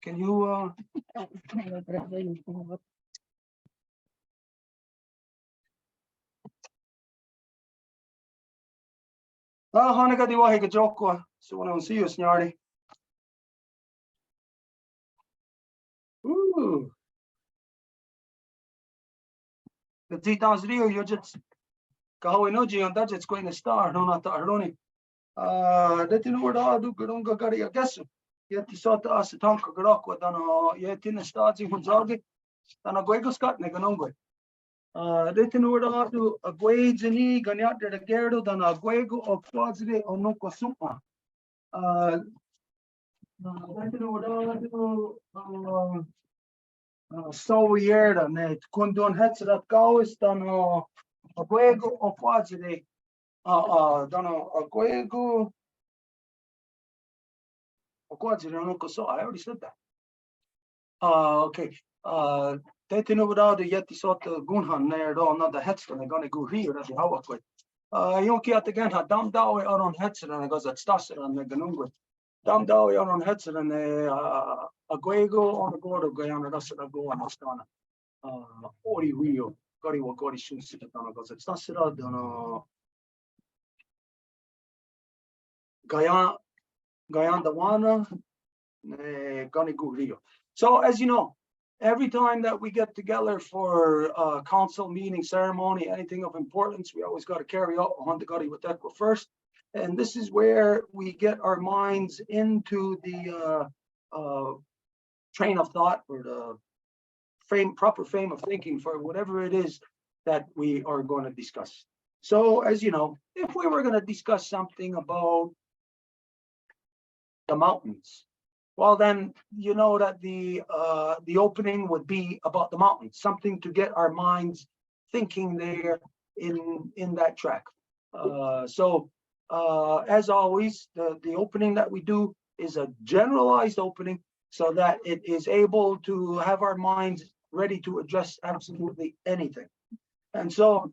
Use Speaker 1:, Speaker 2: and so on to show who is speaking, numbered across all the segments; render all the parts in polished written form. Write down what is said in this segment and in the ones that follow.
Speaker 1: Can you Hanukkah di wahi ka joko so when I see you snyardi. Ooh. The Titans Rio you just kahoy no ji on that it's going to star no not aroni. Dat in order do gudunga gari I guess. Yet the sort as the tank grok with an yet in the starting from Zagi. Dan a gwego skat ne ganongwe. Dit in order do a gwejani ganyat de gerdo dan a gwego of quadri on no cosuma. So weird and it couldn't do het dat gauw is dan a gwego of quadri. Dan a gwego. I already said that. Okay. Det är nog där det jättesåt gunhan när då när det hetsar när gonna gå här det har varit. Jag kan inte igen ha dam då är on hetsar när det att stasser när ganungo. Dam då är on hetsar när a gwego on the board och gärna det så gå och stanna. Ori rio. Gori syns det då när det stasser då Gayan Dawana gonna go Rio. So as you know, every time that we get together for council meeting, ceremony, anything of importance, we always got to carry out on the Gadi Watekwa first. And this is where we get our minds into the train of thought or the proper frame of thinking for whatever it is that we are going to discuss. So as you know, if we were going to discuss something about the mountains, well then you know that the opening would be about the mountains, something to get our minds thinking there in that track. So as always, the opening that we do is a generalized opening so that it is able to have our minds ready to address absolutely anything. And so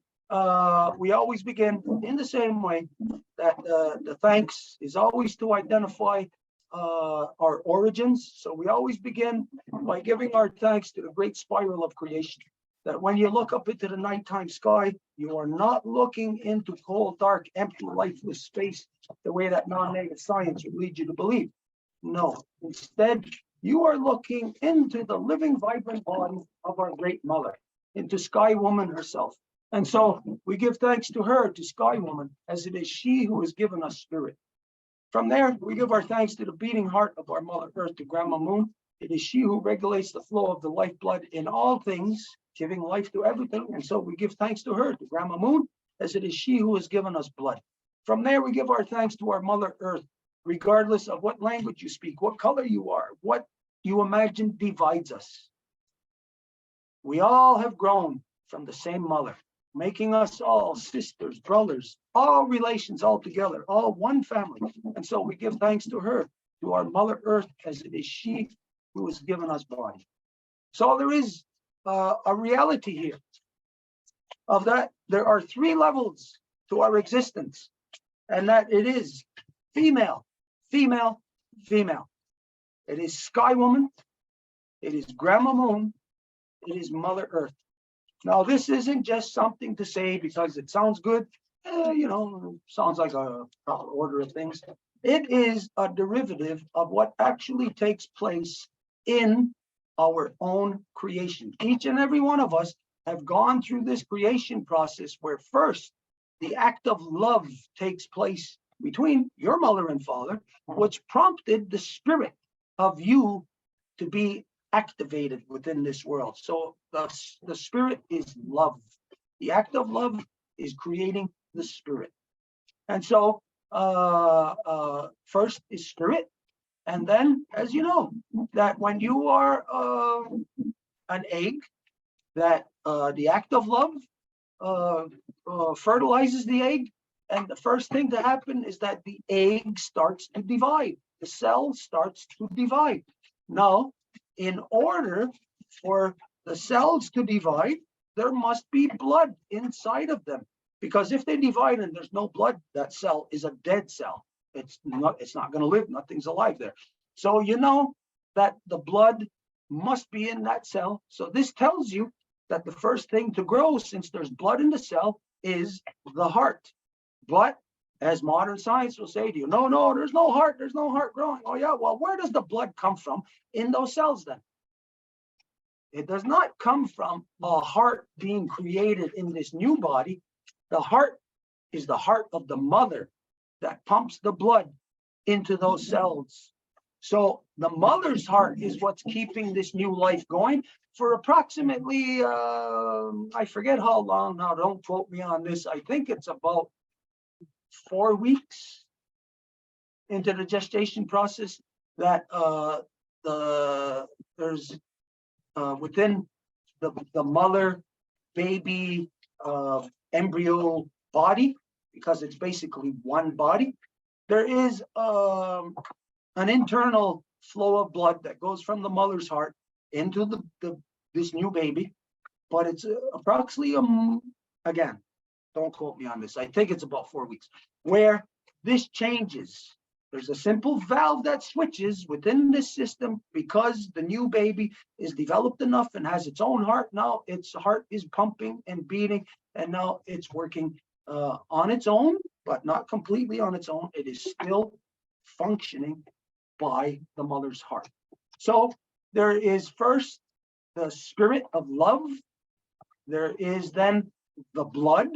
Speaker 1: we always begin in the same way that the thanks is always to identify our origins. So we always begin by giving our thanks to the great spiral of creation. That when you look up into the nighttime sky, you are not looking into cold, dark, empty, lifeless space the way that non-native science would lead you to believe. No, instead, you are looking into the living, vibrant body of our great mother, into Sky Woman herself. And so we give thanks to her, to Sky Woman, as it is she who has given us spirit. From there, we give our thanks to the beating heart of our Mother Earth, to Grandma Moon. It is she who regulates the flow of the lifeblood in all things, giving life to everything. And so we give thanks to her, to Grandma Moon, as it is she who has given us blood. From there, we give our thanks to our Mother Earth, regardless of what language you speak, what color you are, what you imagine divides us. We all have grown from the same mother, making us all sisters, brothers, all relations all together, all one family. And so we give thanks to her, to our Mother Earth, as it is she who has given us body. So there is a reality here of that there are three levels to our existence, and that it is female, female, female. It is Sky Woman, it is Grandma Moon, it is Mother Earth. Now, this isn't just something to say because it sounds good, sounds like a proper order of things. It is a derivative of what actually takes place in our own creation. Each and every one of us have gone through this creation process where first the act of love takes place between your mother and father, which prompted the spirit of you to be activated within this world. So the spirit is love. The act of love is creating the spirit. And so first is spirit. And then, as you know, that when you are an egg, that the act of love fertilizes the egg. And the first thing to happen is that the egg starts to divide. The cell starts to divide. Now, in order for the cells to divide, there must be blood inside of them. Because if they divide and there's no blood, that cell is a dead cell. It's not going to live. Nothing's alive there. So you know that the blood must be in that cell. So this tells you that the first thing to grow, since there's blood in the cell, is the heart. But as modern science will say to you, no, there's no heart growing. Oh yeah, well, where does the blood come from in those cells then? It does not come from a heart being created in this new body. The heart is the heart of the mother that pumps the blood into those cells. So the mother's heart is what's keeping this new life going for approximately, I forget how long now, don't quote me on this. I think it's about 4 weeks into the gestation process that there's within the mother baby embryo body, because it's basically one body, there is an internal flow of blood that goes from the mother's heart into this new baby. But it's approximately again, don't quote me on this, I think it's about 4 weeks, where this changes. There's a simple valve that switches within this system because the new baby is developed enough and has its own heart. Now its heart is pumping and beating, and now it's working on its own, but not completely on its own. It is still functioning by the mother's heart. So there is first the spirit of love. There is then the blood,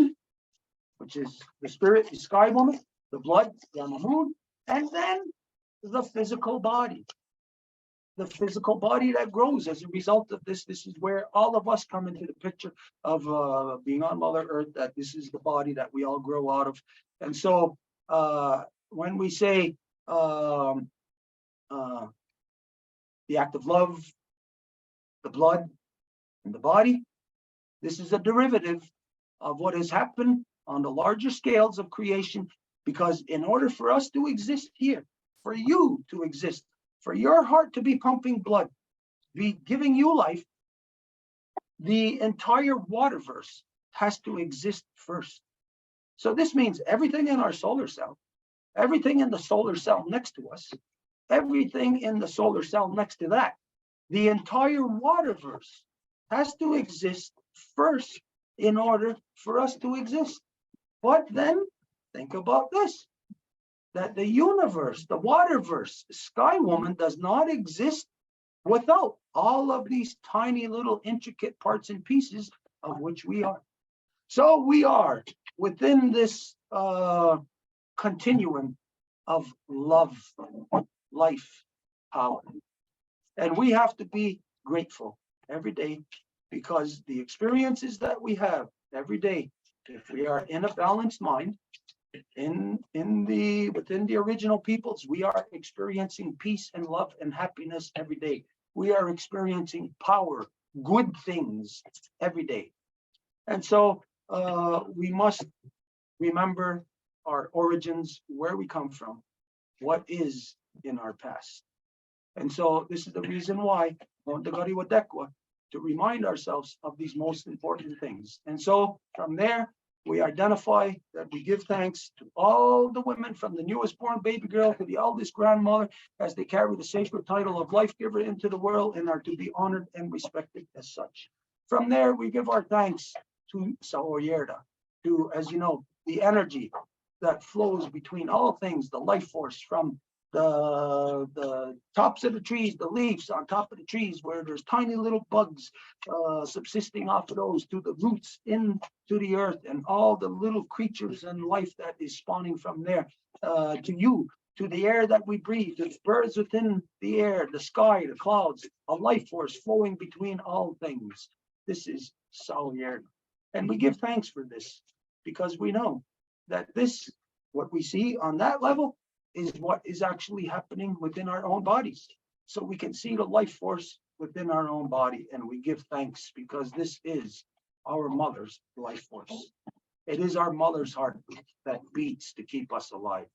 Speaker 1: which is the spirit, the sky woman, the blood, the moon, and then the physical body. The physical body that grows as a result of this. This is where all of us come into the picture of being on Mother Earth, that this is the body that we all grow out of. And so when we say the act of love, the blood, and the body, this is a derivative of what has happened on the larger scales of creation, because in order for us to exist here, for you to exist, for your heart to be pumping blood, be giving you life, the entire waterverse has to exist first. So this means everything in our solar cell, everything in the solar cell next to us, everything in the solar cell next to that, the entire waterverse has to exist first in order for us to exist. But then think about this, that the universe, the waterverse, Sky Woman does not exist without all of these tiny little intricate parts and pieces of which we are. So we are within this continuum of love, life, power. And we have to be grateful every day, because the experiences that we have every day, if we are in a balanced mind, within the original peoples, we are experiencing peace and love and happiness every day. We are experiencing power, good things every day. And so we must remember our origins, where we come from, what is in our past. And so this is the reason why to remind ourselves of these most important things. And so from there, we identify that we give thanks to all the women, from the newest born baby girl to the eldest grandmother, as they carry the sacred title of life giver into the world and are to be honored and respected as such. From there, we give our thanks to Saoyerda, to, as you know, the energy that flows between all things, the life force from the tops of the trees, the leaves on top of the trees, where there's tiny little bugs subsisting off of those, to the roots into the earth and all the little creatures and life that is spawning from there, to you, to the air that we breathe, to birds within the air, the sky, the clouds, a life force flowing between all things. This is Saoyerda. And we give thanks for this, because we know that this, what we see on that level, is what is actually happening within our own bodies. So we can see the life force within our own body, and we give thanks, because this is our mother's life force. It is our mother's heart that beats to keep us alive.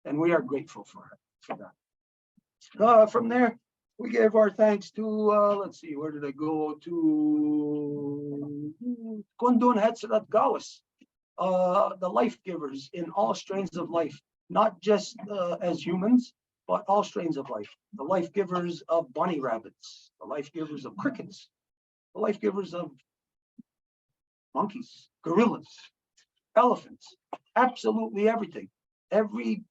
Speaker 1: And we are grateful for her, for that. From there, we give our thanks to, let's see, where did I go? To Kundun Hetzerat Gawas, the life givers in all strains of life. not just as humans, but all strains of life. The life givers of bunny rabbits, the life givers of crickets, the life givers of monkeys, gorillas, elephants, absolutely everything. Every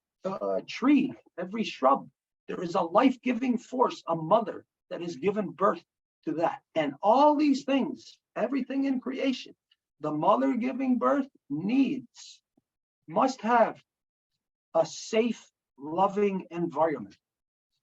Speaker 1: tree, every shrub, there is a life-giving force, a mother that has given birth to that. And all these things, everything in creation, the mother giving birth must have a safe, loving environment,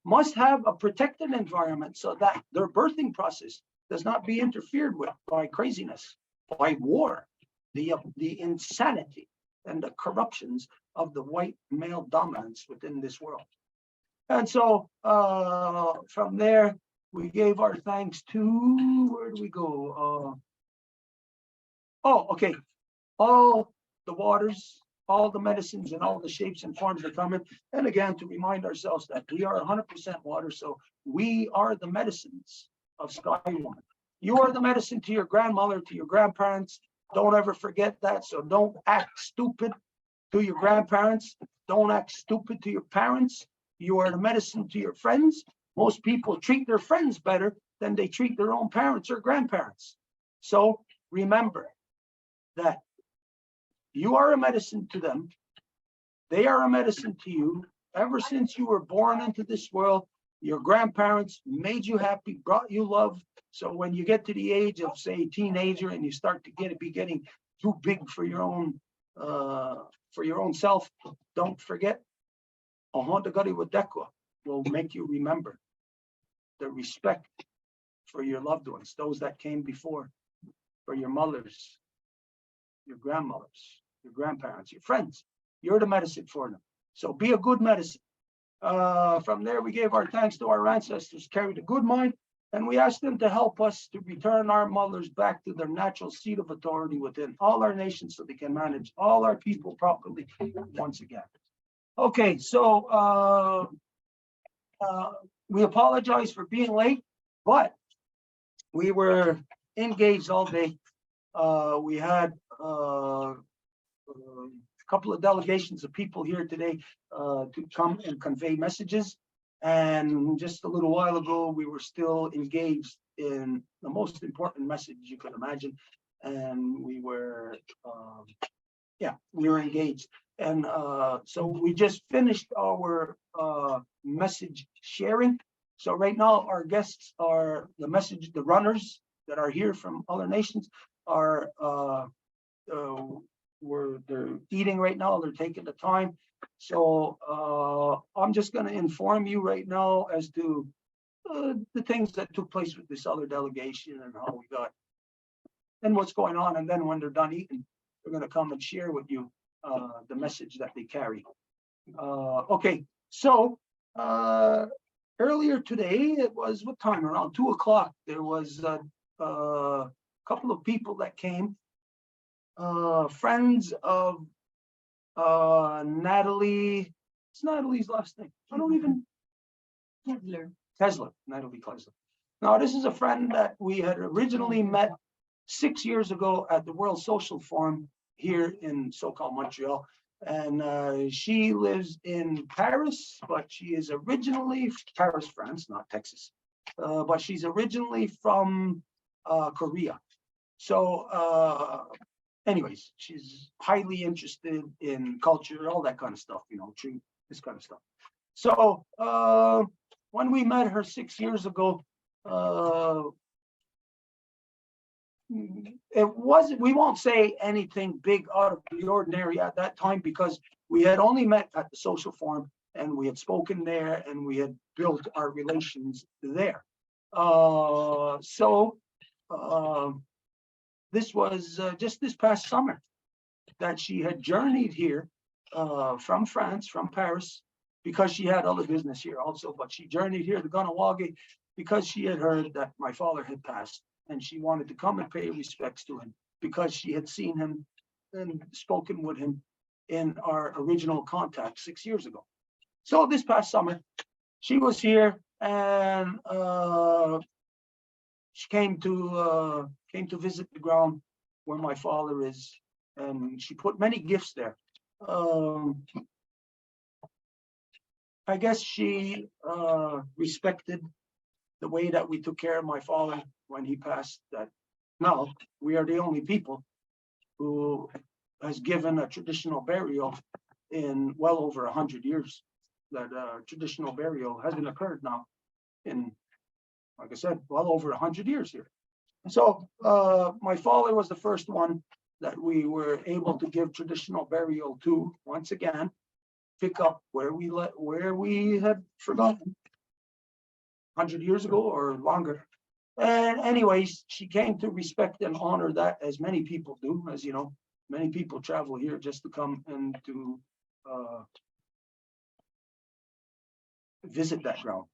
Speaker 1: must have a protected environment so that their birthing process does not be interfered with by craziness, by war, the insanity and the corruptions of the white male dominance within this world. And so from there, we gave our thanks to, where do we go? Okay, all the waters, all the medicines and all the shapes and forms that come in. And again, to remind ourselves that we are 100% water, so we are the medicines of Sky Woman. You are the medicine to your grandmother, to your grandparents. Don't ever forget that. So don't act stupid to your grandparents. Don't act stupid to your parents. You are the medicine to your friends. Most people treat their friends better than they treat their own parents or grandparents. So remember that you are a medicine to them. They are a medicine to you. Ever since you were born into this world, your grandparents made you happy, brought you love. So when you get to the age of, say, teenager, and you start to be getting too big for your own self, don't forget, Ahondagari Wadekwa will make you remember the respect for your loved ones, those that came before, for your mothers, your grandmothers, your grandparents, your friends. You're the medicine for them. So be a good medicine. From there, we gave our thanks to our ancestors, carried a good mind, and we asked them to help us to return our mothers back to their natural seat of authority within all our nations so they can manage all our people properly once again. Okay, so we apologize for being late, but we were engaged all day. We had a couple of delegations of people here today to come and convey messages. And just a little while ago, we were still engaged in the most important message you could imagine. And we were, we were engaged. And so we just finished our message sharing. So right now, our guests are the runners that are here from other nations are they're eating right now. They're taking the time. So I'm just going to inform you right now as to the things that took place with this other delegation and how we got and what's going on. And then when they're done eating, they're going to come and share with you the message that they carry. Okay, so earlier today, it was what time? Around 2 o'clock. There was a couple of people that came, friends of Natalie. It's Natalie's last name. I don't even. Tesla, Natalie Tesla. Now, this is a friend that we had originally met 6 years ago at the World Social Forum here in so-called Montreal. And she lives in Paris, but she is originally Paris, France, not Texas. But she's originally from Korea. So anyways, she's highly interested in culture, all that kind of stuff, truth, this kind of stuff. So when we met her 6 years ago, we won't say anything big out of the ordinary at that time because we had only met at the social forum and we had spoken there and we had built our relations there. This was just this past summer that she had journeyed here from France, from Paris, because she had other business here also, but she journeyed here to Ganawagi because she had heard that my father had passed. And she wanted to come and pay respects to him because she had seen him and spoken with him in our original contact 6 years ago. So this past summer, she was here and she came to visit the ground where my father is, and she put many gifts there. I guess she respected the way that we took care of my father when he passed. That now we are the only people who has given a traditional burial in well over 100 years. That traditional burial hasn't occurred now in, like I said, well over 100 years here. So my father was the first one that we were able to give traditional burial to. Once again, pick up where we had forgotten 100 years ago or longer. And anyways, she came to respect and honor that, as many people do. As you know, many people travel here just to come and to visit that ground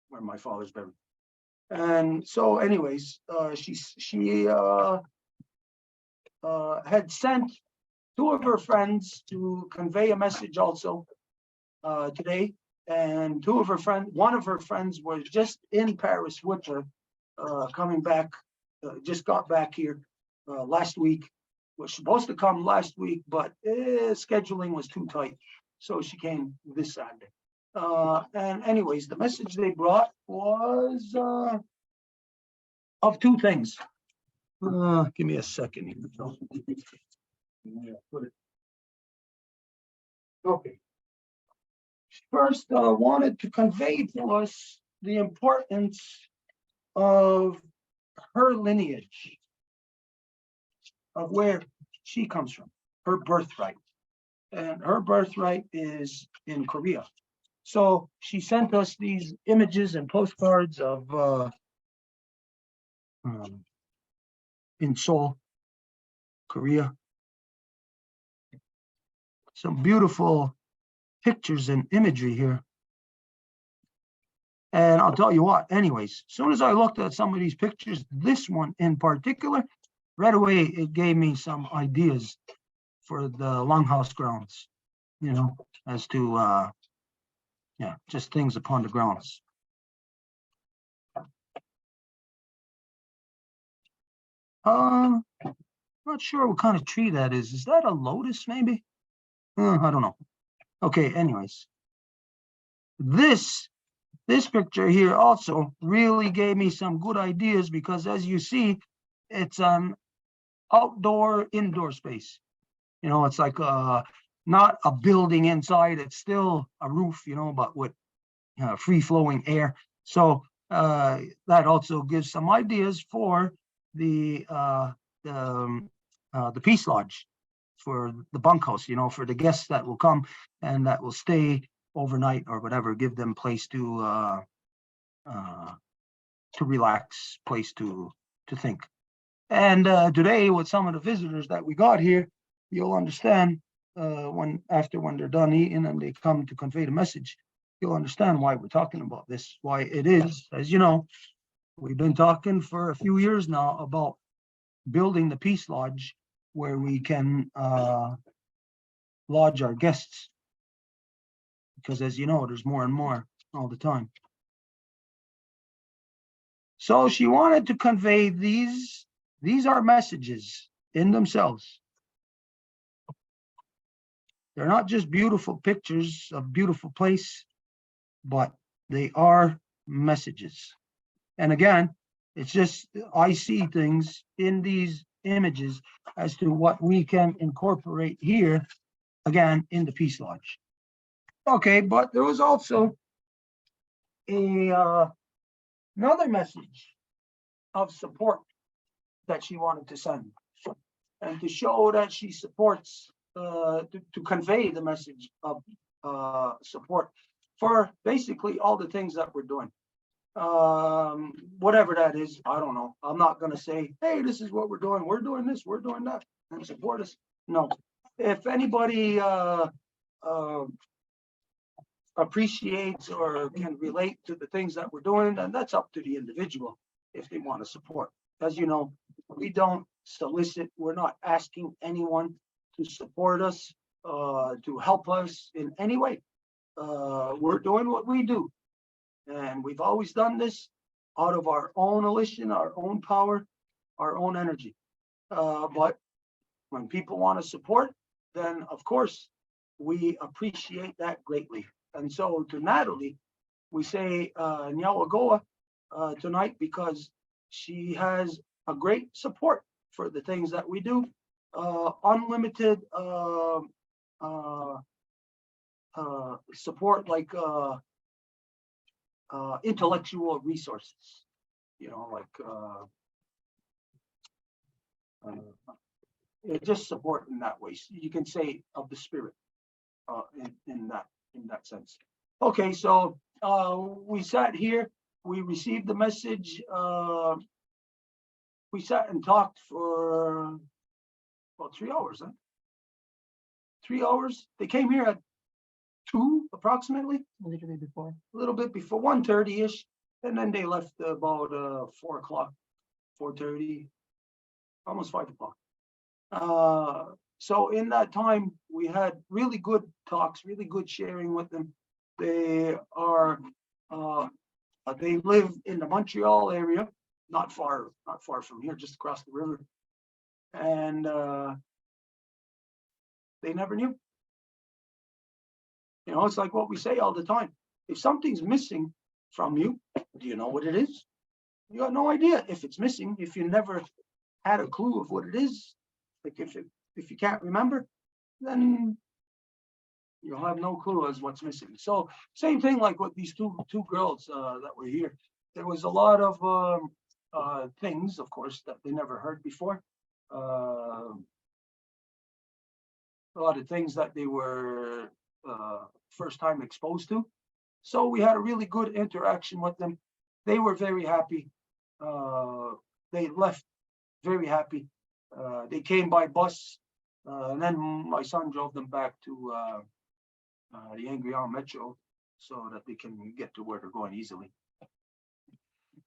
Speaker 1: where my father's buried. And so anyways, she had sent two of her friends to convey a message also today. And one of her friends was just in Paris with her, coming back, just got back here last week. Was supposed to come last week, but scheduling was too tight. So she came this Saturday. And anyways, the message they brought was of two things. Give me a second here. Okay. First, wanted to convey to us the importance of her lineage, of where she comes from, her birthright. And her birthright is in Korea. So she sent us these images and postcards of in Seoul, Korea. Some beautiful pictures and imagery here. And I'll tell you what, anyways, as soon as I looked at some of these pictures, this one in particular, right away, it gave me some ideas for the Longhouse grounds, you know, as to, yeah, just things upon the grounds. Not sure what kind of tree that is. Is that a lotus, maybe? I don't know. Okay, anyways. This picture here also really gave me some good ideas, because as you see, it's an outdoor indoor space. You know, it's like not a building inside, it's still a roof, you know, but with free flowing air. So that also gives some ideas for the Peace Lodge, for the bunkhouse, you know, for the guests that will come and that will stay overnight or whatever, give them place to relax, place to think. And today, with some of the visitors that we got here, you'll understand when they're done eating and they come to convey the message, you'll understand why we're talking about this, why it is, as you know, we've been talking for a few years now about building the Peace Lodge where we can lodge our guests. Because as you know, there's more and more all the time. So she wanted to convey these are messages in themselves. They're not just beautiful pictures of beautiful place, but they are messages. And again, it's just, I see things in these images as to what we can incorporate here, again, in the Peace Lodge. Okay, but there was also another message of support that she wanted to send, and to show that she supports, to convey the message of support for basically all the things that we're doing. Whatever that is, I don't know. I'm not going to say, hey, this is what we're doing this, we're doing that, and support us. No. If anybody appreciates or can relate to the things that we're doing, then that's up to the individual if they want to support. As you know, we don't solicit, we're not asking anyone to support us, to help us in any way. We're doing what we do. And we've always done this out of our own volition, our own power, our own energy. But when people want to support, then of course, we appreciate that greatly. And so to Natalie, we say Nyawagoa tonight because she has a great support for the things that we do. Unlimited support, like intellectual resources, like just support in that way. So you can say of the spirit in that sense. Okay, so we sat here, we received the message. We sat and talked for about 3 hours. 3 hours. They came here at 2 approximately.
Speaker 2: A little bit before.
Speaker 1: A little bit before 1:30-ish, and then they left about 4 o'clock, 4:30, almost 5 o'clock. So in that time, we had really good talks, really good sharing with them. They are, they live in the Montreal area, not far from here, just across the river. And they never knew. It's like what we say all the time. If something's missing from you, do you know what it is? You got no idea if it's missing, if you never had a clue of what it is. Like if you can't remember, then you'll have no clue as what's missing. So same thing like with these two girls that were here. There was a lot of things, of course, that they never heard before. A lot of things that they were first time exposed to. So we had a really good interaction with them. They were very happy. They left very happy. They came by bus, and then my son drove them back to the Angrion Metro so that they can get to where they're going easily.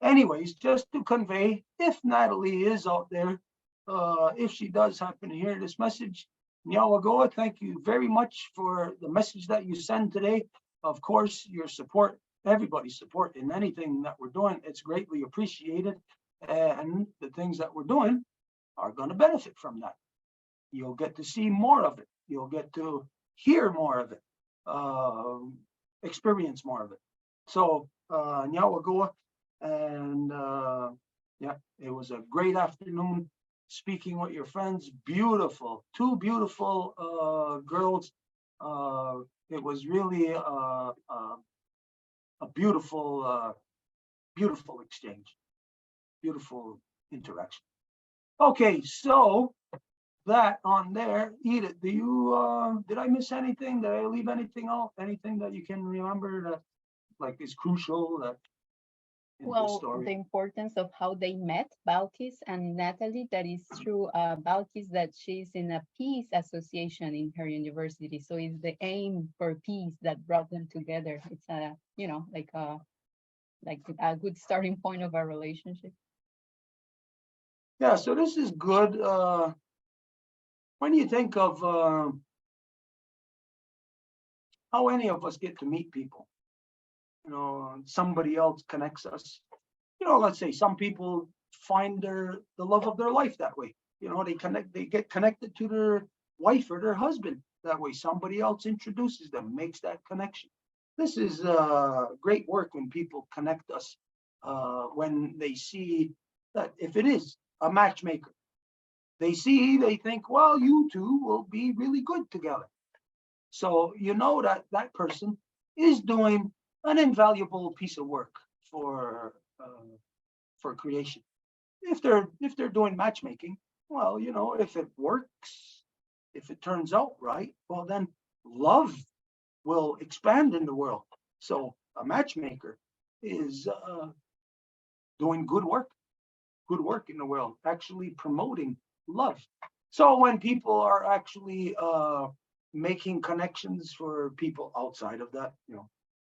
Speaker 1: Anyways, just to convey, if Natalie is out there, if she does happen to hear this message, Nyawagoa, thank you very much for the message that you send today. Of course, your support, everybody's support in anything that we're doing, it's greatly appreciated. And the things that we're doing are going to benefit from that. You'll get to see more of it. You'll get to hear more of it, experience more of it. So, Nyawagoa, and yeah, it was a great afternoon speaking with your friends. Beautiful, two beautiful girls. It was really a beautiful, beautiful exchange, beautiful interaction. Okay, so that on there, Edith, do you did I miss anything? Did I leave anything out? Anything that you can remember that like is crucial that in this
Speaker 2: Well,
Speaker 1: story?
Speaker 2: the importance of how they met, Balkis and Natalie, that is through Balkis that she's in a peace association in her university. So it's the aim for peace that brought them together. It's a, like a good starting point of our relationship.
Speaker 1: Yeah, so this is good. When you think of how any of us get to meet people, somebody else connects us. Let's say some people find the love of their life that way. They get connected to their wife or their husband that way. Somebody else introduces them, makes that connection. This is great work when people connect us, when they see that if it is a matchmaker, they think, well, you two will be really good together. So that person is doing an invaluable piece of work for creation. If they're doing matchmaking, well, if it works, if it turns out right, well, then love will expand in the world. So a matchmaker is doing good work in the world, actually promoting love. So when people are actually making connections for people outside of that,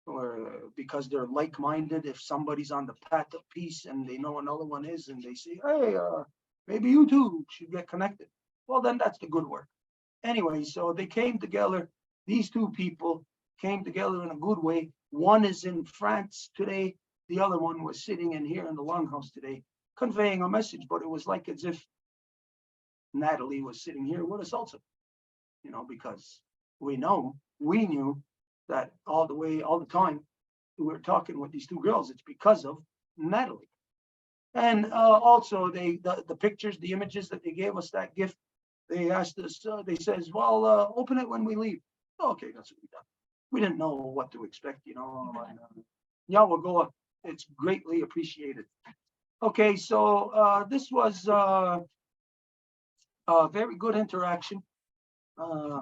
Speaker 1: or because they're like-minded, if somebody's on the path of peace and they know another one is, and they say, hey, maybe you two should get connected. Well, then that's the good work. Anyway, so they came together. These two people came together in a good way. One is in France today. The other one was sitting in here in the Longhouse today, conveying a message, but it was like as if Natalie was sitting here with us also, because we knew that all the time we were talking with these two girls, it's because of Natalie. And also the pictures, the images that they gave us, that gift, they asked us, they says, well, open it when we leave. Okay, that's what we done. We didn't know what to expect, and, Yahweh Goa, it's greatly appreciated. Okay, so this was a very good interaction. Yeah,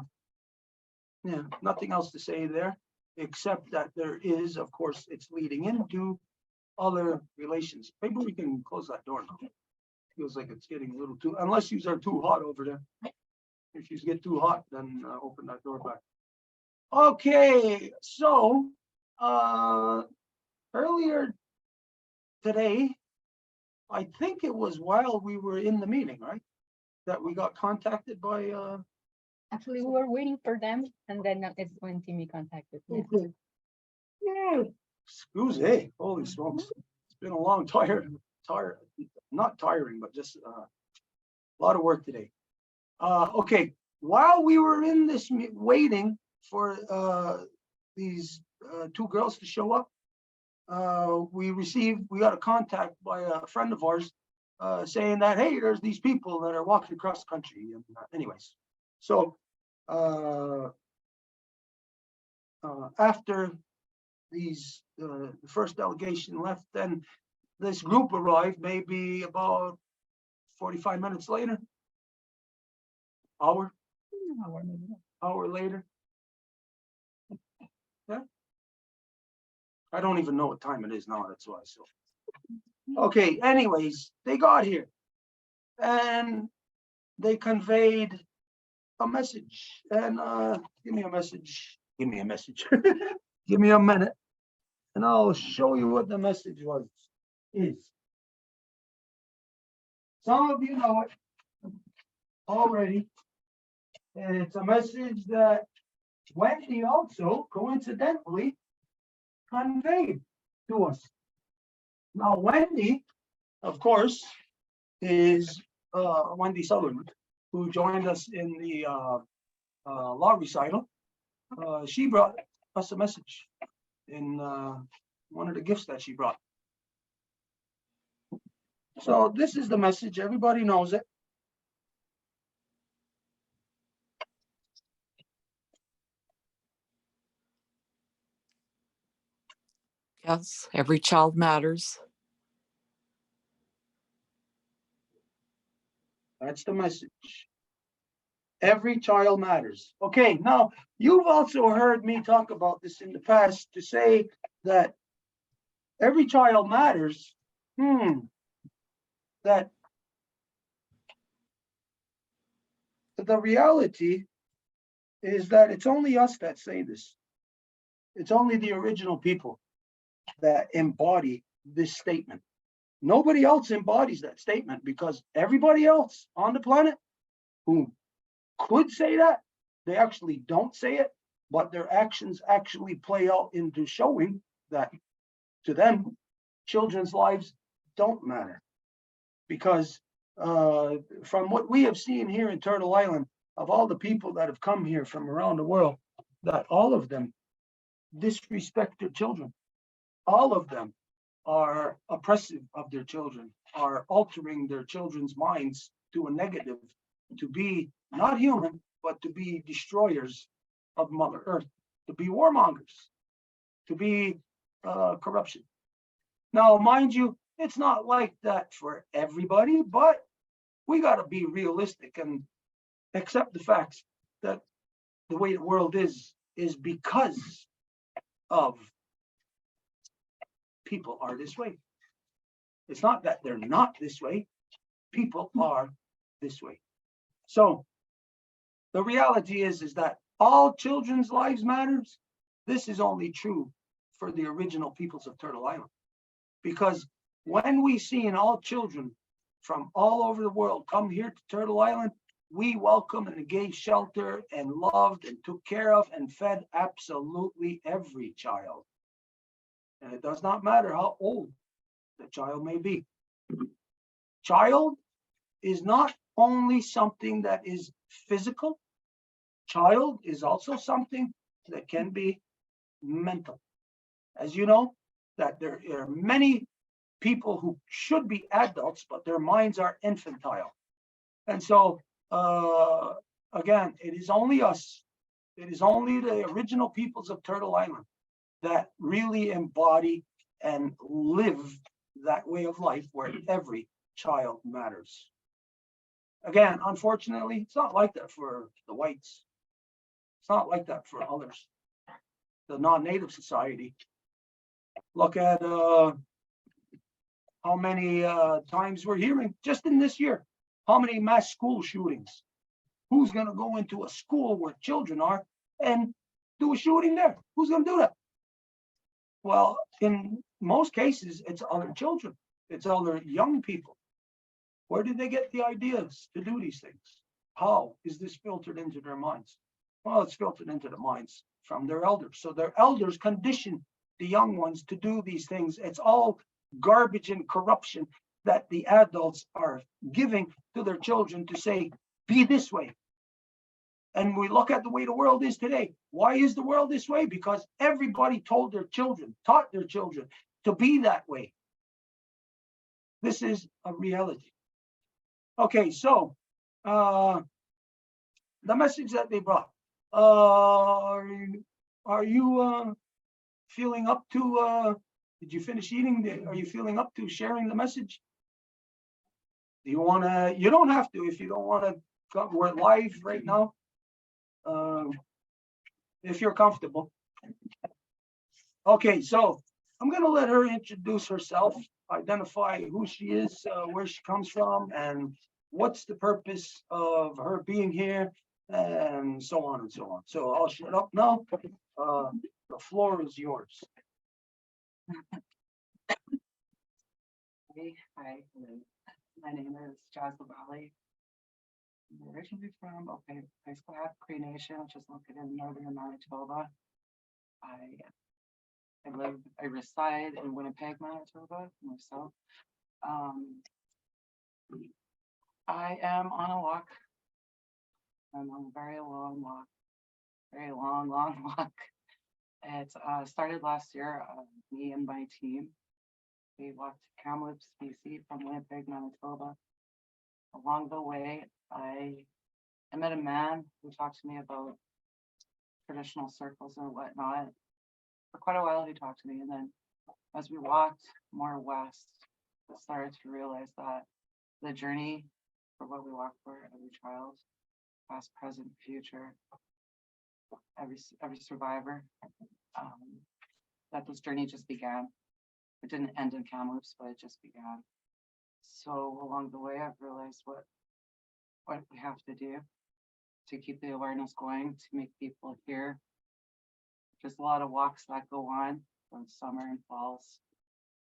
Speaker 1: nothing else to say there, except that there is, of course, it's leading into other relations. Maybe we can close that door now. Feels like it's getting a little too, unless you are too hot over there. If you get too hot, then open that door back. Okay, so earlier today, I think it was while we were in the meeting, right? That we got contacted by
Speaker 2: Actually, we were waiting for them, and then it's when Timmy contacted me.
Speaker 1: yeah. Excuse me, holy smokes. It's been a long, not tiring, but just a lot of work today. Okay, while we were in this waiting for these two girls to show up, we got a contact by a friend of ours saying that, hey, there's these people that are walking across the country. And anyways, so after the first delegation left, then this group arrived maybe about 45 minutes later, hour later. Yeah, I don't even know what time it is now, that's why. So okay, anyways, they got here and they conveyed a message. And give me a message give me a minute, and I'll show you what the message is. Some of you know it already, and it's a message that Wendy also coincidentally conveyed to us. Now, Wendy, of course, is Wendy Sutherland, who joined us in the law recital. She brought us a message in one of the gifts that she brought. So this is the message. Everybody knows it.
Speaker 3: Yes, every child matters.
Speaker 1: That's the message. Every child matters. Okay, now you've also heard me talk about this in the past to say that every child matters. That the reality is that it's only us that say this. It's only the original people that embody this statement. Nobody else embodies that statement, because everybody else on the planet who could say that, they actually don't say it, but their actions actually play out into showing that to them, children's lives don't matter. Because from what we have seen here in Turtle Island, of all the people that have come here from around the world, that all of them disrespect their children. All of them are oppressive of their children, are altering their children's minds to a negative, to be not human, but to be destroyers of Mother Earth, to be warmongers, to be corruption. Now, mind you, it's not like that for everybody, but we got to be realistic and accept the facts that the way the world is because of people are this way. It's not that they're not this way. People are this way. So the reality is that all children's lives matters. This is only true for the original peoples of Turtle Island. Because when we see all children from all over the world come here to Turtle Island, we welcomed and gave shelter and loved and took care of and fed absolutely every child. And it does not matter how old the child may be. Child is not only something that is physical. child is also something that can be mental. As you know, that there are many people who should be adults, but their minds are infantile. And so, again, it is only us, it is only the original peoples of Turtle Island that really embody and live that way of life where every child matters. Again, unfortunately, it's not like that for the whites. It's not like that for others. The non-native society. Look at how many times we're hearing just in this year, how many mass school shootings. Who's going to go into a school where children are and do a shooting there? Who's going to do that? Well, in most cases, it's other children. It's other young people. Where did they get the ideas to do these things? How is this filtered into their minds? Well, it's filtered into the minds from their elders. So their elders condition the young ones to do these things. It's all garbage and corruption that the adults are giving to their children to say, be this way. And we look at the way the world is today. Why is the world this way? Because everybody told their children, taught their children to be that way. This is a reality. Okay, so the message that they brought. Are you feeling up to, did you finish eating? Are you feeling up to sharing the message? Do you want to, you don't have to if you don't want to, we're live right now. If you're comfortable. Okay, so I'm going to let her introduce herself, identify who she is, where she comes from, and what's the purpose of her being here, and so on and so on. So I'll shut up now. The floor is yours.
Speaker 4: Hi, my name is Jasmine Valley. I'm originally from Longhouse Class, Cree Nation, which is located in northern Manitoba. I reside in Winnipeg, Manitoba myself. I am on a walk. I'm on a very long walk, very long walk. It started last year. Me and my team, we walked to Kamloops, BC from Winnipeg, Manitoba. Along the way, I met a man who talked to me about traditional circles and whatnot. For quite a while, he talked to me, and then as we walked more west, I started to realize that the journey for what we walk for, every child, past, present, future, every survivor, that this journey just began. It didn't end in Kamloops, but it just began. So along the way, I've realized what we have to do to keep the awareness going, to make people hear. There's a lot of walks that go on from summer and falls.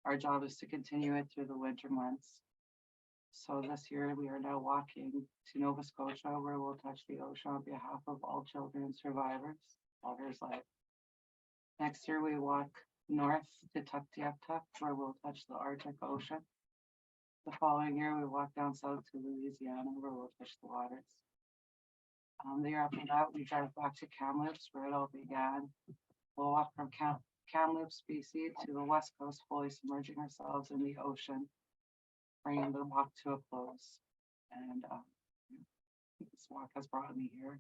Speaker 4: Our job is to continue it through the winter months. So this year we are now walking to Nova Scotia, where we'll touch the ocean on behalf of all children and survivors, Waters Life. Next year we walk north to Tuktoyaktuk, where we'll touch the Arctic Ocean. The following year we walk down south to Louisiana, where we'll touch the waters. The year after that we drive back to Kamloops, where it all began. We'll walk from Kamloops, BC to the west coast, fully submerging ourselves in the ocean, bringing the walk to a close. And this walk has brought me here.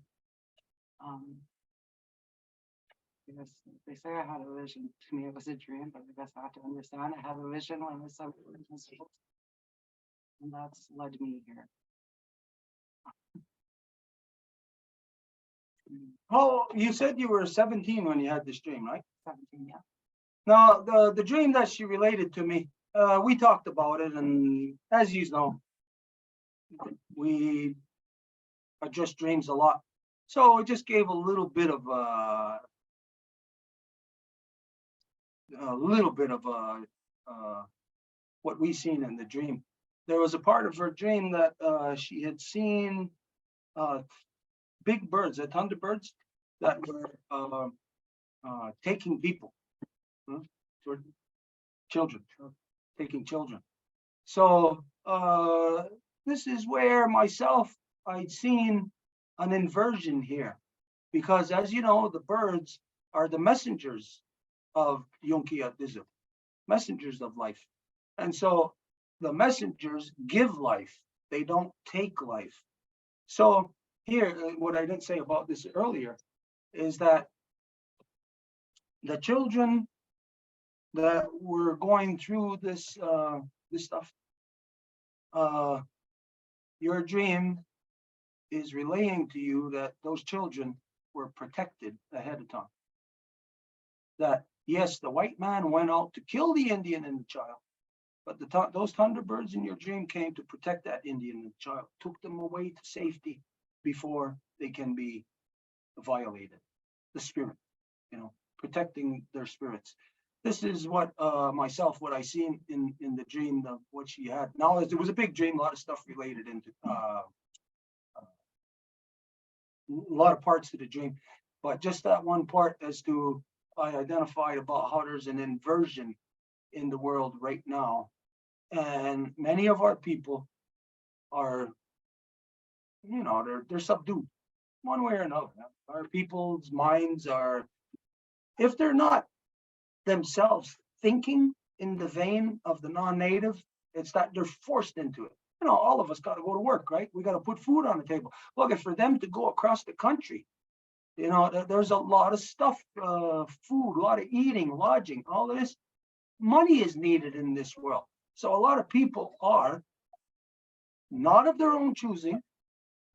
Speaker 4: Because they say I had a vision. To me, it was a dream, but I guess I have to understand I had a vision when I was 7 years old. And that's led me here.
Speaker 1: Oh, you said you were 17 when you had this dream, right?
Speaker 4: 17, yeah.
Speaker 1: Now, the dream that she related to me, we talked about it, and as you know, we address dreams a lot. So it just gave a little bit of what we seen in the dream. There was a part of her dream that she had seen big birds, thunderbirds, that were taking people, children, taking children. So this is where myself, I'd seen an inversion here. Because as you know, the birds are the messengers of Yunkiatism, messengers of life. And so the messengers give life, they don't take life. So here, what I didn't say about this earlier is that the children that were going through this this stuff, your dream is relaying to you that those children were protected ahead of time. That yes, the white man went out to kill the Indian and the child, but those thunderbirds in your dream came to protect that Indian and child, took them away to safety before they can be violated. The spirit, protecting their spirits. This is what what I seen in the dream of what she had. Now, it was a big dream, a lot of stuff related into a lot of parts to the dream, but just that one part as to I identified about how there's an inversion in the world right now. And many of our people are, they're subdued one way or another. Our people's minds are, if they're not themselves thinking in the vein of the non-native, it's that they're forced into it. All of us got to go to work, right? We got to put food on the table. Look, if for them to go across the country, there's a lot of stuff, food, a lot of eating, lodging, all of this. Money is needed in this world. So a lot of people are, not of their own choosing,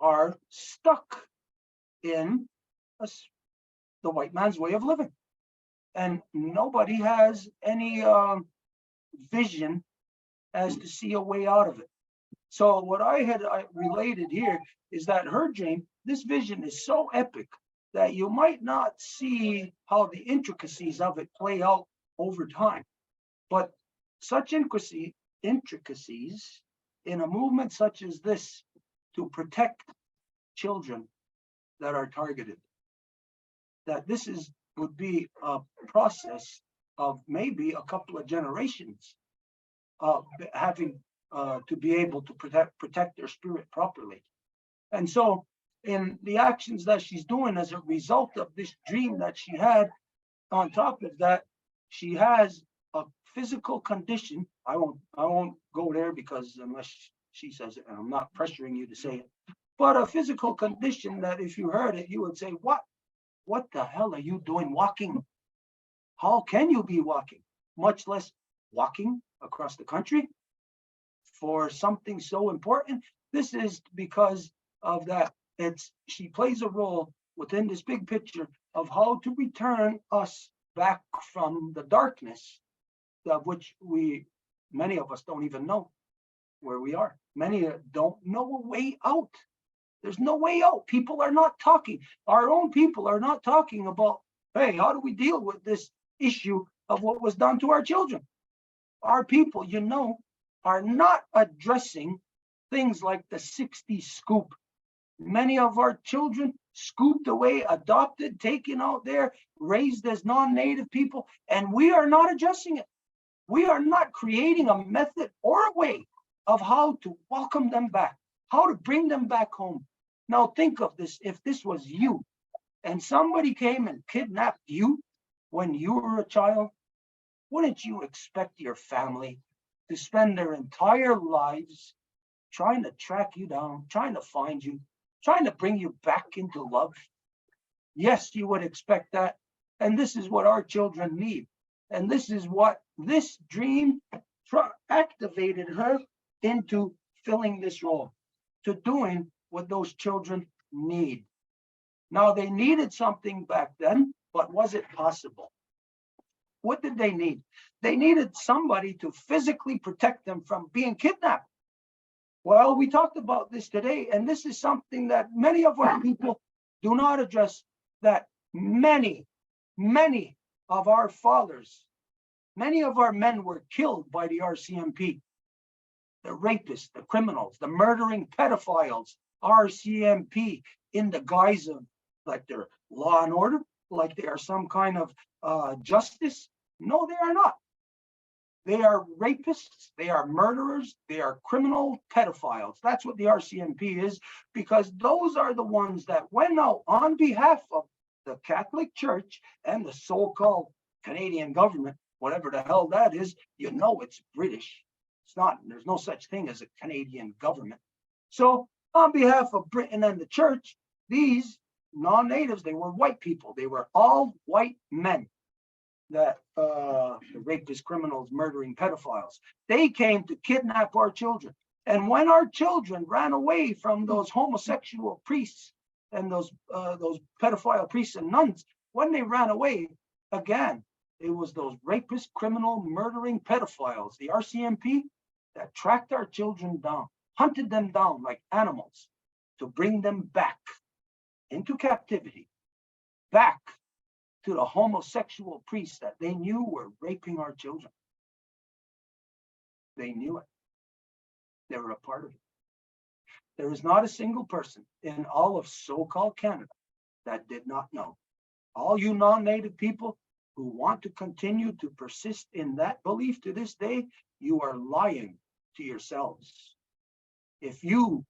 Speaker 1: are stuck in the white man's way of living. And nobody has any vision as to see a way out of it. So what I related here is that her dream, this vision is so epic that you might not see how the intricacies of it play out over time. But such intricacies in a movement such as this to protect children that are targeted, that this would be a process of maybe a couple of generations of having to be able to protect their spirit properly. And so in the actions that she's doing as a result of this dream that she had, on top of that, she has a physical condition. I won't go there because unless she says it, and I'm not pressuring you to say it, but a physical condition that if you heard it, you would say, what the hell are you doing walking? How can you be walking? Much less walking across the country for something so important. This is because of that. She plays a role within this big picture of how to return us back from the darkness of which many of us don't even know where we are. Many don't know a way out. There's no way out. People are not talking. Our own people are not talking about, hey, how do we deal with this issue of what was done to our children? Our people, are not addressing things like the 60s scoop. Many of our children scooped away, adopted, taken out there, raised as non-native people, and we are not addressing it. We are not creating a method or a way of how to welcome them back, how to bring them back home. Now think of this, if this was you and somebody came and kidnapped you when you were a child, wouldn't you expect your family to spend their entire lives trying to track you down, trying to find you, trying to bring you back into love? Yes, you would expect that. And this is what our children need. And this is what this dream activated her into filling this role, to doing what those children need. Now, they needed something back then, but was it possible? What did they need? They needed somebody to physically protect them from being kidnapped. Well, we talked about this today, and this is something that many of our people do not address, that many of our fathers, many of our men were killed by the RCMP. The rapists, the criminals, the murdering pedophiles, RCMP, in the guise of like they're law and order, like they are some kind of justice. No, they are not. They are rapists, they are murderers, they are criminal pedophiles. That's what the RCMP is, because those are the ones that went out on behalf of the Catholic Church and the so-called Canadian government, whatever the hell that is, you know it's British. It's not, there's no such thing as a Canadian government. So on behalf of Britain and the church, these non-natives, they were white people. They were all white men that the rapists, criminals, murdering pedophiles. They came to kidnap our children. And when our children ran away from those homosexual priests and those pedophile priests and nuns, when they ran away, again, it was those rapist, criminal, murdering pedophiles, the RCMP, that tracked our children down, hunted them down like animals to bring them back into captivity, back to the homosexual priests that they knew were raping our children. They knew it. They were a part of it. There is not a single person in all of so-called Canada that did not know. All you non-native people who want to continue to persist in that belief to this day, you are lying to yourselves. If you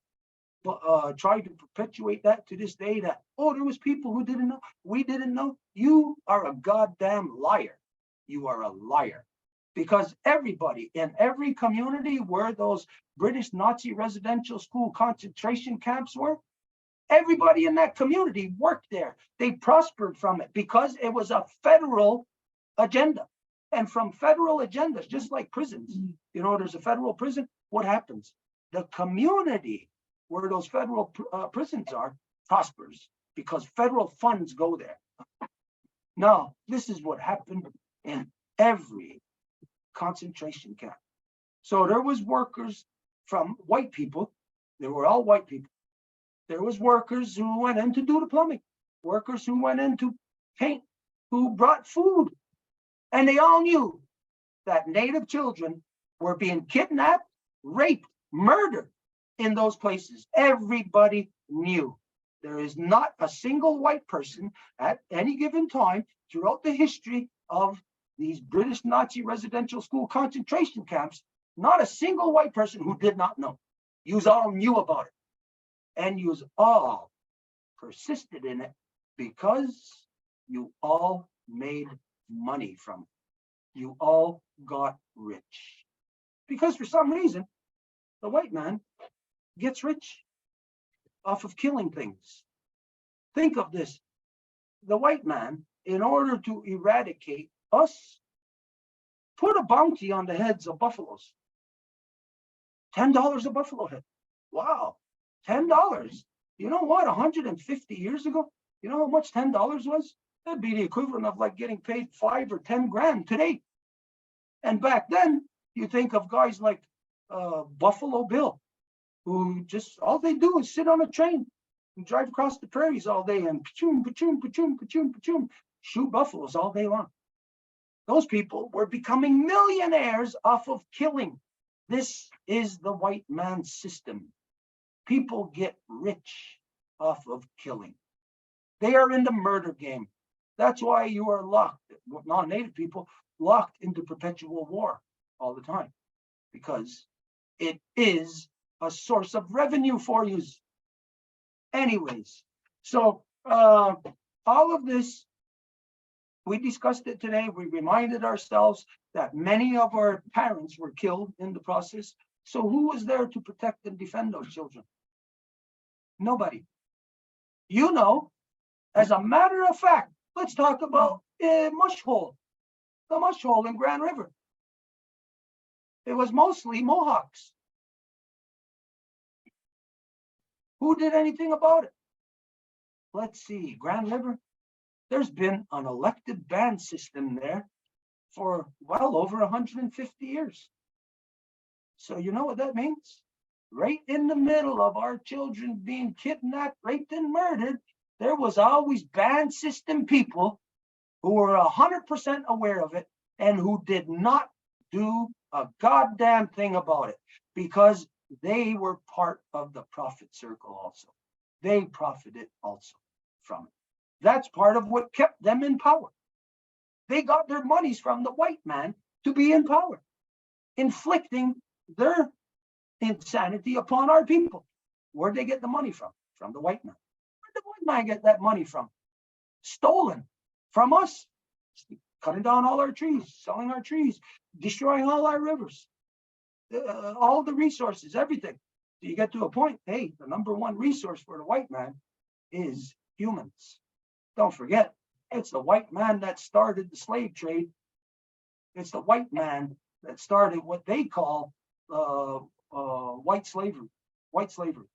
Speaker 1: try to perpetuate that to this day, that, oh, there was people who didn't know, we didn't know, you are a goddamn liar. You are a liar. Because everybody in every community where those British Nazi residential school concentration camps were, everybody in that community worked there. They prospered from it because it was a federal agenda. And from federal agendas, just like prisons, you know, there's a federal prison. What happens? The community where those federal prisons are prospers because federal funds go there. Now, this is what happened in every concentration camp. So there was workers from white people. They were all white people. There was workers who went in to do the plumbing, workers who went in to paint, who brought food. And they all knew that Native children were being kidnapped, raped, murdered in those places. Everybody knew. There is not a single white person at any given time throughout the history of these British Nazi residential school concentration camps, not a single white person who did not know. Yous all knew about it. And yous all persisted in it because you all made money from it. You all got rich. Because for some reason, the white man gets rich off of killing things. Think of this. The white man, in order to eradicate us, put a bounty on the heads of buffaloes. $10 a buffalo head. Wow, $10. You know what, 150 years ago, you know how much $10 was? That'd be the equivalent of like getting paid 5 or 10 grand today. And back then, you think of guys like Buffalo Bill, who just, all they do is sit on a train and drive across the prairies all day and pachoom, pachoom, pachoom, pachoom, pachoom, shoot buffaloes all day long. Those people were becoming millionaires off of killing. This is the white man's system. People get rich off of killing. They are in the murder game. That's why you are locked, non-native people, locked into perpetual war all the time, because it is a source of revenue for you. Anyways, so all of this, we discussed it today. We reminded ourselves that many of our parents were killed in the process. So who was there to protect and defend those children? Nobody. You know, as a matter of fact, let's talk about Mush Hole, the Mush Hole in Grand River. It was mostly Mohawks. Who did anything about it? Let's see, Grand River. There's been an elected band system there for well over 150 years. So you know what that means? Right in the middle of our children being kidnapped, raped, and murdered, there was always band system people who were 100% aware of it and who did not do a goddamn thing about it, because they were part of the profit circle also. They profited also from it. That's part of what kept them in power. They got their monies from the white man to be in power, inflicting their insanity upon our people. Where'd they get the money from? From the white man. Where'd the white man get that money from? stolen from us, cutting down all our trees, selling our trees, destroying all our rivers, all the resources, everything. So you get to a point, hey, the number one resource for the white man is humans. Don't forget, it's the white man that started the slave trade. It's the white man that started what they call white slavery. White slavery.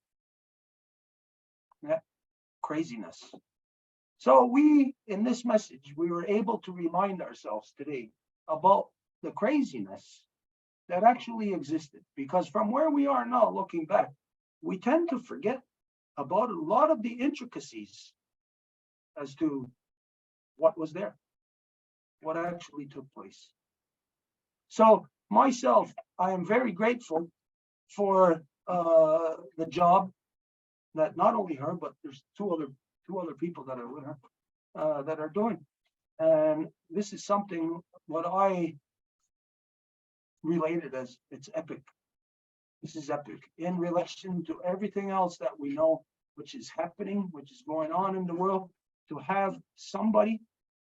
Speaker 1: Yeah, craziness. So we, in this message, we were able to remind ourselves today about the craziness that actually existed. Because from where we are now, looking back, we tend to forget about a lot of the intricacies as to what was there, what actually took place. So myself, I am very grateful for the job that not only her, but there's two other people that are with her that are doing. And this is something what I related as it's epic. This is epic in relation to everything else that we know, which is happening, which is going on in the world. To have somebody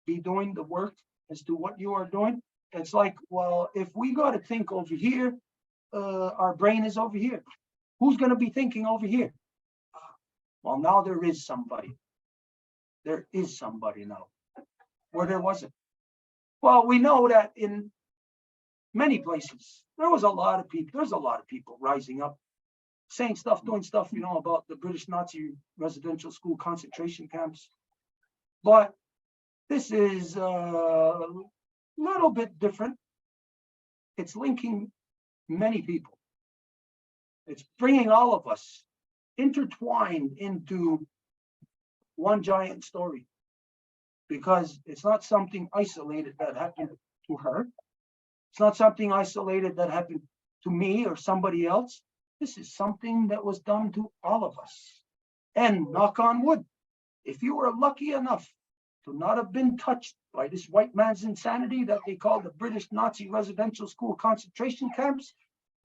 Speaker 1: be doing the work as to what you are doing, it's like, well, if we got to think over here, our brain is over here. Who's going to be thinking over here? Well, now there is somebody. There is somebody now, where there wasn't. Well, we know that in many places, there's a lot of people rising up, saying stuff, doing stuff, about the British Nazi residential school concentration camps. But this is a little bit different. It's linking many people. It's bringing all of us intertwined into one giant story, because it's not something isolated that happened to her. It's not something isolated that happened to me or somebody else. This is something that was done to all of us. And knock on wood, if you were lucky enough to not have been touched by this white man's insanity that they call the British Nazi residential school concentration camps,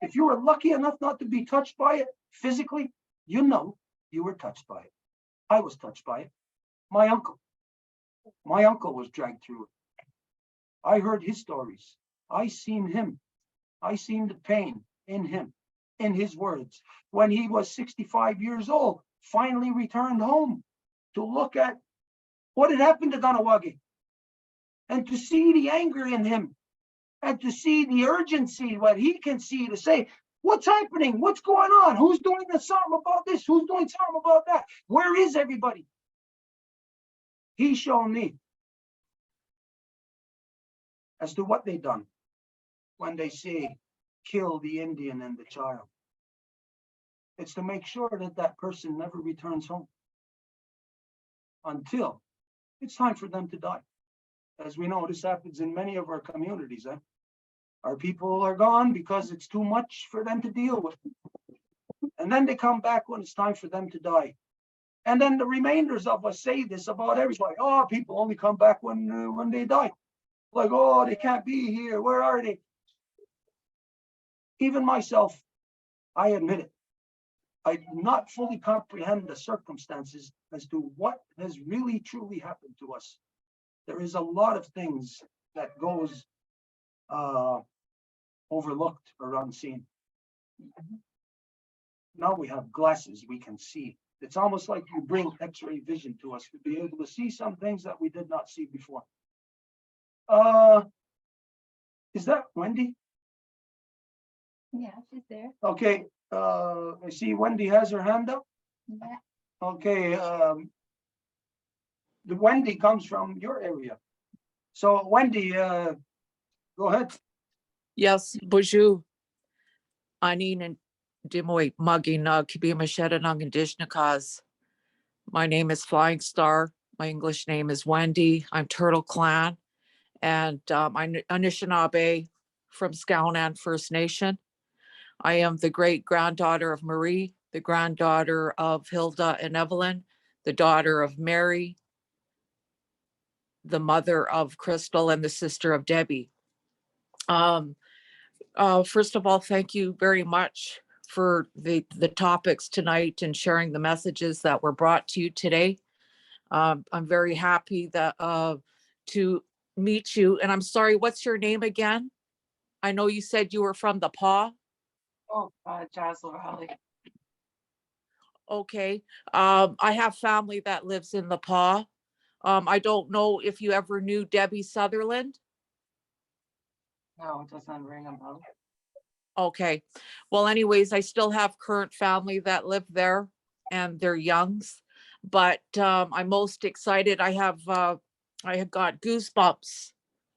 Speaker 1: if you were lucky enough not to be touched by it physically, you were touched by it. I was touched by it. My uncle was dragged through it. I heard his stories. I seen him. I seen the pain in him, in his words. When he was 65 years old, finally returned home to look at what had happened to Ganawagi, and to see the anger in him, and to see the urgency, what he can see, to say, what's happening? What's going on? Who's doing something about this? Who's doing something about that? Where is everybody? He's shown me as to what they done when they say, kill the Indian and the child. It's to make sure that that person never returns home until it's time for them to die. As we know, this happens in many of our communities. Our people are gone because it's too much for them to deal with. And then they come back when it's time for them to die. And then the remainders of us say this about everybody. Oh, people only come back when they die. Like, oh, they can't be here. Where are they? Even myself, I admit it. I do not fully comprehend the circumstances as to what has really truly happened to us. There is a lot of things that goes overlooked or unseen. Now we have glasses, we can see. It's almost like you bring X-ray vision to us to be able to see some things that we did not see before. Is that Wendy?
Speaker 2: Yeah, she's there.
Speaker 1: Okay, I see Wendy has her hand up.
Speaker 2: Yeah.
Speaker 1: Okay, the Wendy comes from your area. So Wendy, go ahead.
Speaker 3: Yes, bonjour. Anin and Dimoy Muggy Nug Kibi Macheta Nung and Dishnakas. My name is Flying Star. My English name is Wendy. I'm Turtle Clan. And I'm Anishinaabe from Skownan First Nation. I am the great granddaughter of Marie, the granddaughter of Hilda and Evelyn, the daughter of Mary, the mother of Crystal, and the sister of Debbie. First of all, thank you very much for the topics tonight and sharing the messages that were brought to you today. I'm very happy that to meet you. And I'm sorry, what's your name again? I know you said you were from the Paw.
Speaker 4: Oh, Jasla Valley.
Speaker 3: Okay. I have family that lives in the Paw. I don't know if you ever knew Debbie Sutherland.
Speaker 4: No, it doesn't ring a bell.
Speaker 3: Okay. Well, anyways, I still have current family that live there and they're youngs, but I'm most excited. I have got goosebumps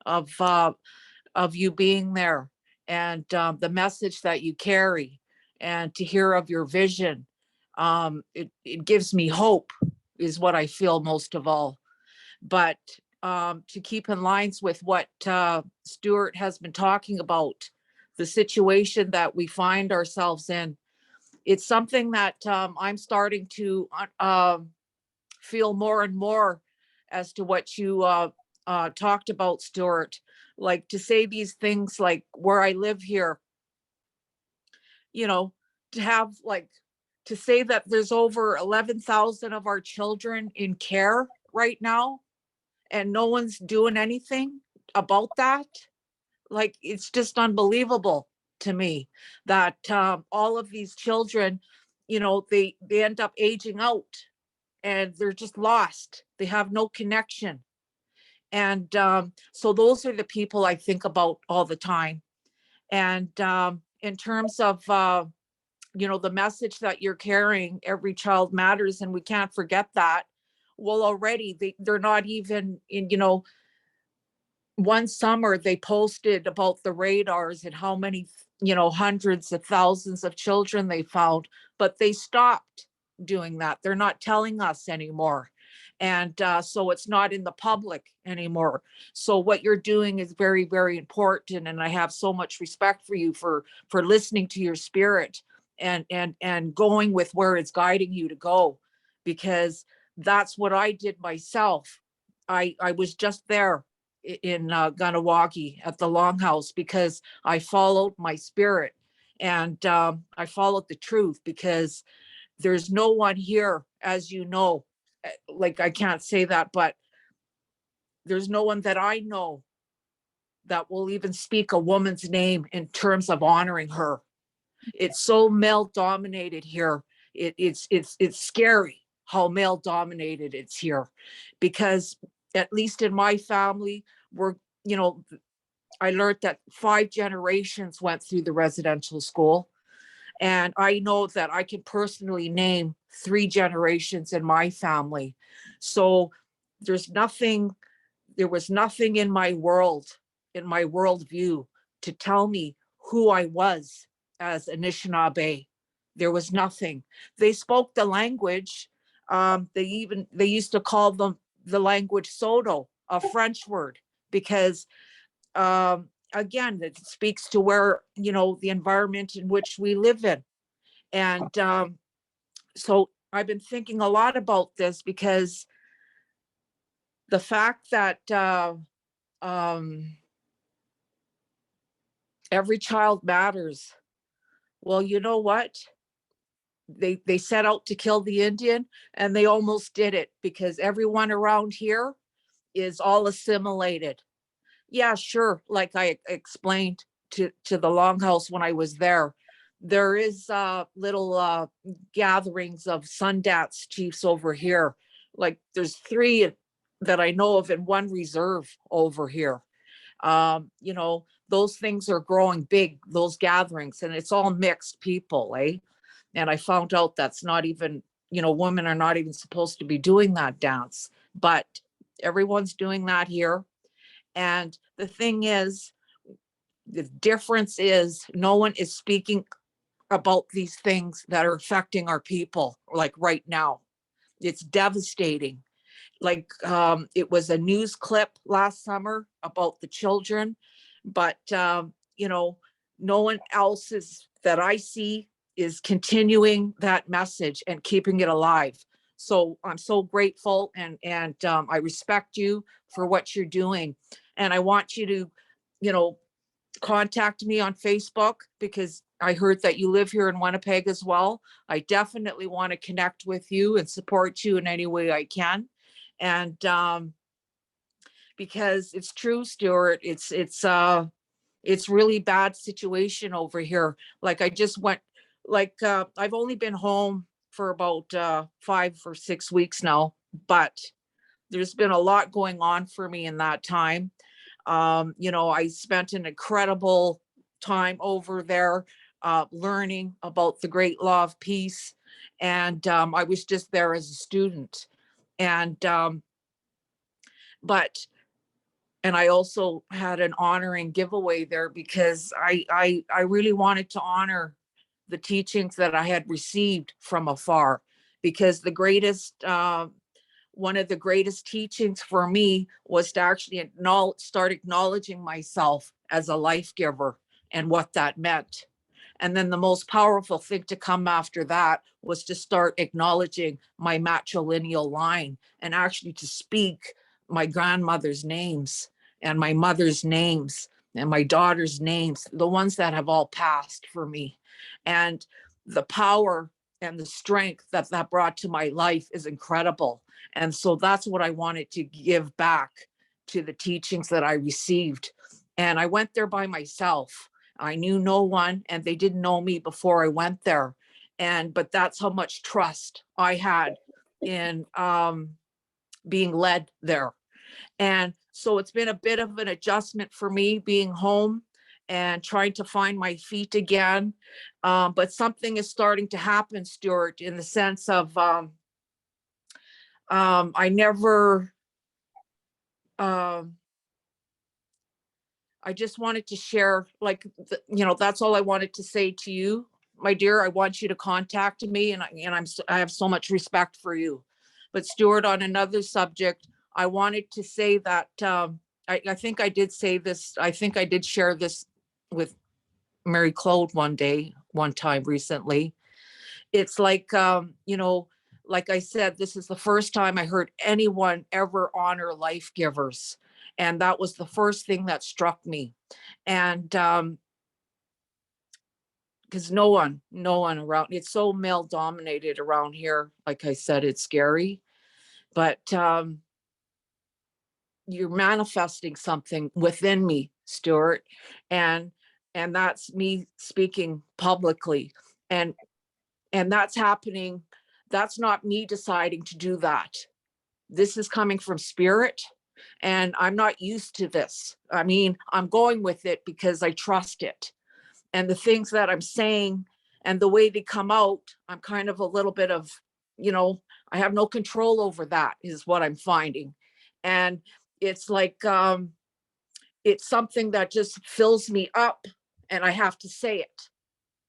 Speaker 3: of you being there and the message that you carry and to hear of your vision. It gives me hope is what I feel most of all. But to keep in lines with what Stuart has been talking about, the situation that we find ourselves in, it's something that I'm starting to feel more and more as to what you talked about, Stuart. Like to say these things like where I live here, you know, to have like to say that there's over 11,000 of our children in care right now and no one's doing anything about that. Like it's just unbelievable to me that all of these children, they end up aging out and they're just lost. They have no connection. And so those are the people I think about all the time. And in terms of, the message that you're carrying, every child matters, and we can't forget that. Well, already they're not even in, one summer they posted about the radars and how many, hundreds of thousands of children they found, but they stopped doing that. They're not telling us anymore. And so it's not in the public anymore. So what you're doing is very, very important. And I have so much respect for you for listening to your spirit and going with where it's guiding you to go, because that's what I did myself. I was just there in Ganawagi at the Longhouse because I followed my spirit and I followed the truth, because there's no one here, as you know, like I can't say that, but there's no one that I know that will even speak a woman's name in terms of honoring her. It's so male dominated here. It's scary how male dominated it's here, because at least in my family, we're, I learned that 5 generations went through the residential school. And I know that I can personally name 3 generations in my family. So there was nothing in my worldview to tell me who I was as Anishinaabe. There was nothing. They spoke the language. They used to call them the language Soto, a French word, because again, it speaks to where, the environment in which we live in. And so I've been thinking a lot about this, because the fact that every child matters. Well, you know what? They set out to kill the Indian and they almost did it, because everyone around here is all assimilated. Yeah, sure. Like I explained to the Longhouse when I was there, there is little gatherings of Sundance chiefs over here. Like there's 3 that I know of and 1 reserve over here. Those things are growing big, those gatherings, and it's all mixed people, eh? And I found out that's not even, women are not even supposed to be doing that dance, but everyone's doing that here. And the thing is, the difference is no one is speaking about these things that are affecting our people, like right now. It's devastating. Like it was a news clip last summer about the children, but no one else is that I see is continuing that message and keeping it alive. So I'm so grateful, and I respect you for what you're doing. And I want you to, you know, contact me on Facebook, because I heard that you live here in Winnipeg as well. I definitely want to connect with you and support you in any way I can. And because it's true, Stuart, it's really bad situation over here. Like I just went, like I've only been home for about 5 or 6 weeks now, but there's been a lot going on for me in that time. You know, I spent an incredible time over there learning about the great law of peace. And I was just there as a student. And but and I also had an honoring giveaway there because I really wanted to honor the teachings that I had received from afar, because the greatest one of the greatest teachings for me was to actually start acknowledging myself as a life giver and what that meant. And then the most powerful thing to come after that was to start acknowledging my matrilineal line and actually to speak my grandmother's names and my mother's names and my daughter's names, the ones that have all passed for me. And the power and the strength that that brought to my life is incredible. And so that's what I wanted to give back to the teachings that I received. And I went there by myself. I knew no one, and they didn't know me before I went there. But that's how much trust I had in being led there. And so it's been a bit of an adjustment for me being home and trying to find my feet again. But something is starting to happen, Stuart, in the sense of I never, I just wanted to share, like, you know, that's all I wanted to say to you, my dear. I want you to contact me, and I have so much respect for you. But Stuart, on another subject, I wanted to say that I think I did say this. I think I did share this with Mary Claude one time recently. It's like, you know, like I said, this is the first time I heard anyone ever honor life givers. And that was the first thing that struck me. And because no one around, it's so male dominated around here. Like I said, it's scary. But you're manifesting something within me, Stuart. And that's me speaking publicly. And that's happening. That's not me deciding to do that. This is coming from spirit, and I'm not used to this. I mean, I'm going with it because I trust it. And the things that I'm saying and the way they come out, I'm kind of a little bit of, you know, I have no control over that, is what I'm finding. And it's like, it's something that just fills me up, and I have to say it.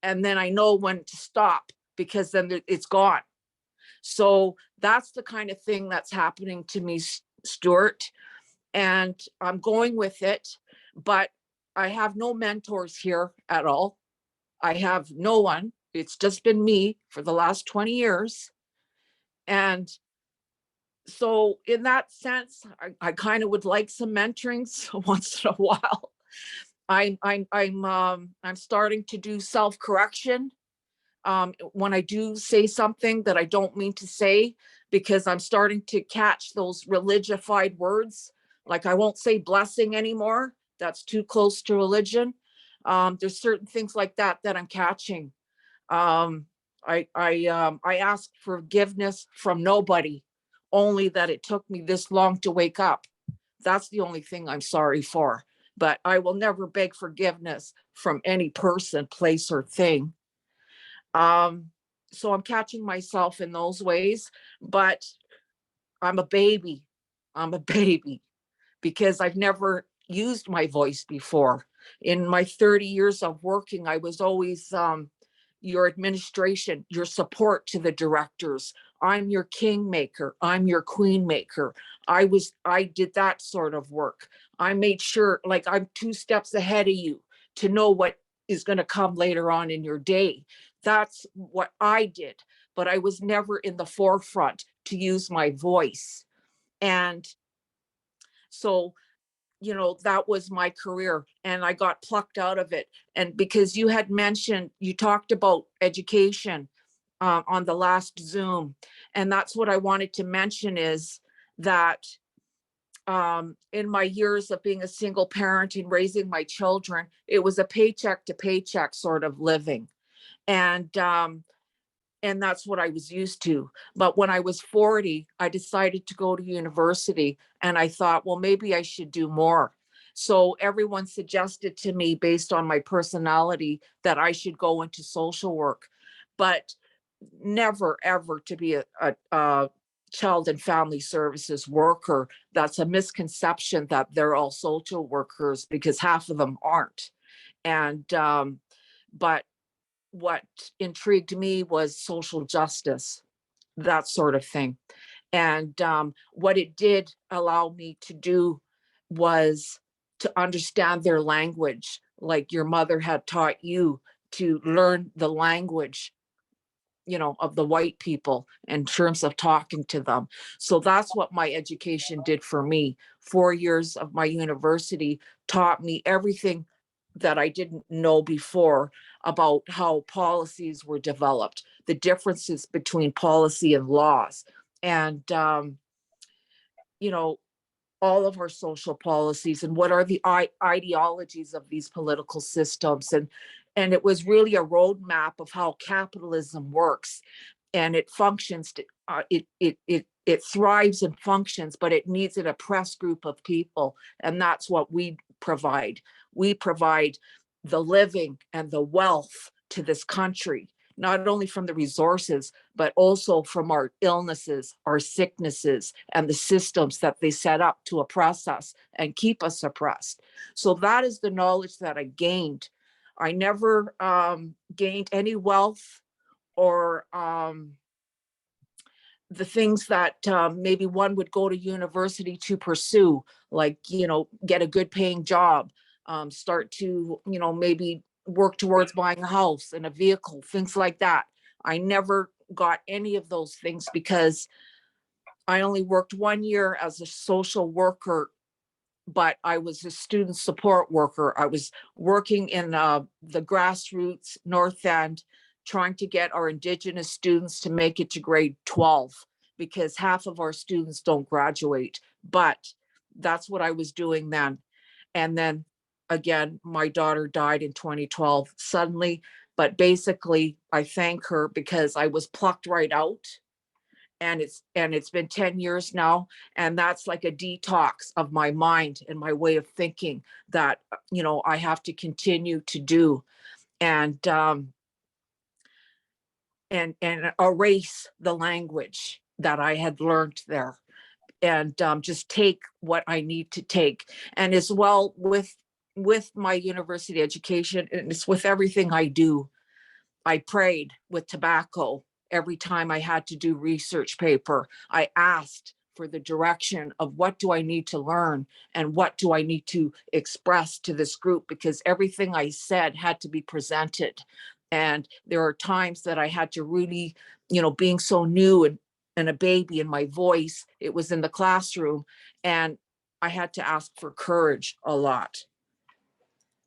Speaker 3: And then I know when to stop, because then it's gone. So that's the kind of thing that's happening to me, Stuart. And I'm going with it, but I have no mentors here at all. I have no one. It's just been me for the last 20 years. And so in that sense, I kind of would like some mentoring once in a while. I'm starting to do self-correction when I do say something that I don't mean to say, because I'm starting to catch those religified words. Like, I won't say blessing anymore. That's too close to religion. There's certain things like that that I'm catching. I ask forgiveness from nobody, only that it took me this long to wake up. That's the only thing I'm sorry for. But I will never beg forgiveness from any person, place, or thing. So I'm catching myself in those ways, but I'm a baby. I'm a baby because I've never used my voice before. In my 30 years of working, I was always your administration, your support to the directors. I'm your kingmaker. I'm your queen maker. I did that sort of work. I made sure, like, I'm 2 steps ahead of you to know what is going to come later on in your day. That's what I did, but I was never in the forefront to use my voice. And so, you know, that was my career, and I got plucked out of it. And because you had mentioned, you talked about education on the last Zoom, and that's what I wanted to mention, is that in my years of being a single parent and raising my children, it was a paycheck to paycheck sort of living. And that's what I was used to. But when I was 40, I decided to go to university, and I thought, well, maybe I should do more. So everyone suggested to me, based on my personality, that I should go into social work, but never ever to be a child and family services worker. That's a misconception that they're all social workers, because half of them aren't. And but what intrigued me was social justice, that sort of thing. And what it did allow me to do was to understand their language, like your mother had taught you to learn the language, of the white people in terms of talking to them. So that's what my education did for me. 4 years of my university taught me everything that I didn't know before about how policies were developed, the differences between policy and laws, and all of our social policies, and what are the ideologies of these political systems. And it was really a roadmap of how capitalism works, and it functions. It thrives and functions, but it needs an oppressed group of people, and that's what we provide. We provide the living and the wealth to this country, not only from the resources, but also from our illnesses, our sicknesses, and the systems that they set up to oppress us and keep us oppressed. So that is the knowledge that I gained. I never gained any wealth or the things that maybe one would go to university to pursue, like, get a good paying job, start to, maybe work towards buying a house and a vehicle, things like that. I never got any of those things because I only worked 1 year as a social worker, but I was a student support worker. I was working in the grassroots North End, trying to get our Indigenous students to make it to grade 12, because half of our students don't graduate. But that's what I was doing then. And then again, my daughter died in 2012 suddenly, but basically I thank her because I was plucked right out. And it's been 10 years now, and that's like a detox of my mind and my way of thinking that I have to continue to do, and erase the language that I had learned there, and just take what I need to take. And as well with my university education, and it's with everything I do, I prayed with tobacco every time I had to do research paper. I asked for the direction of what do I need to learn and what do I need to express to this group, because everything I said had to be presented. And there are times that I had to really, being so new and a baby in my voice, it was in the classroom, and I had to ask for courage a lot.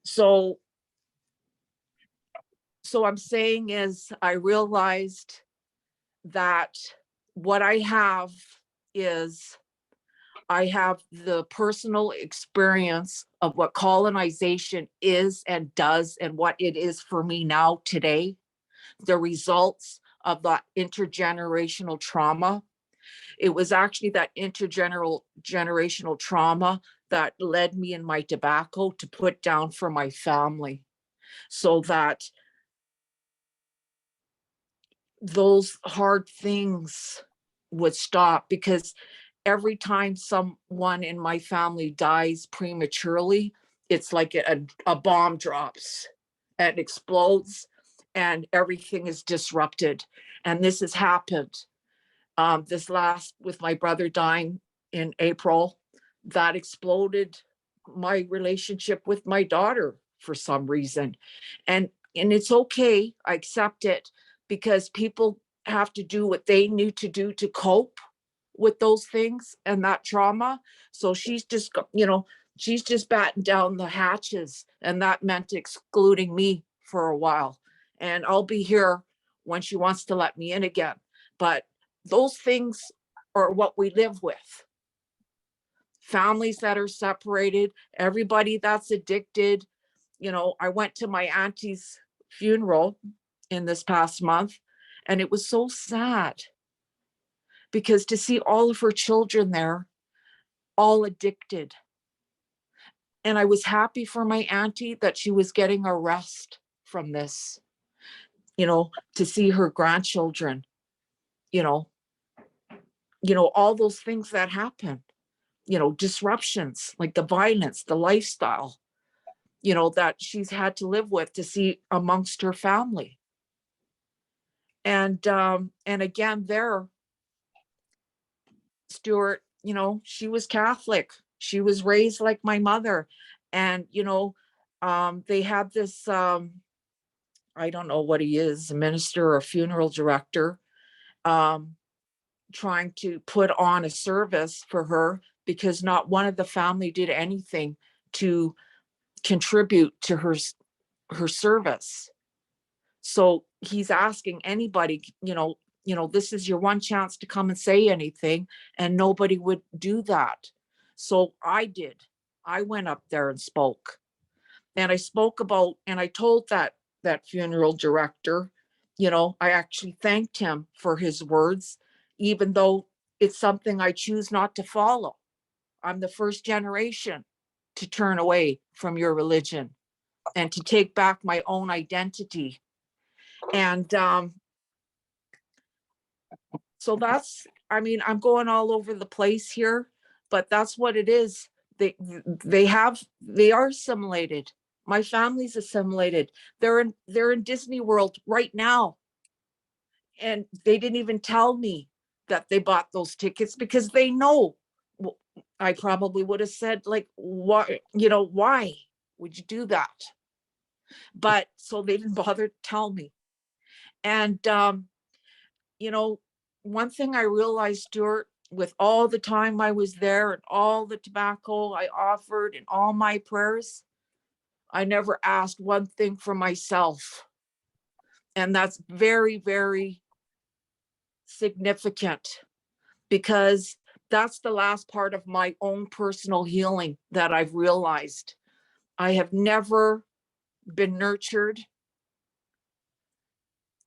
Speaker 3: So I'm saying is, I realized that what I have is I have the personal experience of what colonization is and does, and what it is for me now today, the results of that intergenerational trauma. It was actually that intergenerational trauma that led me in my tobacco to put down for my family, so that those hard things would stop. Because every time someone in my family dies prematurely, it's like a bomb drops and explodes, and everything is disrupted. And this has happened. This last, with my brother dying in April, that exploded my relationship with my daughter for some reason. And it's okay, I accept it, because people have to do what they need to do to cope with those things and that trauma. So she's just battened down the hatches, and that meant excluding me for a while. And I'll be here when she wants to let me in again. But those things are what we live with. families that are separated, everybody that's addicted. You know, I went to my auntie's funeral in this past month, and it was so sad because to see all of her children there, all addicted. And I was happy for my auntie that she was getting a rest from this, you know, to see her grandchildren, you know, all those things that happen, you know, disruptions, like the violence, the lifestyle, you know, that she's had to live with to see amongst her family. And again, there, Stuart, you know, she was Catholic. She was raised like my mother. And, you know, they had this, I don't know what he is, a minister or a funeral director, trying to put on a service for her because not one of the family did anything to contribute to her service. So he's asking anybody, this is your one chance to come and say anything, and nobody would do that. So I did. I went up there and spoke. And I spoke about, and I told that funeral director, I actually thanked him for his words, even though it's something I choose not to follow. I'm the first generation to turn away from your religion and to take back my own identity. And so that's, I'm going all over the place here, but that's what it is. They are assimilated. My family's assimilated. They're in Disney World right now. And they didn't even tell me that they bought those tickets because they know. I probably would have said, like, why would you do that? But so they didn't bother to tell me. And one thing I realized, Stuart, with all the time I was there and all the tobacco I offered and all my prayers, I never asked one thing for myself. And that's very, very significant because that's the last part of my own personal healing that I've realized. I have never been nurtured.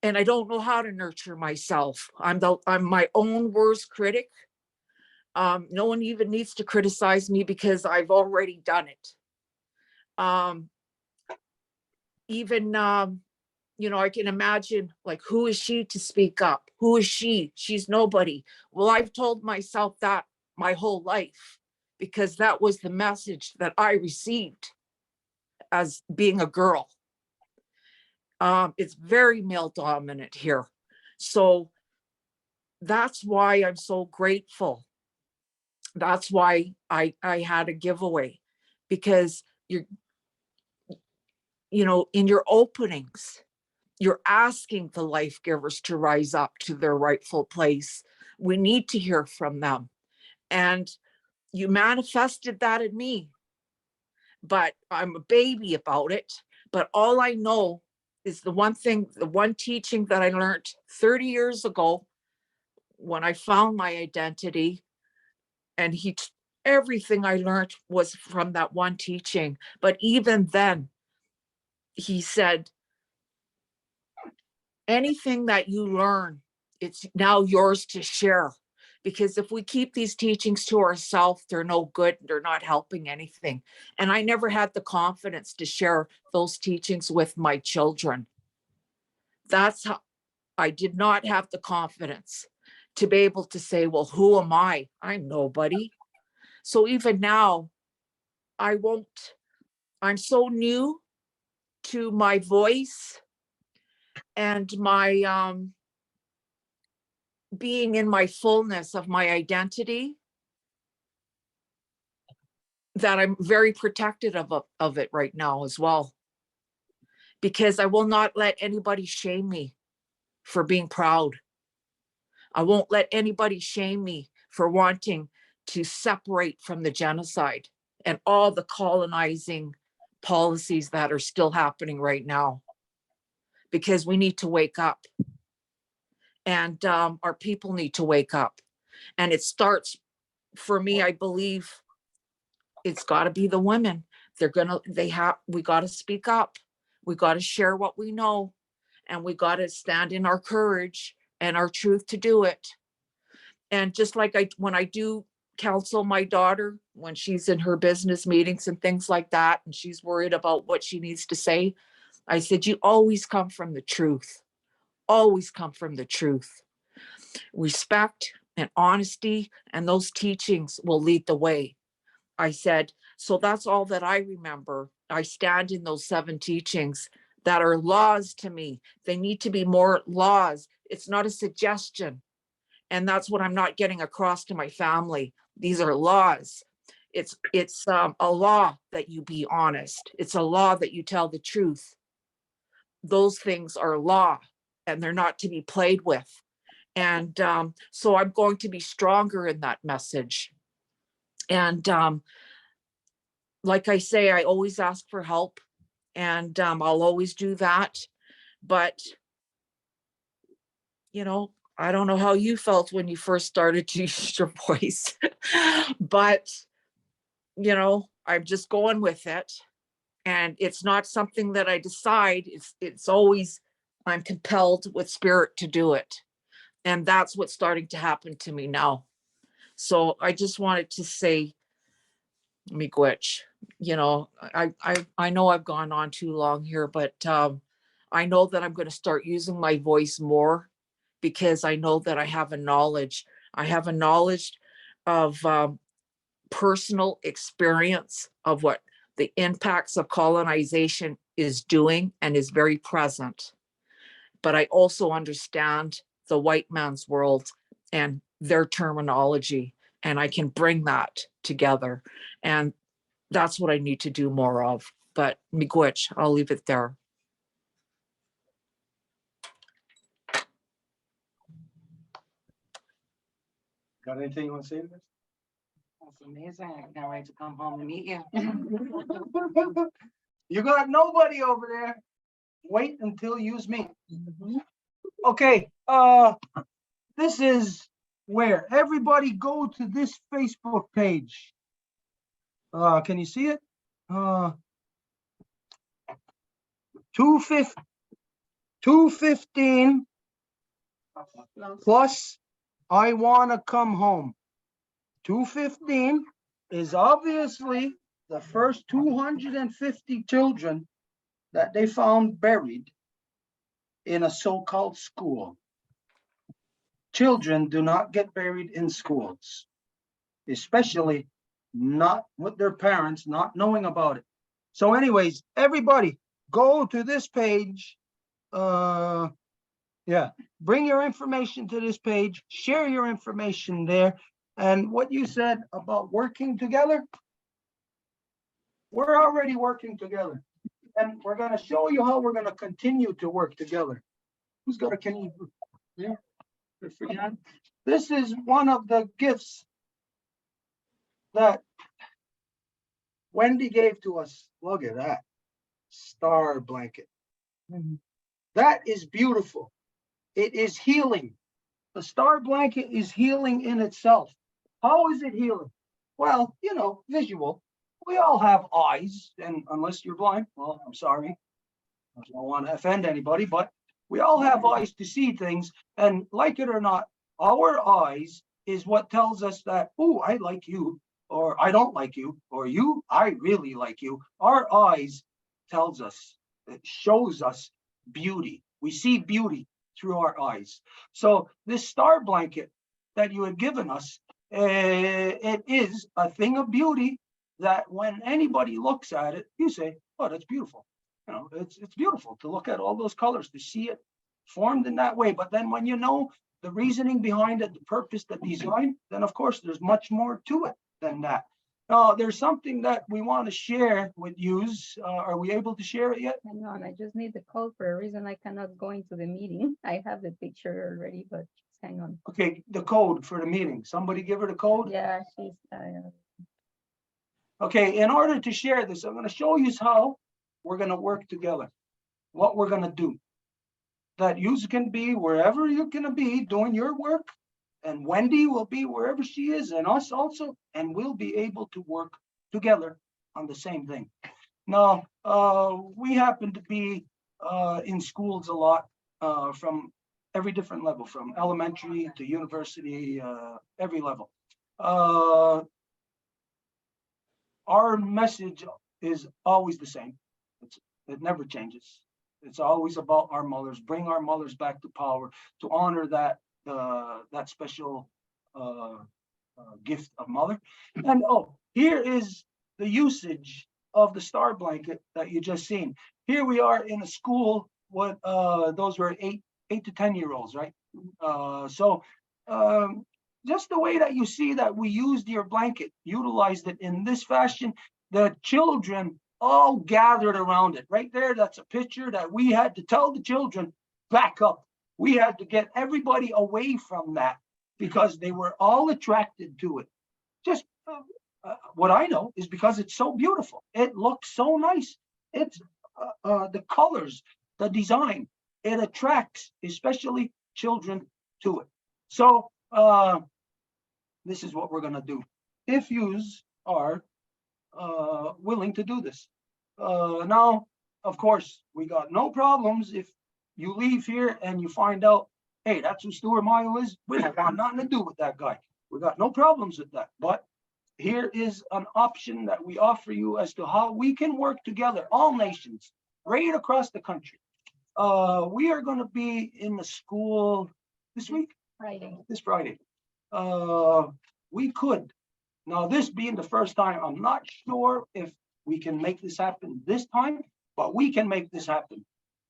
Speaker 3: And I don't know how to nurture myself. I'm my own worst critic. No one even needs to criticize me because I've already done it. I can imagine, like, who is she to speak up? Who is she? She's nobody. Well, I've told myself that my whole life because that was the message that I received as being a girl. It's very male dominant here. So that's why I'm so grateful. That's why I had a giveaway, because in your openings, you're asking the life givers to rise up to their rightful place. We need to hear from them. And you manifested that in me, but I'm a baby about it. But all I know is the one teaching that I learned 30 years ago when I found my identity. And everything I learned was from that one teaching. But even then, he said, anything that you learn, it's now yours to share. Because if we keep these teachings to ourselves, they're no good. They're not helping anything. And I never had the confidence to share those teachings with my children. That's how I did not have the confidence to be able to say, well, who am I? I'm nobody. So even now, I'm so new to my voice and my being in my fullness of my identity that I'm very protective of it right now as well. Because I will not let anybody shame me for being proud. I won't let anybody shame me for wanting to separate from the genocide and all the colonizing policies that are still happening right now, because we need to wake up, and our people need to wake up. And it starts, for me, I believe, it's got to be the women. We got to speak up. We got to share what we know, and we got to stand in our courage and our truth to do it. And just like when I do counsel my daughter, when she's in her business meetings and things like that, and she's worried about what she needs to say, I said, you always come from the truth. Always come from the truth. Respect and honesty and those teachings will lead the way. I said, so that's all that I remember. I stand in those 7 teachings that are laws to me. They need to be more laws. It's not a suggestion. And that's what I'm not getting across to my family. These are laws. It's a law that you be honest. It's a law that you tell the truth. Those things are law, and they're not to be played with. And so I'm going to be stronger in that message. And like I say, I always ask for help, and I'll always do that. But, you know, I don't know how you felt when you first started to use your voice, but, you know, I'm just going with it. And it's not something that I decide. It's always, I'm compelled with spirit to do it. And that's what's starting to happen to me now. So I just wanted to say, miigwech, you know, I know I've gone on too long here, but I know that I'm going to start using my voice more, because I know that I have a knowledge. I have a knowledge of personal experience of what the impacts of colonization is doing and is very present. But I also understand the white man's world and their terminology, and I can bring that together. And that's what I need to do more of. But miigwech, I'll leave it there.
Speaker 1: Got anything you want to say to this?
Speaker 4: That's amazing. I can't wait to come home and meet you.
Speaker 1: You got nobody over there. Wait until you meet. Okay, this is where everybody go to this Facebook page. Can you see it? 215 plus I wanna come home. 215 is obviously the first 250 children that they found buried in a so-called school. Children do not get buried in schools, especially not with their parents not knowing about it. So anyways, everybody go to this page. Yeah, bring your information to this page, share your information there. And what you said about working together, we're already working together. And we're going to show you how we're going to continue to work together. Who's got a can? Yeah. This is one of the gifts that Wendy gave to us. Look at that star blanket. That is beautiful. It is healing. The star blanket is healing in itself. How is it healing? Well, you know, visual. We all have eyes, and unless you're blind, well, I'm sorry. I don't want to offend anybody, but we all have eyes to see things. And like it or not, our eyes is what tells us that, oh, I like you, or I don't like you, or you, I really like you. Our eyes tells us, it shows us beauty. We see beauty through our eyes. So this star blanket that you had given us, it is a thing of beauty that when anybody looks at it, you say, oh, that's beautiful. You know, it's beautiful to look at all those colors, to see it formed in that way. But then when you know the reasoning behind it, the purpose, the design, then of course there's much more to it than that. There's something that we want to share with yous. Are we able to share it yet?
Speaker 2: Hang on, I just need the code for a reason I cannot go into the meeting. I have the picture already, but just hang on.
Speaker 1: Okay, the code for the meeting. Somebody give her the code.
Speaker 2: Yeah, she's.
Speaker 1: Okay, in order to share this, I'm going to show you how we're going to work together, what we're going to do. That you can be wherever you're going to be doing your work, and Wendy will be wherever she is, and us also, and we'll be able to work together on the same thing. Now, we happen to be in schools a lot from every different level, from elementary to university, every level. Our message is always the same. It never changes. It's always about our mothers, bring our mothers back to power, to honor that that special gift of mother. And oh, here is the usage of the star blanket that you just seen. Here we are in a school. What those were 8 to 10-year-olds, right? So just the way that you see that we used your blanket, utilized it in this fashion, the children all gathered around it. Right there, that's a picture that we had to tell the children, back up. We had to get everybody away from that because they were all attracted to it. Just what I know is because it's so beautiful. It looks so nice. It's the colors, the design, it attracts especially children to it. So this is what we're going to do. If yous are willing to do this. Now, of course, we got no problems if you leave here and you find out, hey, that's who Stuart Mile is. We don't want nothing to do with that guy. We got no problems with that. But here is an option that we offer you as to how we can work together, all nations, right across the country. We are going to be in the school this week?
Speaker 2: Friday.
Speaker 1: This Friday. We could. Now, this being the first time, I'm not sure if we can make this happen this time, but we can make this happen.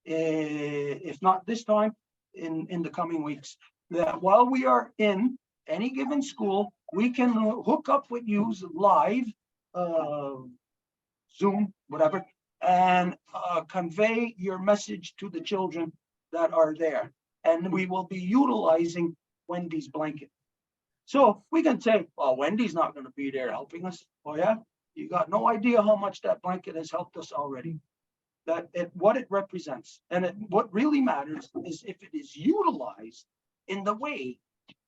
Speaker 1: If not this time, in the coming weeks. That while we are in any given school, we can hook up with you live, Zoom, whatever, and convey your message to the children that are there. And we will be utilizing Wendy's blanket. So we can say, well, Wendy's not going to be there helping us. Oh yeah, you got no idea how much that blanket has helped us already. What it represents, and what really matters is if it is utilized in the way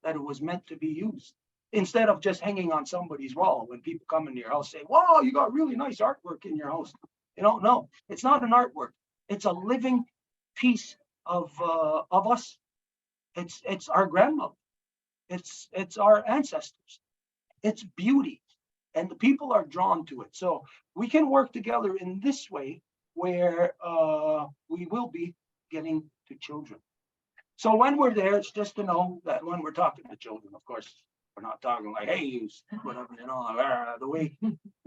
Speaker 1: that it was meant to be used, instead of just hanging on somebody's wall. When people come into your house, say, "Wow, you got really nice artwork in your house." You don't know. It's not an artwork. It's a living piece of us. It's our grandmother. It's our ancestors. It's beauty, and the people are drawn to it. So we can work together in this way, where we will be getting to children. So when we're there, it's just to know that when we're talking to children, of course, we're not talking like, hey, you, whatever, the way,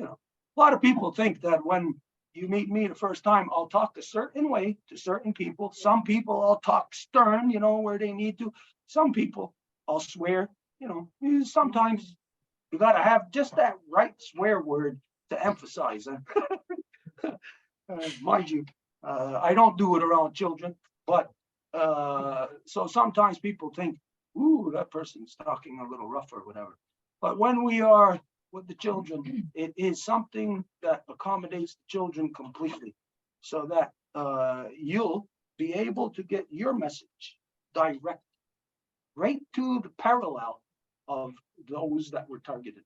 Speaker 1: a lot of people think that when you meet me the first time, I'll talk a certain way to certain people. Some people I'll talk stern, where they need to. Some people I'll swear, sometimes you got to have just that right swear word to emphasize. Mind you, I don't do it around children, but so sometimes people think, ooh, that person's talking a little rough or whatever. But when we are with the children, it is something that accommodates the children completely, so that you'll be able to get your message direct, right to the parallel of those that were targeted.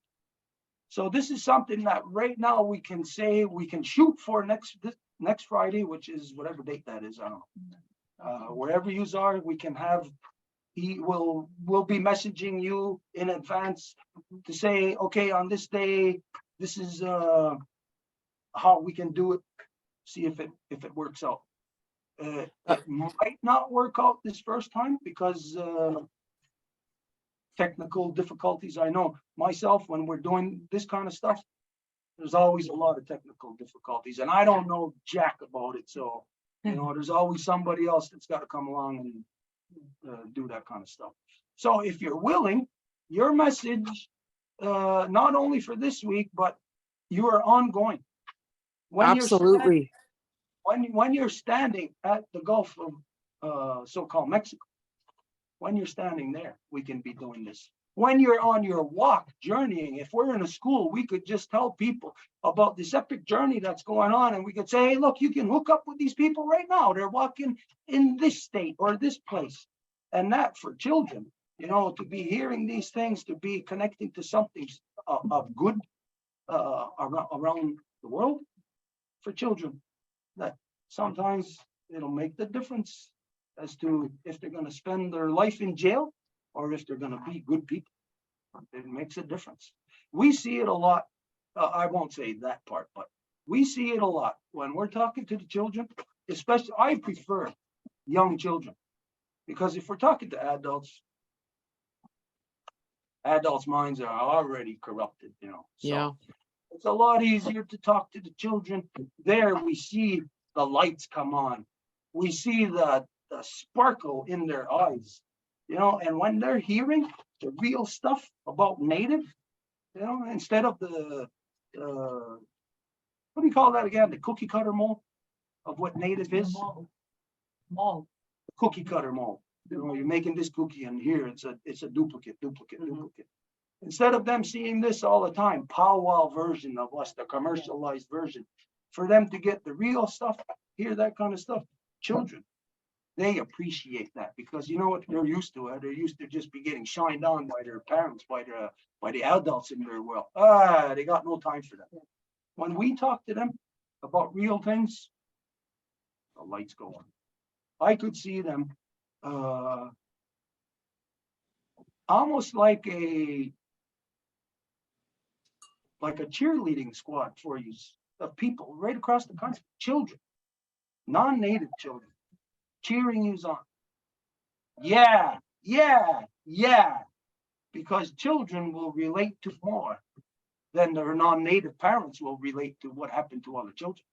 Speaker 1: So this is something that right now we can say we can shoot for next Friday, which is whatever date that is. I don't know. Wherever you are, we can have. We'll be messaging you in advance to say, okay, on this day, this is how we can do it. See if it works out. It might not work out this first time because technical difficulties. I know myself when we're doing this kind of stuff, there's always a lot of technical difficulties, and I don't know jack about it. So, there's always somebody else that's got to come along and do that kind of stuff. So if you're willing, your message, not only for this week, but you are ongoing.
Speaker 3: Absolutely.
Speaker 1: When you're standing at the Gulf of so-called Mexico, when you're standing there, we can be doing this. When you're on your walk, journeying, if we're in a school, we could just tell people about this epic journey that's going on. And we could say, hey, look, you can hook up with these people right now. They're walking in this state or this place. And that for children, to be hearing these things, to be connecting to something of good, around the world for children, that sometimes it'll make the difference as to if they're gonna spend their life in jail or if they're gonna be good people. It makes a difference. We see it a lot. I won't say that part, but we see it a lot when we're talking to the children, especially I prefer young children. Because if we're talking to adults minds are already corrupted, you know. So
Speaker 3: Yeah.
Speaker 1: it's a lot easier to talk to the children. There we see the lights come on. We see the sparkle in their eyes, you know, and when they're hearing the real stuff about native, you know, instead of the what do you call that again? The cookie cutter mold of what native is?
Speaker 4: Mold.
Speaker 1: Cookie cutter mold. You know, you're making this cookie and here it's a duplicate. Instead of them seeing this all the time, powwow version of us, the commercialized version, for them to get the real stuff, hear that kind of stuff, children, they appreciate that because you know what they're used to it. They're used to just be getting shined on by their parents, by the adults in their world. They got no time for that. When we talk to them about real things, the lights go on. I could see them almost like a cheerleading squad for you of people right across the country, children, non-native children, cheering you on. Yeah, because children will relate to more than their non-native parents will relate to what happened to other children.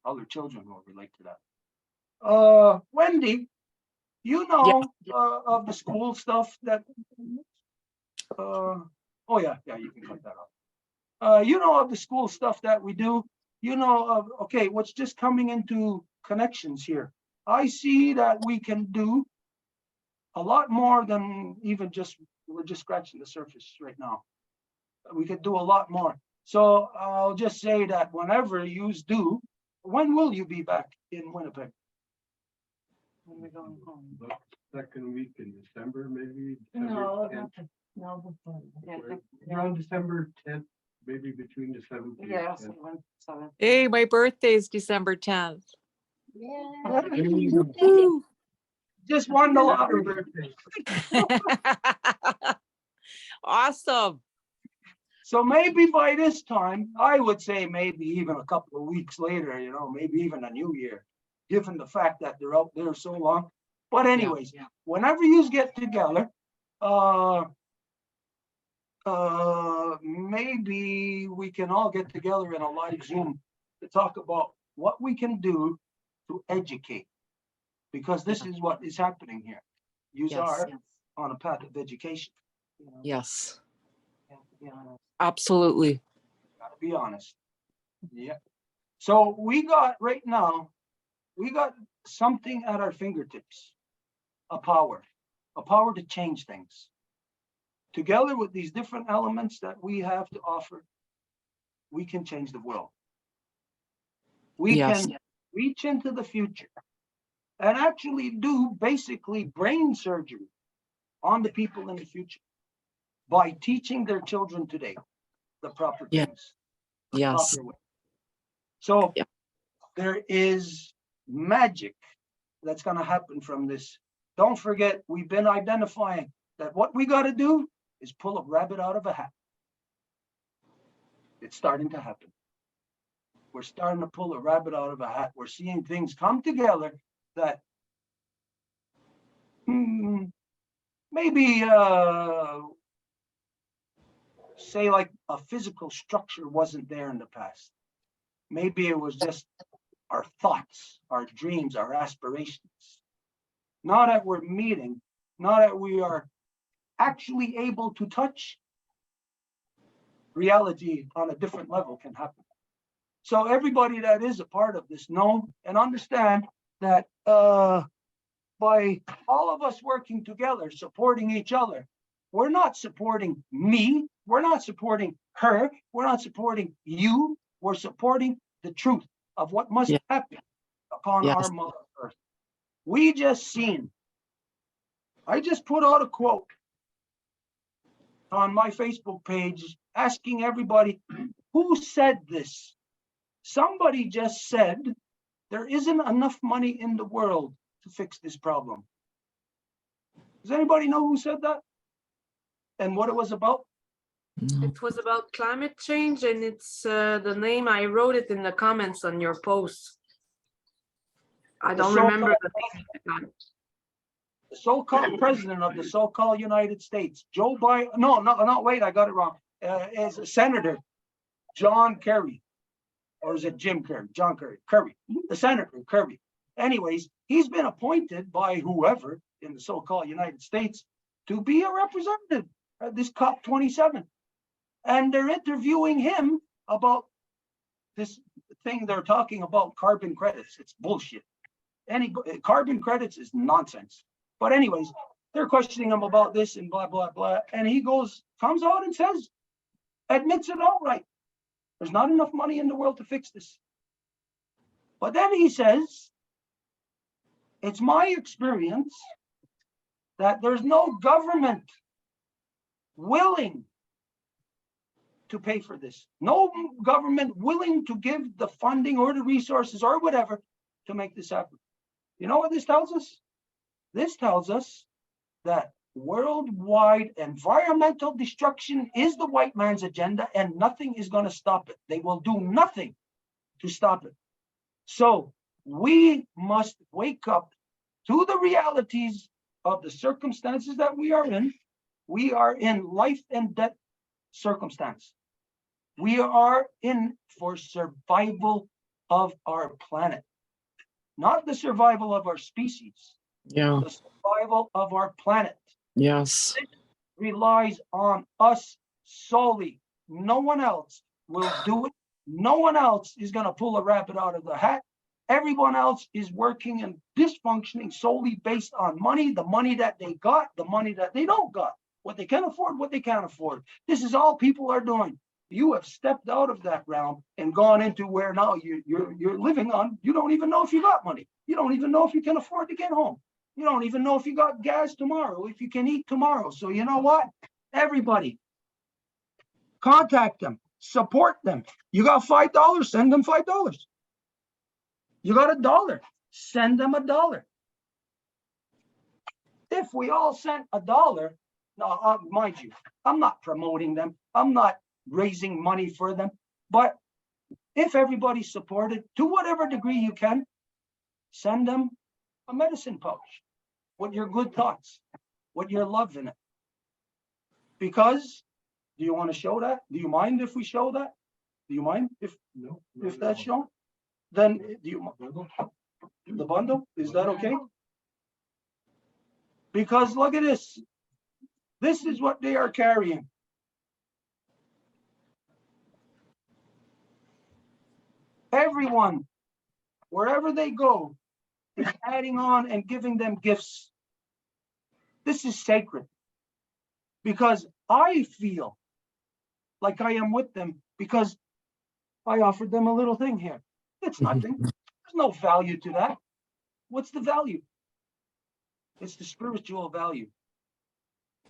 Speaker 1: Other children will relate to that. Wendy, you know of the school stuff that oh yeah, you can cut that off. You know of the school stuff that we do. You know of, okay, what's just coming into connections here. I see that we can do a lot more than even just, we're just scratching the surface right now. We could do a lot more. So I'll just say that whenever you do, when will you be back in Winnipeg?
Speaker 4: When we're going home.
Speaker 5: About second week in December, maybe?
Speaker 4: No,
Speaker 5: December 10th.
Speaker 4: no, before.
Speaker 5: Around December 10th, maybe between the 7th and
Speaker 4: Yeah,
Speaker 5: 10th.
Speaker 4: 7.
Speaker 3: Hey, my birthday's December 10th.
Speaker 2: Yeah.
Speaker 3: Woo.
Speaker 1: Just won the lottery.
Speaker 3: Awesome.
Speaker 1: So maybe by this time, I would say maybe even a couple of weeks later, you know, maybe even a new year, given the fact that they're out there so long. But anyways, whenever you get together, maybe we can all get together in a live Zoom to talk about what we can do to educate, because this is what is happening here. You are on a path of education. You know?
Speaker 3: Yes,
Speaker 4: Yeah, to be honest.
Speaker 3: absolutely.
Speaker 1: Gotta be honest. Yeah. So we got right now, we got something at our fingertips, a power to change things. Together with these different elements that we have to offer, we can change the world. We
Speaker 3: Yes.
Speaker 1: can reach into the future and actually do basically brain surgery on the people in the future by teaching their children today the proper
Speaker 3: Yeah.
Speaker 1: things. The
Speaker 3: Yes.
Speaker 1: proper way. So
Speaker 3: Yeah.
Speaker 1: there is magic that's going to happen from this. Don't forget, we've been identifying that what we got to do is pull a rabbit out of a hat. It's starting to happen. We're starting to pull a rabbit out of a hat. We're seeing things come together that maybe say like a physical structure wasn't there in the past. Maybe it was just our thoughts, our dreams, our aspirations. Now that we're meeting, now that we are actually able to touch, reality on a different level can happen. So everybody that is a part of this know and understand that by all of us working together, supporting each other, we're not supporting me, we're not supporting her, we're not supporting you, we're supporting the truth of what must happen upon our Mother Earth. We just seen, I just put out a quote on my Facebook page asking everybody, Who said this? Somebody just said there isn't enough money in the world to fix this problem. Does anybody know who said that? And what it was about?
Speaker 6: It was about climate change, and it's the name. I wrote it in the comments on your post. I don't remember the name.
Speaker 1: The so-called president of the so-called United States, Joe Biden. No, wait, I got it wrong. Is Senator John Kerry, or is it Jim Kerry? John Kerry, the Senator Kerry. Anyways, he's been appointed by whoever in the so-called United States to be a representative at this COP27. And they're interviewing him about this thing they're talking about, carbon credits. It's bullshit. Carbon credits is nonsense. But anyways, they're questioning him about this and blah, blah, blah. And he comes out and says, admits it outright. There's not enough money in the world to fix this. But then he says, it's my experience that there's no government willing to pay for this. No government willing to give the funding or the resources or whatever to make this happen. You know what this tells us? This tells us that worldwide environmental destruction is the white man's agenda, and nothing is going to stop it. They will do nothing to stop it. So we must wake up to the realities of the circumstances that we are in. We are in life and death circumstance. We are in for survival of our planet, not the survival of our species,
Speaker 3: Yeah.
Speaker 1: the survival of our planet.
Speaker 3: Yes.
Speaker 1: It relies on us solely. No one else will do it. No one else is going to pull a rabbit out of the hat. Everyone else is working and dysfunctioning solely based on money, the money that they got, the money that they don't got, what they can afford, what they can't afford. This is all people are doing. You have stepped out of that realm and gone into where now you're living on. You don't even know if you got money. You don't even know if you can afford to get home. You don't even know if you got gas tomorrow, if you can eat tomorrow. So you know what? Everybody, contact them, support them. You got $5, send them $5. You got $1, send them $1. If we all sent $1, now mind you, I'm not promoting them. I'm not raising money for them. But if everybody supported to whatever degree you can, send them a medicine pouch with your good thoughts, with your love in it. Because, do you want to show that? Do you mind if we show that? Do you mind if that's shown? Then do you the bundle? Is that okay? Because look at this. This is what they are carrying. Everyone, wherever they go, is adding on and giving them gifts. This is sacred. Because I feel like I am with them because I offered them a little thing here. It's nothing. There's no value to that. What's the value? It's the spiritual value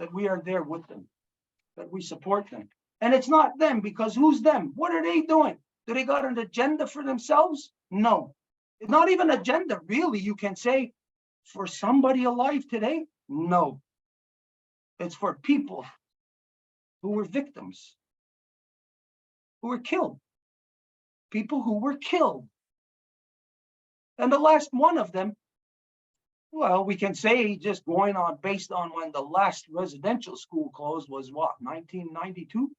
Speaker 1: that we are there with them, that we support them. And it's not them, because who's them? What are they doing? Do they got an agenda for themselves? No. It's not even agenda, really, you can say, for somebody alive today? No. It's for people who were victims, who were killed. People who were killed. And the last one of them, well, we can say, just going on based on when the last residential school closed was what, 1992?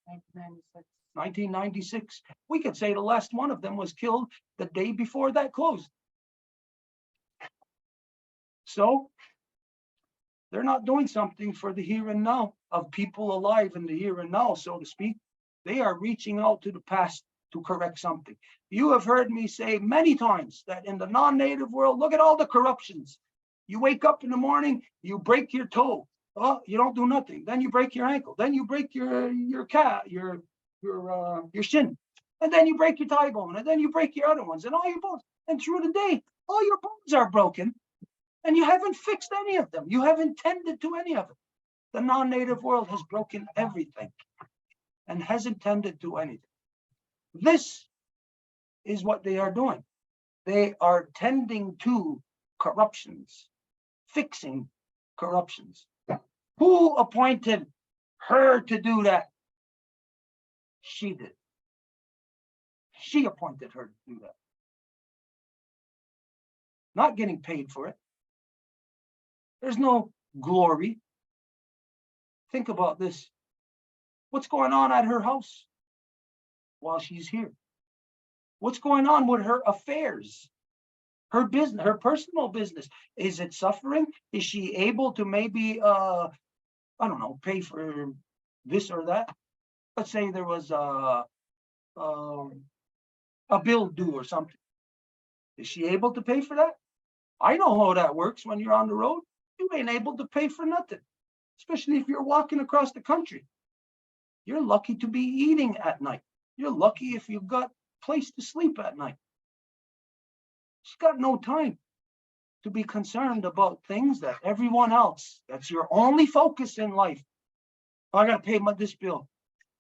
Speaker 1: 1996. We could say the last one of them was killed the day before that closed. So they're not doing something for the here and now of people alive in the here and now, so to speak. They are reaching out to the past to correct something. You have heard me say many times that in the non-native world, look at all the corruptions. You wake up in the morning, you break your toe. Oh, you don't do nothing. Then you break your ankle. Then you break your shin. And then you break your thigh bone. And then you break your other ones and all your bones. And through the day, all your bones are broken. And you haven't fixed any of them. You haven't tended to any of it. The non-native world has broken everything and hasn't tended to anything. This is what they are doing. They are tending to corruptions, fixing corruptions. Who appointed her to do that? She did. She appointed her to do that. Not getting paid for it. There's no glory. Think about this. What's going on at her house while she's here? What's going on with her affairs? Her business, her personal business. Is it suffering? Is she able to maybe, I don't know, pay for this or that? Let's say there was a bill due or something. Is she able to pay for that? I know how that works when you're on the road. You ain't able to pay for nothing, especially if you're walking across the country. You're lucky to be eating at night. You're lucky if you've got a place to sleep at night. She's got no time to be concerned about things that everyone else, that's your only focus in life. I got to pay this bill.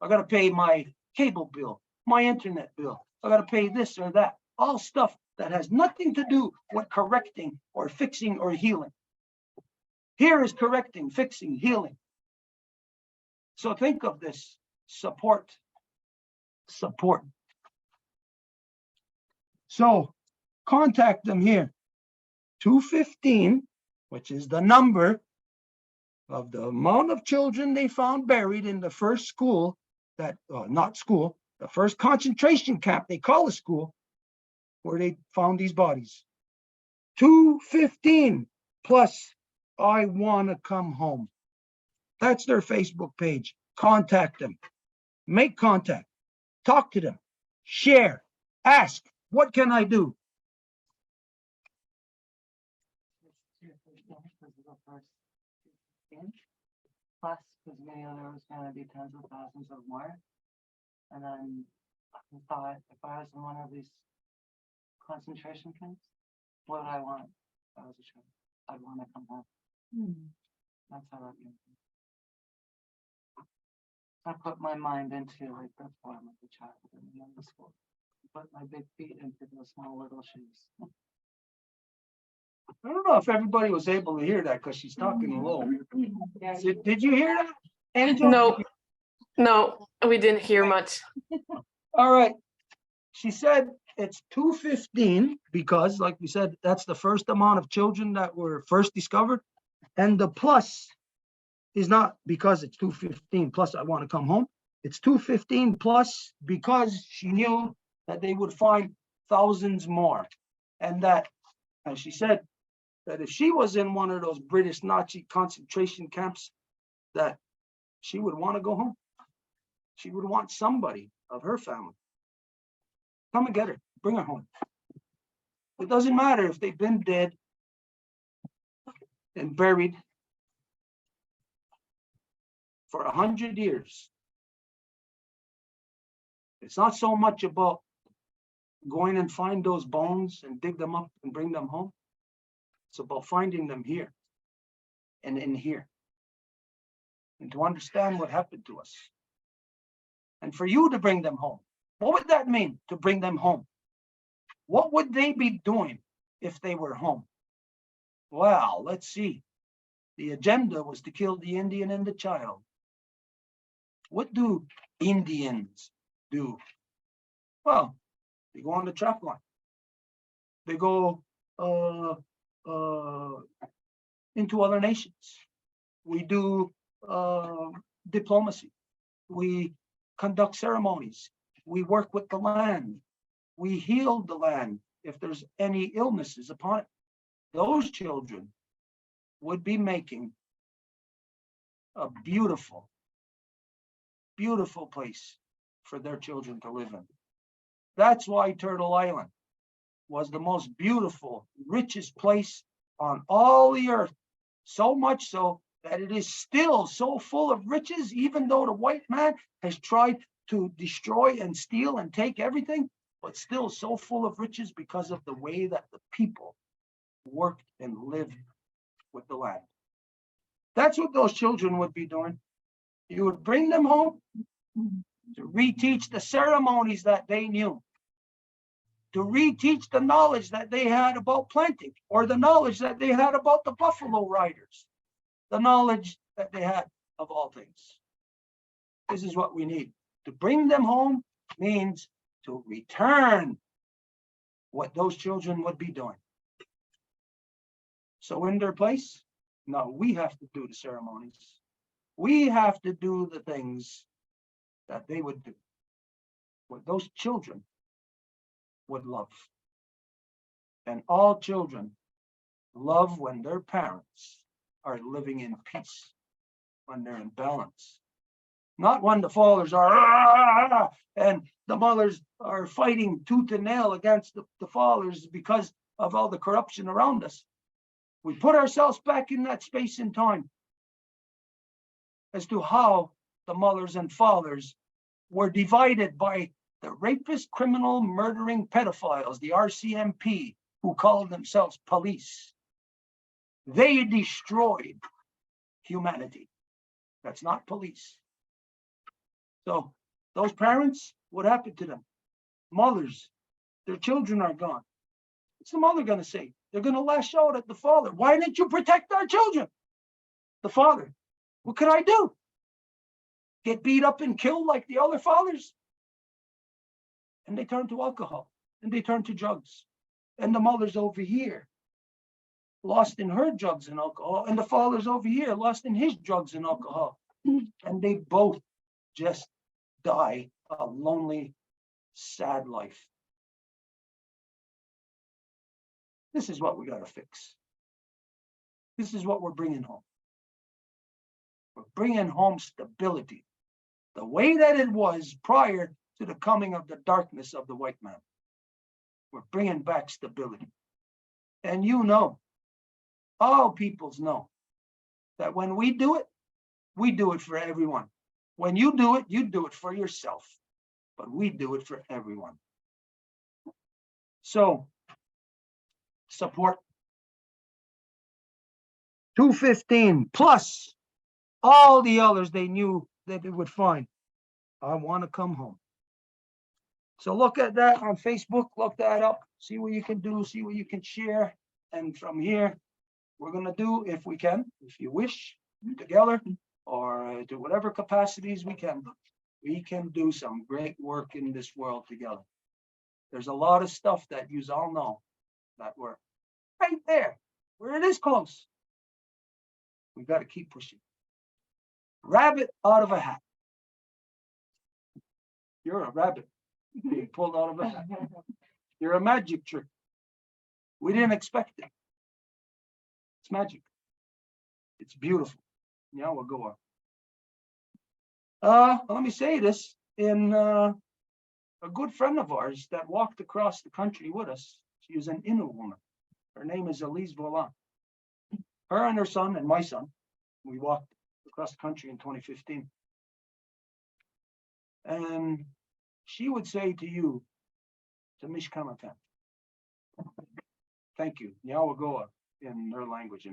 Speaker 1: I got to pay my cable bill, my internet bill. I got to pay this or that. All stuff that has nothing to do with correcting or fixing or healing. Here is correcting, fixing, healing. So think of this, support. So contact them here, 215, which is the number of the amount of children they found buried in the first school, that, not school, the first concentration camp, they call a school, where they found these bodies. 215 plus I want to come home. That's their Facebook page. Contact them. Make contact. Talk to them. Share. Ask. What can I do?
Speaker 4: Plus, because we knew there was going to be tens of thousands of more. And then I thought, if I was in one of these concentration camps, what would I want? If I was a child, I'd want to come home. That's how I came. I put my mind into, like, the form of the child in the middle school. Put my big feet into those small little shoes.
Speaker 1: I don't know if everybody was able to hear that because she's talking low. Did you hear that, Angel?
Speaker 6: No, we didn't hear much.
Speaker 1: All right. She said it's 215 because, like we said, that's the first amount of children that were first discovered. And the plus is not because it's 215 plus I want to come home. It's 215 plus because she knew that they would find thousands more. And that, as she said, that if she was in one of those British Nazi concentration camps, that she would want to go home. She would want somebody of her family. Come and get her, bring her home. It doesn't matter if they've been dead and buried for 100 years. It's not so much about going and find those bones and dig them up and bring them home. It's about finding them here and in here. And to understand what happened to us. And for you to bring them home. What would that mean, to bring them home? What would they be doing if they were home? Well, let's see. The agenda was to kill the Indian and the child. What do Indians do? Well, they go on the trap line. They go into other nations. We do diplomacy. We conduct ceremonies. We work with the land. We heal the land if there's any illnesses upon it. Those children would be making a beautiful, beautiful place for their children to live in. That's why Turtle Island was the most beautiful, richest place on all the earth. So much so that it is still so full of riches, even though the white man has tried to destroy and steal and take everything, but still so full of riches because of the way that the people worked and lived with the land. That's what those children would be doing. You would bring them home, to reteach the ceremonies that they knew, to reteach the knowledge that they had about planting, or the knowledge that they had about the buffalo riders, the knowledge that they had of all things. This is what we need. To bring them home means to return what those children would be doing. So in their place, no, we have to do the ceremonies. We have to do the things that they would do, what those children would love. And all children love when their parents are living in peace, when they're in balance. Not when the fathers are and the mothers are fighting tooth and nail against the fathers because of all the corruption around us. We put ourselves back in that space and time as to how the mothers and fathers were divided by the rapist, criminal, murdering pedophiles, the RCMP, who called themselves police. They destroyed humanity. That's not police. So those parents, what happened to them? Mothers, their children are gone. What's the mother going to say? They're going to lash out at the father. Why didn't you protect our children? The father, what could I do? Get beat up and killed like the other fathers? And they turn to alcohol, and they turn to drugs. And the mother's over here, lost in her drugs and alcohol, and the father's over here, lost in his drugs and alcohol. And they both just die a lonely, sad life. This is what we got to fix. This is what we're bringing home. We're bringing home stability, the way that it was prior to the coming of the darkness of the white man. We're bringing back stability. And you know, all peoples know that when we do it for everyone. When you do it for yourself, but we do it for everyone. So, support 215 plus all the others they knew that they would find. I want to come home. So look at that on Facebook, look that up, see what you can do, see what you can share. And from here, we're going to do, if we can, if you wish, together, or to whatever capacities we can do some great work in this world together. There's a lot of stuff that you all know that we're right there, where it is close. We got to keep pushing. Rabbit out of a hat. You're a rabbit being pulled out of a hat. You're a magic trick. We didn't expect it. It's magic. It's beautiful. Yeah, we'll go on. Let me say this. In a good friend of ours that walked across the country with us, she was an Innu woman. Her name is Elise Volant. Her and her son and my son, we walked across the country in 2015. And she would say to you, to Mishkamatan, thank you, Nyawagoa, in her language,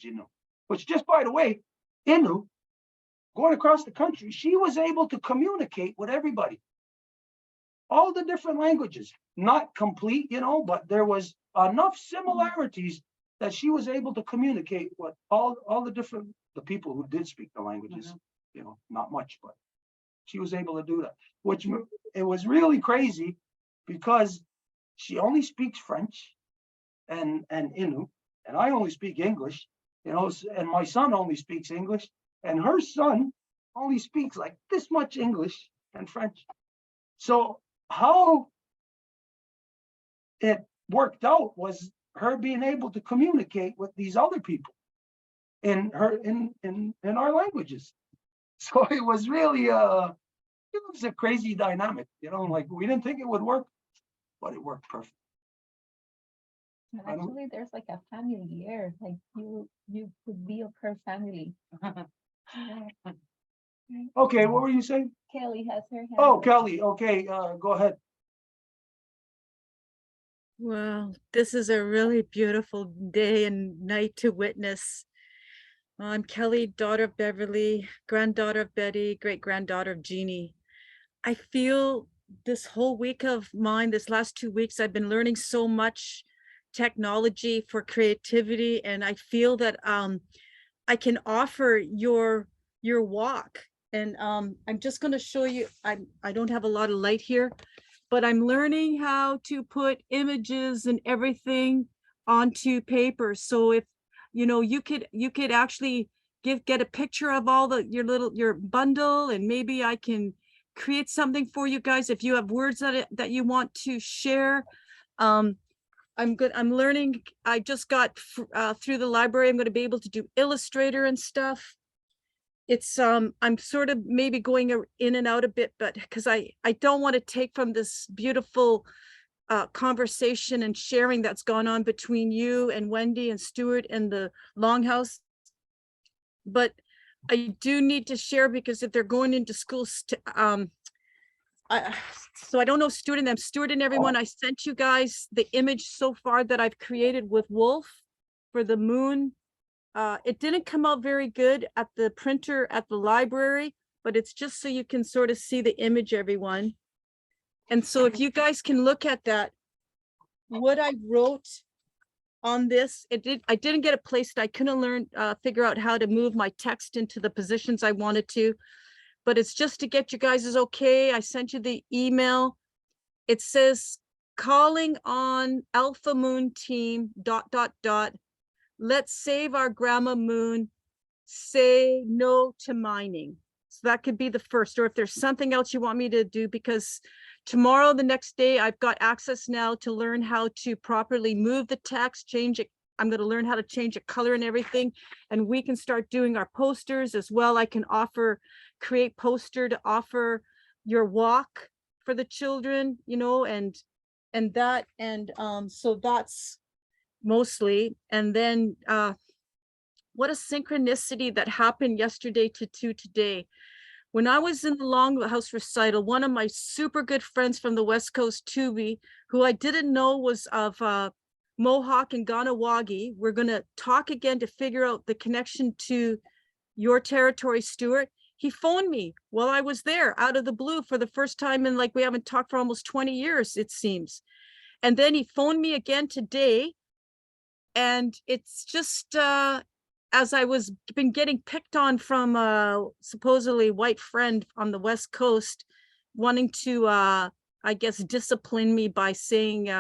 Speaker 1: Innu. Which, just by the way, Innu, going across the country, she was able to communicate with everybody. All the different languages, not complete, but there was enough similarities that she was able to communicate with all the people who did speak the languages, not much, but she was able to do that, which it was really crazy because she only speaks French and Innu, and I only speak English, and my son only speaks English, and her son only speaks like this much English and French. So how it worked out was her being able to communicate with these other people in our languages. So it was really it was a crazy dynamic, like we didn't think it would work, but it worked perfect.
Speaker 2: And actually, there's like a family here, like you could be of her family.
Speaker 1: Okay, what were you saying?
Speaker 2: Kelly has her hand.
Speaker 1: Oh,
Speaker 2: up.
Speaker 1: Kelly, okay, go ahead.
Speaker 7: Well, this is a really beautiful day and night to witness. I'm Kelly, daughter of Beverly, granddaughter of Betty, great-granddaughter of Jeannie. I feel this whole week of mine, this last 2 weeks, I've been learning so much technology for creativity, and I feel that I can offer your walk. And I'm just going to show you. I don't have a lot of light here, but I'm learning how to put images and everything onto paper. So if you could actually get a picture of all your bundle, and maybe I can create something for you guys if you have words that you want to share. I'm learning. I just got through the library. I'm going to be able to do Illustrator and stuff. It's I'm sort of maybe going in and out a bit, but because I don't want to take from this beautiful conversation and sharing that's gone on between you and Wendy and Stuart and the Longhouse. But I do need to share, because if they're going into schools, so I don't know Stuart and them. Stuart and everyone, I sent you guys the image so far that I've created with Wolf for the moon. It didn't come out very good at the printer at the library, but it's just so you can sort of see the image, everyone. And so if you guys can look at that, what I wrote on this, I didn't get it placed. I couldn't figure out how to move my text into the positions I wanted to, but it's just to get you guys okay. I sent you the email. It says, calling on Alpha Moon team, ... Let's save our grandma moon. Say no to mining. So that could be the first, or if there's something else you want me to do, because tomorrow, the next day, I've got access now to learn how to properly move the text, change it. I'm going to learn how to change the color and everything, and we can start doing our posters as well. I can create poster to offer your walk for the children, and that, and so that's mostly. And then what a synchronicity that happened yesterday to today. When I was in the Longhouse recital, one of my super good friends from the West Coast, Tubi, who I didn't know was of Mohawk and Ganawagi, we're going to talk again to figure out the connection to your territory, Stuart. He phoned me while I was there out of the blue for the first time, and we haven't talked for almost 20 years, it seems. And then he phoned me again today. And it's just as I was been getting picked on from a supposedly white friend on the West Coast, wanting to I guess discipline me by saying he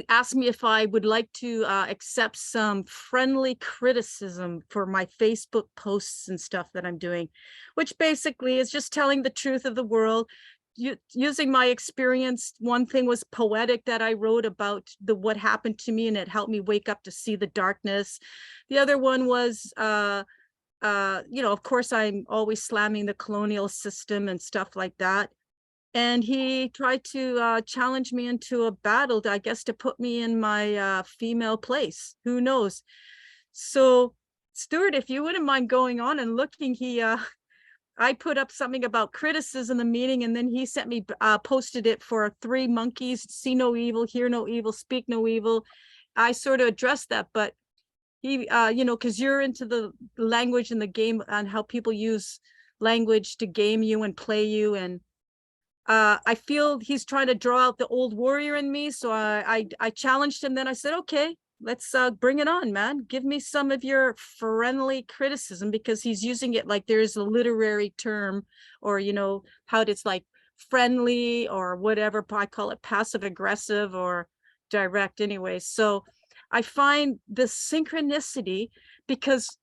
Speaker 7: asked me if I would like to accept some friendly criticism for my Facebook posts and stuff that I'm doing, which basically is just telling the truth of the world. Using my experience. One thing was poetic that I wrote about what happened to me, and it helped me wake up to see the darkness. The other one was, of course, I'm always slamming the colonial system and stuff like that. And he tried to challenge me into a battle, I guess, to put me in my female place. Who knows? So, Stuart, if you wouldn't mind going on and looking, I put up something about criticism in the meeting, and then he sent me, posted it for 3 monkeys, see no evil, hear no evil, speak no evil. I sort of addressed that, but he, because you're into the language and the game and how people use language to game you and play you. And I feel he's trying to draw out the old warrior in me. So I challenged him. Then I said, okay, let's bring it on, man. Give me some of your friendly criticism, because he's using it like there's a literary term, or how it's like friendly or whatever. I call it passive aggressive or direct anyway. So I find this synchronicity, because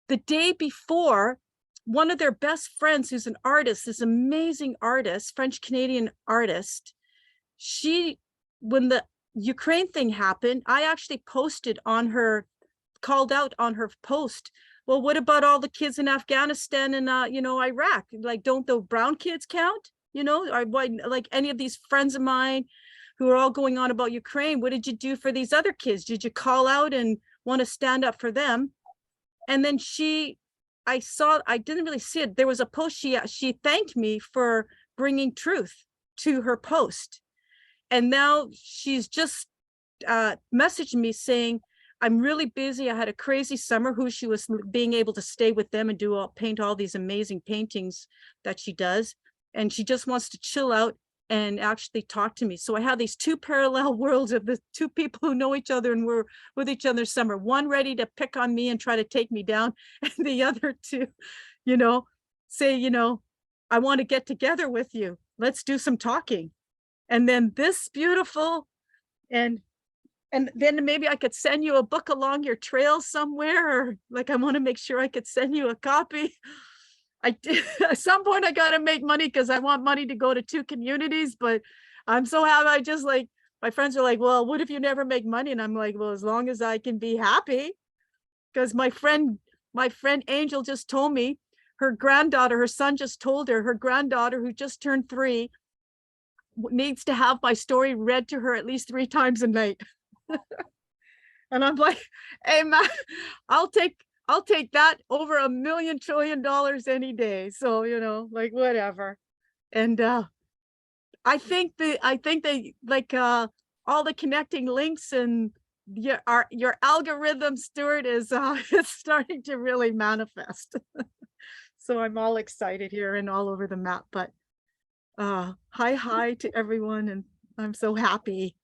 Speaker 7: the day before, one of their best friends, who's an artist, this amazing artist, French Canadian artist, when the Ukraine thing happened, I actually posted on her, called out on her post, well, what about all the kids in Afghanistan and Iraq? Don't the brown kids count? Or why, any of these friends of mine who are all going on about Ukraine, what did you do for these other kids? Did you call out and want to stand up for them? And then I didn't really see it. There was a post, she thanked me for bringing truth to her post. And now she's just messaged me saying, I'm really busy. I had a crazy summer. She was being able to stay with them and paint all these amazing paintings that she does. And she just wants to chill out and actually talk to me. So I have these two parallel worlds of the two people who know each other and were with each other summer. One ready to pick on me and try to take me down, and the other two, say, I want to get together with you. Let's do some talking. And then this beautiful, and then maybe I could send you a book along your trail somewhere, or like, I want to make sure I could send you a copy. At some point I got to make money because I want money to go to 2 communities, but I'm so happy. I just like, my friends are like, well, what if you never make money? And I'm like, well, as long as I can be happy. Because my friend Angel just told me her son just told her, her granddaughter who just turned 3 needs to have my story read to her at least 3 times a night. And I'm like, hey man, I'll take that over $1 million trillion any day. So, like whatever. And I think they like all the connecting links, and your algorithm, Stuart, is it's starting to really manifest. So I'm all excited here and all over the map. But hi to everyone, and I'm so happy.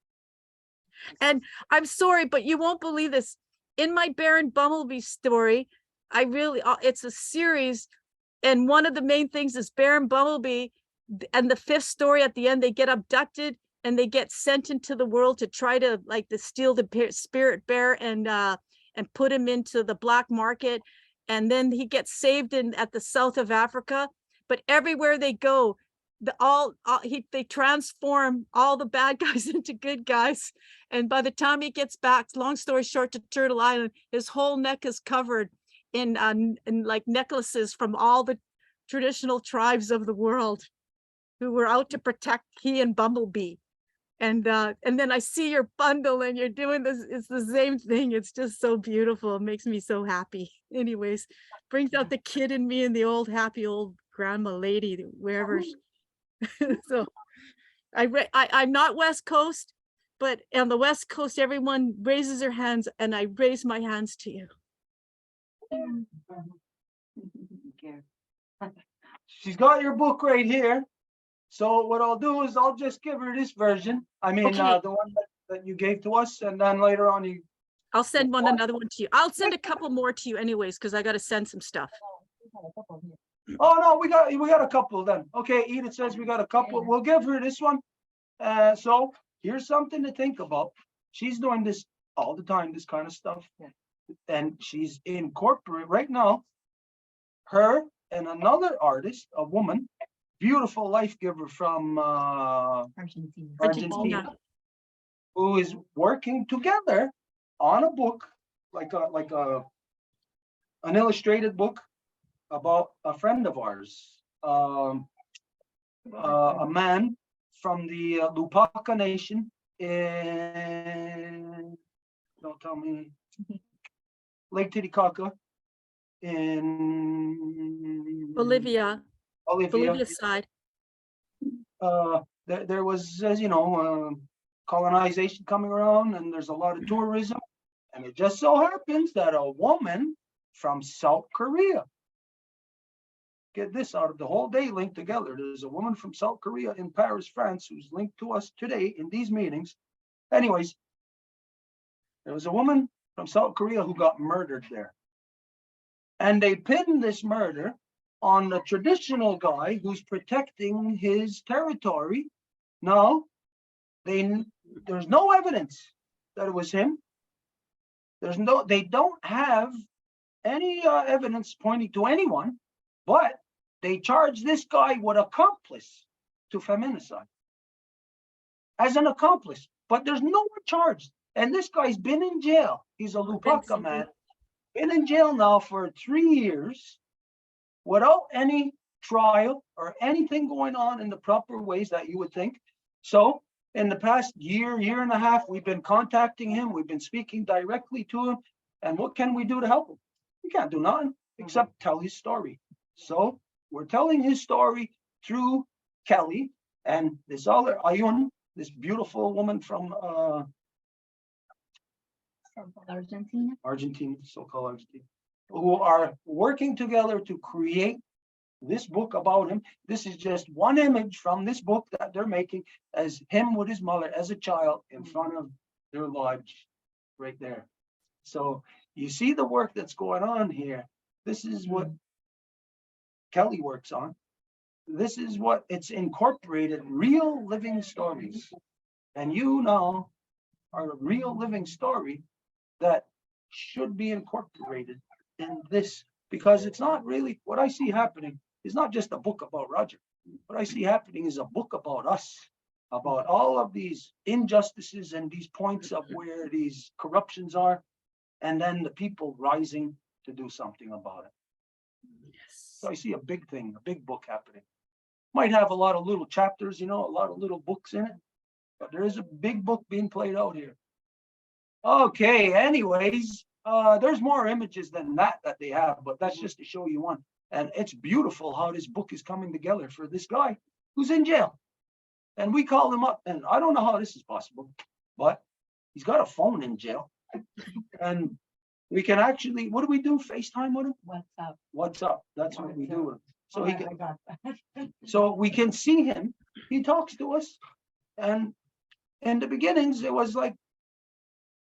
Speaker 7: And I'm sorry, but you won't believe this. In my Baron Bumblebee story, it's a series, and one of the main things is Baron Bumblebee, and the 5th story at the end, they get abducted and they get sent into the world to try to steal the spirit bear and put him into the black market. And then he gets saved at the south of Africa. But everywhere they go, they transform all the bad guys into good guys. And by the time he gets back, long story short, to Turtle Island, his whole neck is covered in like necklaces from all the traditional tribes of the world who were out to protect he and Bumblebee. And then I see your bundle and you're doing this. It's the same thing. It's just so beautiful. It makes me so happy. Anyways, brings out the kid in me and the happy old grandma lady, wherever. So I'm not West Coast, but on the West Coast, everyone raises their hands, and I raise my hands to you.
Speaker 1: She's got your book right here. So what I'll do is I'll just give her this version. I mean,
Speaker 7: Okay.
Speaker 1: the one that you gave to us, and then later on
Speaker 7: I'll send another one to you. I'll send a couple more to you anyways, because I got to send some stuff.
Speaker 1: Oh no, we got a couple then. Okay, Edith says we got a couple. We'll give her this one. So here's something to think about. She's doing this all the time, this kind of stuff. And she's in corporate right now. Her and another artist, a woman, beautiful life giver from Argentina, who is working together on a book, like an illustrated book about a friend of ours, a man from the Lupaca Nation in, don't tell me, Lake Titicaca in
Speaker 7: Bolivia side.
Speaker 1: There was, as you know, colonization coming around, and there's a lot of tourism. And it just so happens that a woman from South Korea, get this, out of the whole day linked together, there's a woman from South Korea in Paris, France, who's linked to us today in these meetings. Anyways, there was a woman from South Korea who got murdered there. And they pinned this murder on the traditional guy who's protecting his territory. No, there's no evidence that it was him. They don't have any evidence pointing to anyone, but they charge this guy with accomplice to feminicide as an accomplice, but there's no one charged. And this guy's been in jail. He's a Lupaca man, been in jail now for 3 years without any trial or anything going on in the proper ways that you would think. So in the past year and a half, we've been contacting him. We've been speaking directly to him. And what can we do to help him? We can't do nothing except tell his story. So we're telling his story through Kelly and this other Ayun, this beautiful woman from
Speaker 2: Argentina.
Speaker 1: Argentina, so-called Argentina, who are working together to create this book about him. This is just one image from this book that they're making as him with his mother as a child in front of their lodge right there. So you see the work that's going on here. This is what Kelly works on. This is what it's incorporated, real living stories. And you now are a real living story that should be incorporated in this, because it's not really what I see happening is not just a book about Roger. What I see happening is a book about us, about all of these injustices and these points of where these corruptions are, and then the people rising to do something about it. So I see a big thing, a big book happening. Might have a lot of little chapters, you know, a lot of little books in it, but there is a big book being played out here. Okay, anyways, there's more images than that they have, but that's just to show you one. And it's beautiful how this book is coming together for this guy who's in jail. And we called him up, and I don't know how this is possible, but he's got a phone in jail. And we can actually, what do we do? FaceTime with him?
Speaker 2: What's up?
Speaker 1: What's up? That's what we do with him. So he can, so we can see him. He talks to us. And in the beginnings, it was like,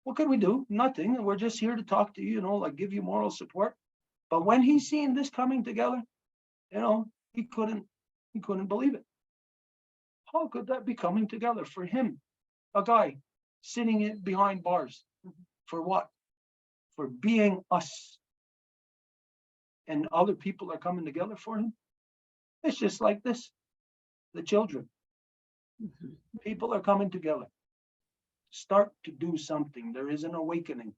Speaker 1: what could we do? Nothing. We're just here to talk to you, you know, like give you moral support. But when he's seeing this coming together, you know, he couldn't believe it. How could that be coming together for him? A guy sitting behind bars. For what? For being us. And other people are coming together for him. It's just like this. The children. People are coming together. Start to do something. There is an awakening.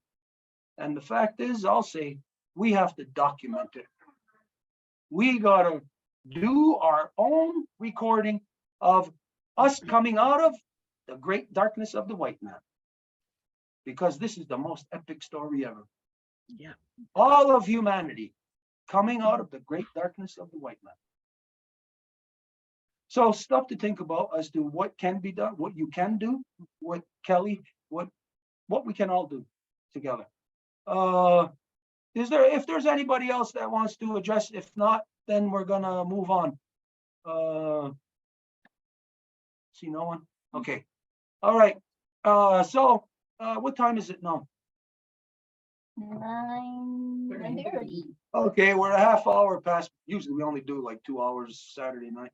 Speaker 1: And the fact is, I'll say, we have to document it. We gotta do our own recording of us coming out of the great darkness of the white man. Because this is the most epic story ever.
Speaker 7: Yeah.
Speaker 1: All of humanity coming out of the great darkness of the white man. So stuff to think about as to what can be done, what you can do, what Kelly, what we can all do together. If there's anybody else that wants to address, if not, then we're gonna move on. See no one? Okay. All right. So what time is it now?
Speaker 2: 9:30.
Speaker 1: Okay, we're a half hour past. Usually we only do like 2 hours Saturday night,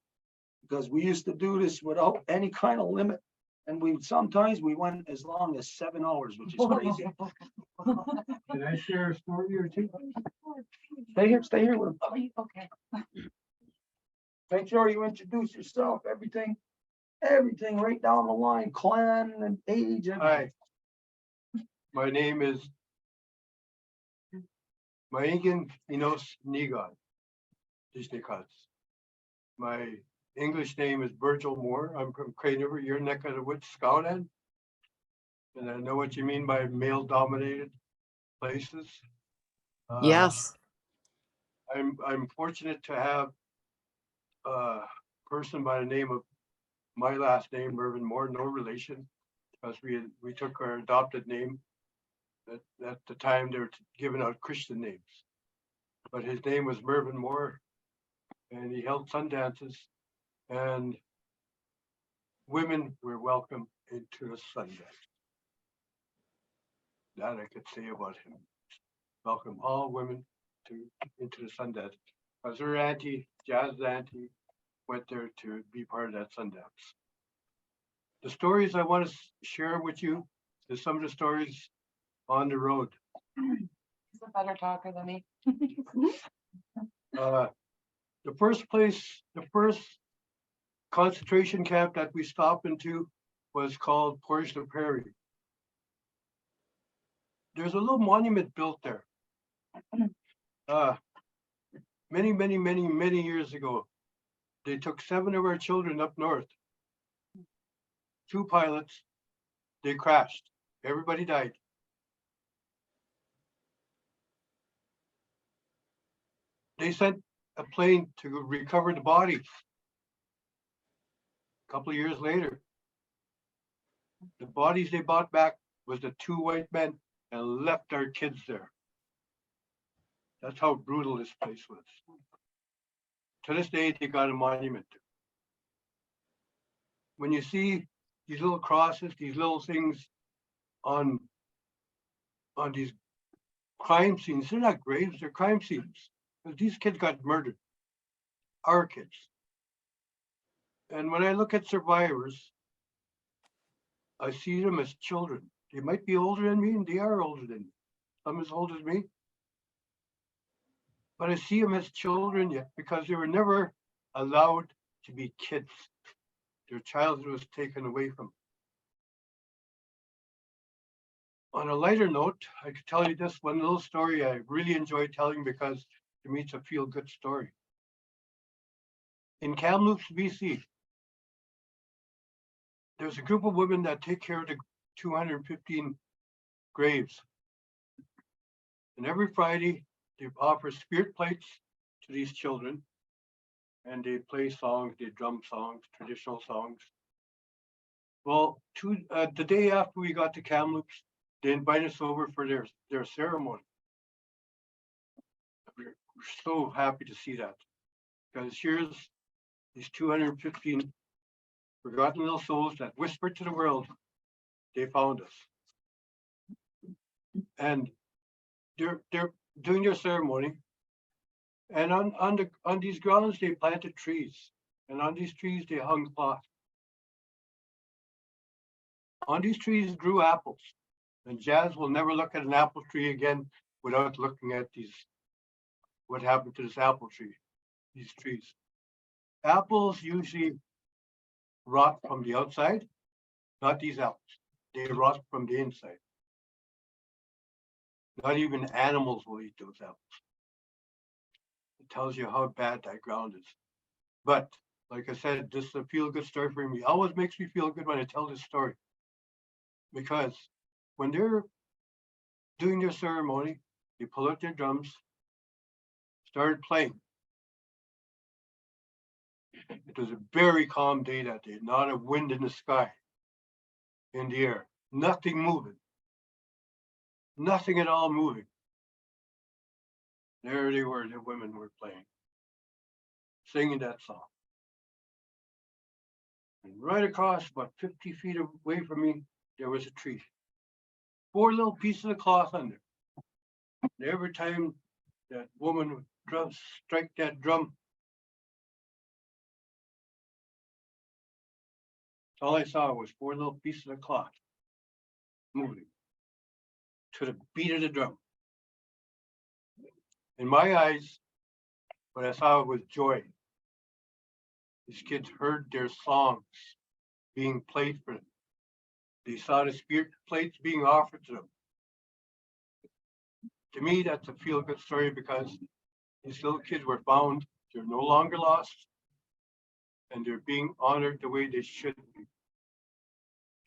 Speaker 1: because we used to do this without any kind of limit. And sometimes we went as long as 7 hours, which is crazy.
Speaker 5: Can I share a story or two?
Speaker 1: Stay here with them.
Speaker 2: Okay.
Speaker 1: Make sure you introduce yourself, everything right down the line, clan and age.
Speaker 5: Hi. My name is Maingan Inos Nigan Disnekas. My English name is Virgil Moore. I'm from Crane River, your neck of the woods, Scotland. And I know what you mean by male-dominated places.
Speaker 3: Yes.
Speaker 5: I'm fortunate to have a person by the name of my last name, Mervyn Moore, no relation, because we took our adopted name. At the time they were giving out Christian names, but his name was Mervyn Moore, and he held sun dances, and women were welcome into the sun dance. That I could say about him. Welcome all women into the sun dance, because her auntie, Jazz's auntie, went there to be part of that sun dance. The stories I want to share with you is some of the stories on the road.
Speaker 4: He's a better talker than me.
Speaker 5: The first concentration camp that we stopped into was called Portage la Prairie. There's a little monument built there. Many years ago, they took 7 of our children up north. 2 pilots, they crashed. Everybody died. They sent a plane to recover the bodies. A couple of years later, the bodies they brought back was the 2 white men and left our kids there. That's how brutal this place was. To this day, they got a monument. When you see these little crosses, these little things on these crime scenes, they're not graves, they're crime scenes. Because these kids got murdered, our kids. And when I look at survivors, I see them as children. They might be older than me, and they are older than me. Some as old as me. But I see them as children yet because they were never allowed to be kids. Their childhood was taken away from them. On a lighter note, I could tell you this one little story I really enjoy telling because to me it's a feel-good story. In Kamloops, BC, there's a group of women that take care of the 215 graves. And every Friday, they offer spirit plates to these children. And they play songs, they drum songs, traditional songs. Well, the day after we got to Kamloops, they invited us over for their ceremony. We're so happy to see that. Because here's these 215 forgotten little souls that whispered to the world, they found us. And they're doing their ceremony. And on these grounds, they planted trees. And on these trees, they hung cloth. On these trees grew apples. And Jazz will never look at an apple tree again without looking at what happened to this apple tree, these trees. Apples usually rot from the outside, not these apples. They rot from the inside. Not even animals will eat those apples. It tells you how bad that ground is. But like I said, this is a feel-good story for me. It always makes me feel good when I tell this story. Because when they're doing their ceremony, they pull out their drums, started playing. It was a very calm day that day, not a wind in the sky, in the air, nothing moving, nothing at all moving. There they were, the women were playing, singing that song. And right across, about 50 feet away from me, there was a tree. 4 little pieces of cloth under. And every time that woman would strike that drum, all I saw was 4 little pieces of cloth moving to the beat of the drum. In my eyes, what I saw was joy. These kids heard their songs being played for them. They saw the spirit plates being offered to them. To me, that's a feel-good story because these little kids were found. They're no longer lost. And they're being honored the way they should be.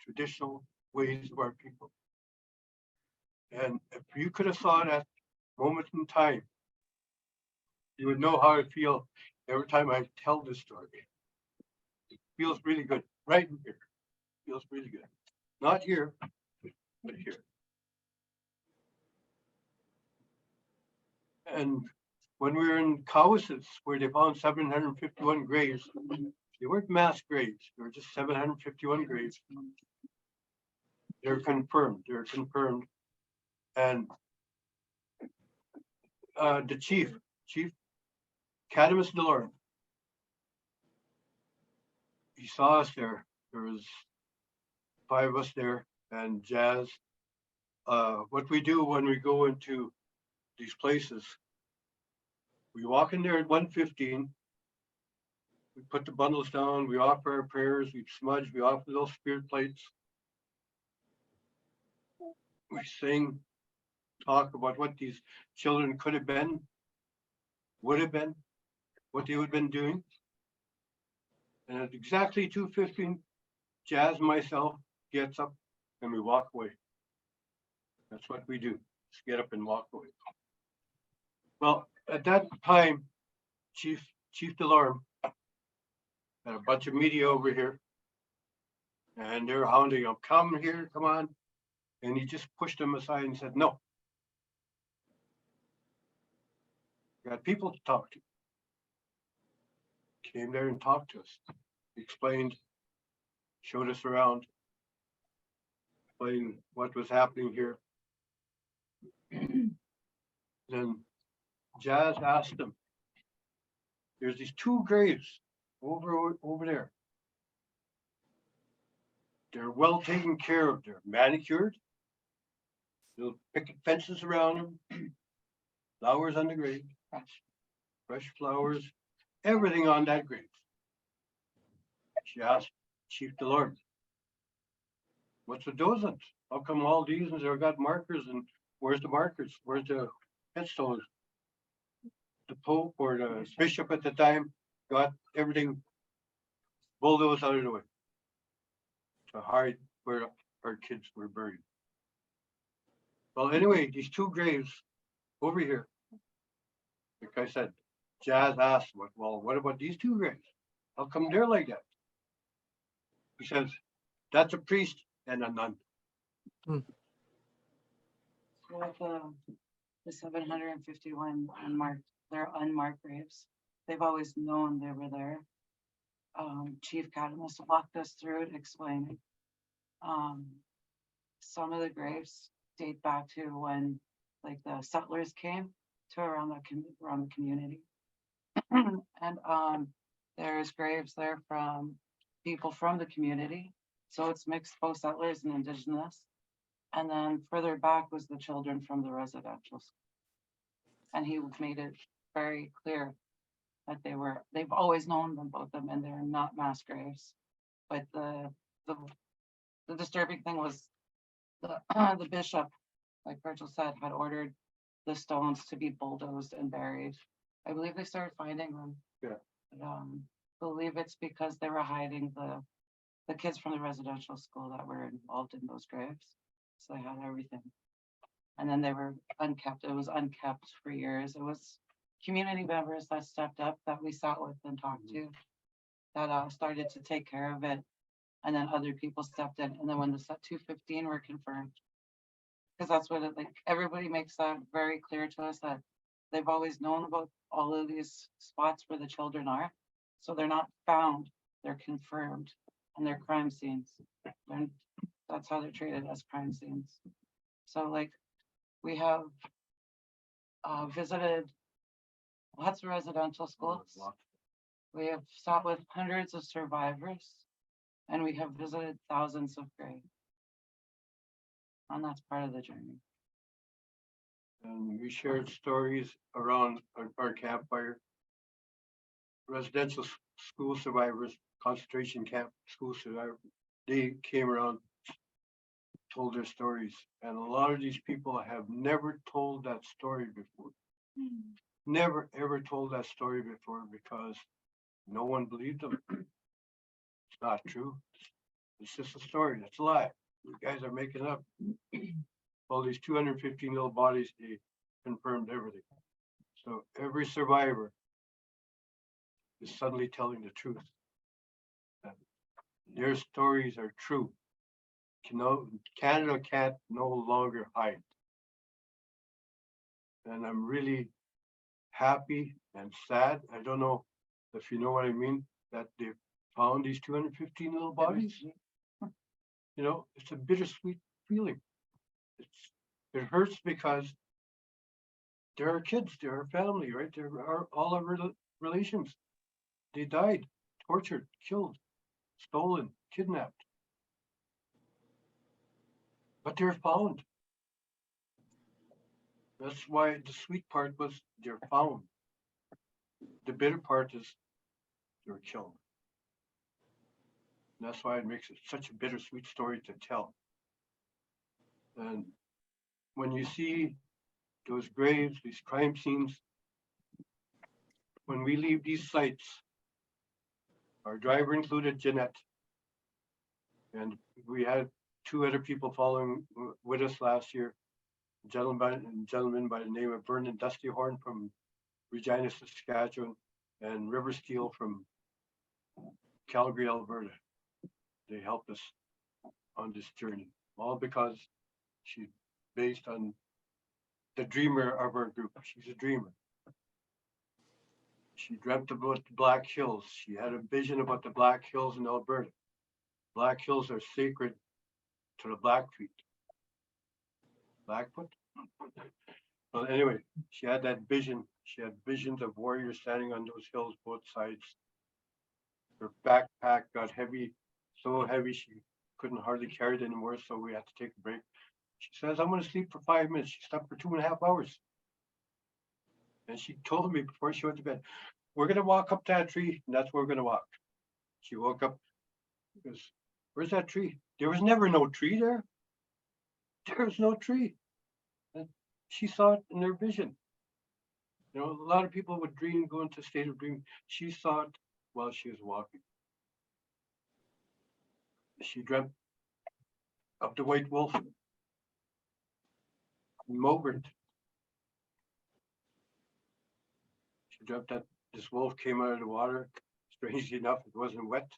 Speaker 5: Traditional ways of our people. And if you could have saw that moment in time, you would know how I feel every time I tell this story. It feels really good, right in here. It feels really good. Not here, but here. And when we were in Cowesses, where they found 751 graves, they weren't mass graves, they were just 751 graves. They're confirmed, And the Chief Cadamus Delorum, he saw us there. There was 5 of us there and Jazz. What we do when we go into these places, we walk in there at 1:15. We put the bundles down, we offer our prayers, we smudge, we offer those spirit plates. We sing, talk about what these children could have been, would have been, what they would have been doing. And at exactly 2:15, Jazz and myself gets up and we walk away. That's what we do, just get up and walk away. Well, at that time, Chief Delorum had a bunch of media over here and they're hounding him, come here, come on. And he just pushed them aside and said, no. We got people to talk to. Came there and talked to us. Explained, showed us around, explained what was happening here. Then Jazz asked him, there's these two graves over there. They're well taken care of. They're manicured. Little picket fences around them. Flowers on the grave. Fresh flowers. Everything on that grave. She asked Chief Delord, what's with those ones? How come all these ones have got markers, and where's the markers? Where's the headstones? The Pope or the bishop at the time got everything bulldozed out of the way to hide where our kids were buried. Well, anyway, these two graves over here, like I said, Jazz asked, well, what about these two graves? How come they're like that? He says, that's a priest and a nun.
Speaker 4: With the 751 unmarked, they're unmarked graves. They've always known they were there. Chief Catalyst walked us through it, explaining. Some of the graves date back to when, like, the settlers came to around the community. And there's graves there from people from the community. So it's mixed, both settlers and indigenous. And then further back was the children from the residential school. And he made it very clear that they've always known them, both of them, and they're not mass graves. But the disturbing thing was the bishop, like Virgil said, had ordered the stones to be bulldozed and buried. I believe they started finding them.
Speaker 5: Yeah.
Speaker 4: But, believe it's because they were hiding the kids from the residential school that were involved in those graves. So they had everything. And then they were unkept. It was unkept for years. It was community members that stepped up, that we sat with and talked to, that started to take care of it. And then other people stepped in. And then when the 215 were confirmed, because that's what it, like, everybody makes that very clear to us, that they've always known about all of these spots where the children are. So they're not found, they're confirmed, and they're crime scenes. That's how they're treated, as crime scenes. So, like, we have visited lots of residential schools. We have sat with hundreds of survivors, and we have visited thousands of graves. And that's part of the journey.
Speaker 5: And we shared stories around our campfire. Residential school survivors, concentration camp school survivors, they came around, told their stories. And a lot of these people have never told that story before. Never ever told that story before, because no one believed them. It's not true. It's just a story. It's a lie. You guys are making up. All these 215 little bodies, they confirmed everything. So every survivor is suddenly telling the truth. That their stories are true. Canada can't no longer hide. And I'm really happy and sad. I don't know if you know what I mean, that they found these 215 little bodies. You know, it's a bittersweet feeling. It hurts because they're our kids, they're our family, right? They're all our relations. They died, tortured, killed, stolen, kidnapped. But they're found. That's why the sweet part was they're found. The bitter part is they're killed. And that's why it makes it such a bittersweet story to tell. And when you see those graves, these crime scenes, when we leave these sites, our driver included Jeanette, and we had 2 other people following with us last year, a gentleman by the name of Vernon Dusty Horn from Regina, Saskatchewan, and River Steele from Calgary, Alberta. They helped us on this journey, all because She's based on the dreamer of our group. She's a dreamer. She dreamt about the Black Hills. She had a vision about the Black Hills in Alberta. Black Hills are sacred to the Blackfeet. Blackfoot? Well, anyway, she had that vision. She had visions of warriors standing on those hills, both sides. Her backpack got heavy, so heavy she couldn't hardly carry it anymore, so we had to take a break. She says, I'm going to sleep for 5 minutes. She slept for 2.5 hours. And she told me before she went to bed, we're going to walk up to that tree, and that's where we're going to walk. She woke up, goes, where's that tree? There was never no tree there. There's no tree. And she saw it in her vision. You know, a lot of people would dream, go into a state of dream. She saw it while she was walking. She dreamt of the white wolf in Mobert. She dreamt that this wolf came out of the water. Strangely enough, it wasn't wet.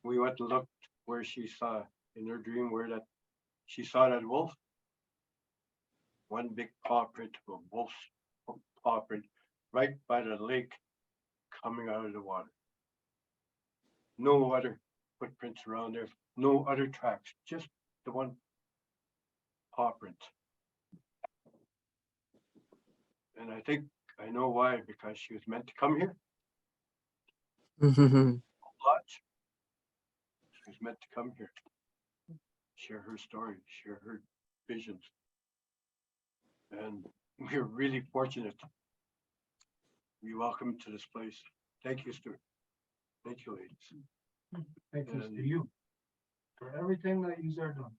Speaker 5: We went and looked where she saw in her dream where that she saw that wolf. One big paw print of a wolf's paw print right by the lake coming out of the water. No other footprints around there, no other tracks, just the one paw print. And I think I know why, because she was meant to come here. Lodge. She was meant to come here, share her story, share her visions. And we're really fortunate to be welcomed to this place. Thank you, Stuart. Thank you, ladies.
Speaker 1: Thank you to you for everything that you are doing.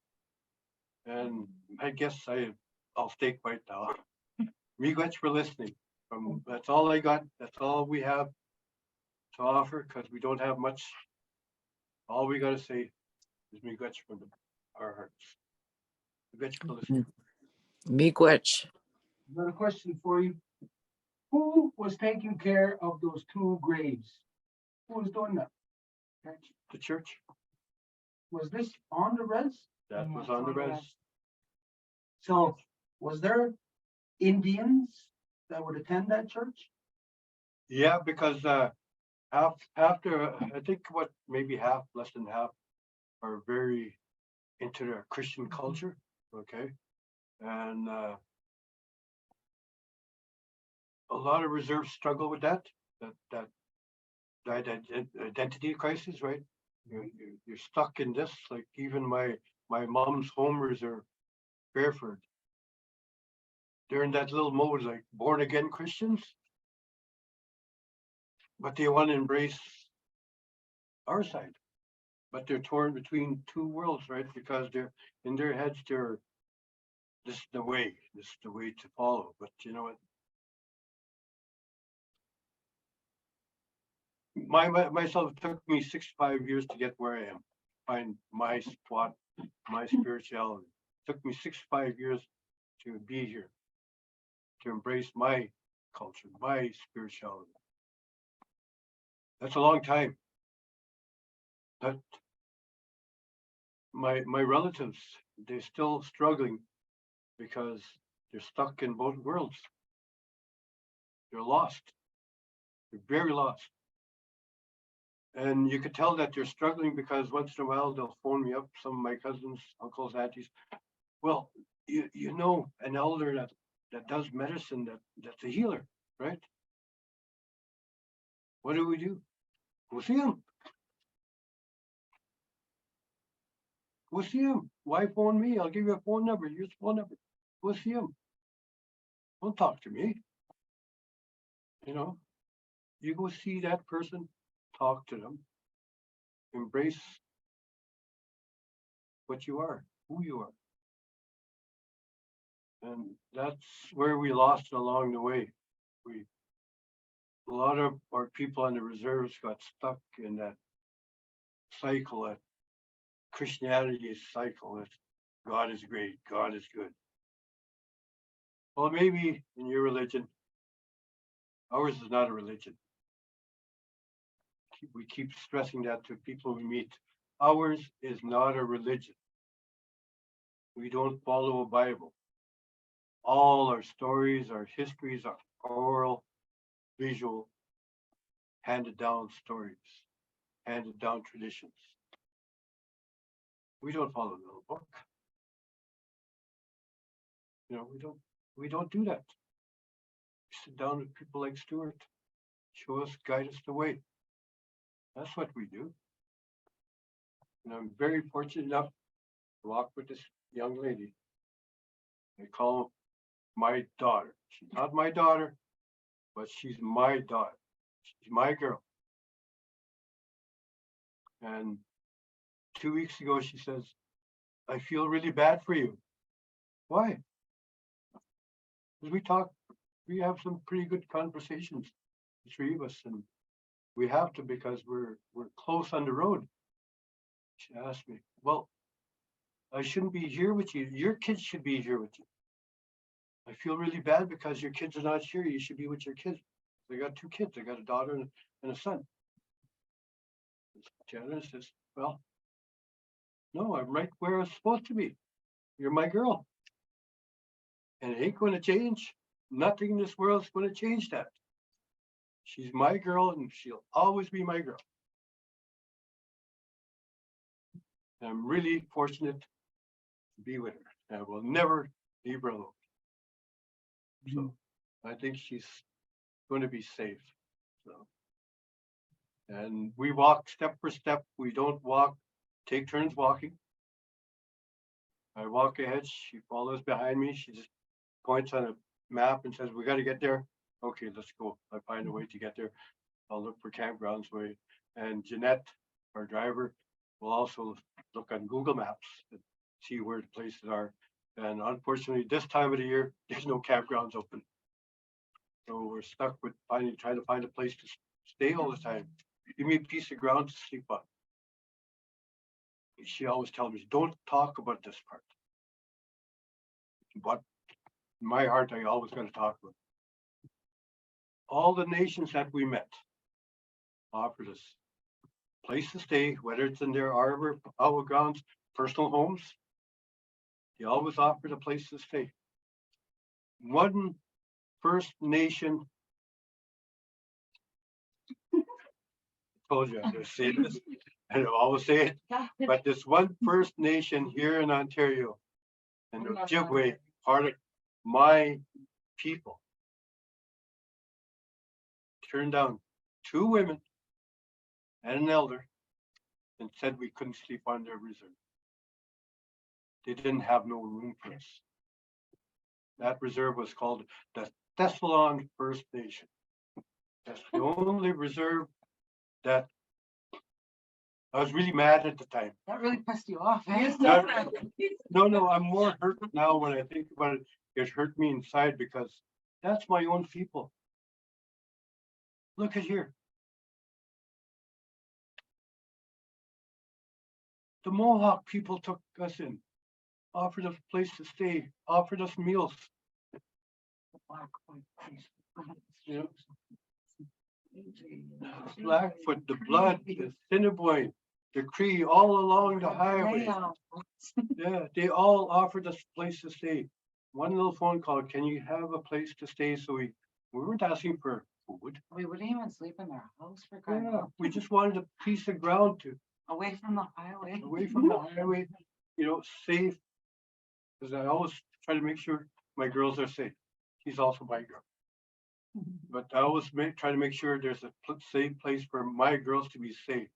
Speaker 5: And I guess I'll stay quiet now. Regrets for listening. That's all I got. That's all we have to offer, because we don't have much. All we got to say is regrets from our hearts. Regrets for listening.
Speaker 3: Miigwech.
Speaker 1: I've got a question for you. Who was taking care of those 2 graves? Who was doing that?
Speaker 5: The church,
Speaker 1: Was this on the res?
Speaker 5: that was on the res.
Speaker 1: So was there Indians that would attend that church?
Speaker 5: Yeah, because after I think maybe half, less than half, are very into their Christian culture. Okay, and a lot of reserves struggle with that identity crisis, right? You're stuck in this. Like even my mom's home reserve, Fairford, they're in that little mode, like born again Christians, but they want to embrace our side, but they're torn between 2 worlds, right? Because they're in their heads, this is the way to follow. But you know what? Myself, it took me 65 years to get where I am, find my spot, my spirituality. It took me 65 years to be here, to embrace my culture, my spirituality. That's a long time. But my relatives, they're still struggling because they're stuck in both worlds. They're lost. They're very lost. And you could tell that they're struggling because once in a while they'll phone me up, some of my cousins, uncles, aunties. Well, you know, an elder that does medicine, that's a healer, right? What do? Go see him. Go see him. Why phone me? I'll give you a phone number. Here's the phone number. Go see him. Don't talk to me. You know, you go see that person, talk to them, embrace what you are, who you are. And that's where we lost along the way. A lot of our people on the reserves got stuck in that cycle, that Christianity cycle, that God is great, God is good. Well, maybe in your religion, ours is not a religion. We keep stressing that to people we meet. Ours is not a religion. We don't follow a Bible. All our stories, our histories are oral, visual, handed down stories, handed down traditions. We don't follow the book. You know, we don't do that. We sit down with people like Stuart, show us, guide us the way. That's what we do. And I'm very fortunate enough to walk with this young lady. I call her my daughter. She's not my daughter, but she's my daughter. She's my girl. And 2 weeks ago, she says, I feel really bad for you. Why? Because we have some pretty good conversations, the three of us, and we have to because we're close on the road. She asked me, well, I shouldn't be here with you. Your kids should be here with you. I feel really bad because your kids are not here. You should be with your kids. I got 2 kids. I got a daughter and a son. Janice says, well, no, I'm right where I'm supposed to be. You're my girl. And it ain't going to change. Nothing in this world is going to change that. She's my girl and she'll always be my girl. And I'm really fortunate to be with her. I will never leave her alone. So I think she's going to be safe. So, and we walk step for step. We don't take turns walking. I walk ahead. She follows behind me. She just points on a map and says, we got to get there. Okay, let's go. I find a way to get there. I'll look for campgrounds way. And Jeanette, our driver, will also look on Google Maps and see where the places are. And unfortunately, this time of the year, there's no campgrounds open. So we're stuck with trying to find a place to stay all the time. Give me a piece of ground to sleep on. She always tells me, don't talk about this part. But in my heart, I always got to talk about it. All the nations that we met offered us a place to stay, whether it's in their arbor, our grounds, personal homes. They always offered a place to stay. One First Nation, I told you I'm going to say this, and I'll always say it, but this one First Nation here in Ontario, and the Ojibwe, part of my people, turned down 2 women and an elder and said we couldn't sleep on their reserve. They didn't have no room for us. That reserve was called the Thessalon First Nation. That's the only reserve that I was really mad at the time.
Speaker 4: That really pissed you off, eh?
Speaker 5: No, I'm more hurt now when I think about it. It hurt me inside because that's my own people. Look at here. The Mohawk people took us in, offered us a place to stay, offered us meals. You know, Blackfoot, the Blood, the Assiniboine, the Cree, all along the highway. Yeah, they all offered us a place to stay. One little phone call, can you have a place to stay? So we weren't asking for food.
Speaker 4: We wouldn't even sleep in their house for
Speaker 5: Yeah,
Speaker 4: crying.
Speaker 5: we just wanted a piece of ground to,
Speaker 4: Away from the highway.
Speaker 5: away from the highway, you know, safe. Because I always try to make sure my girls are safe. She's also my girl. But I always try to make sure there's a safe place for my girls to be safe,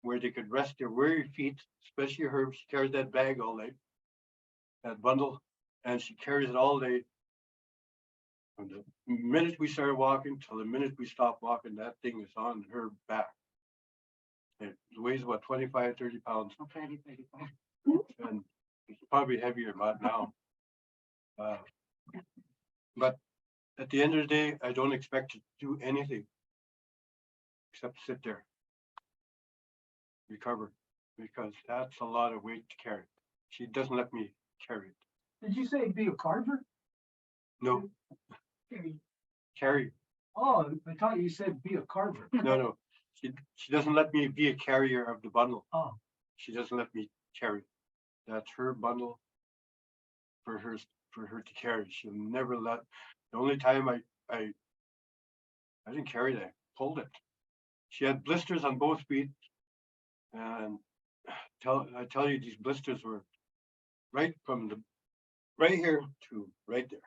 Speaker 5: where they could rest their weary feet, especially her. She carries that bag all day, that bundle, and she carries it all day. From the minute we started walking till the minute we stopped walking, that thing is on her back. It weighs about 25, 30 pounds.
Speaker 4: Okay, 35.
Speaker 5: And it's probably heavier about now. But at the end of the day, I don't expect to do anything except sit there, recover, because that's a lot of weight to carry. She doesn't let me carry it.
Speaker 1: Did you say be a carver?
Speaker 5: No, carry.
Speaker 1: Oh, I thought you said be a carver.
Speaker 5: No. She doesn't let me be a carrier of the bundle.
Speaker 1: Oh.
Speaker 5: She doesn't let me carry it. That's her bundle. for her to carry. She'll never let, the only time I didn't carry that, pulled it. She had blisters on both feet. And I tell you, these blisters were right from right here to right there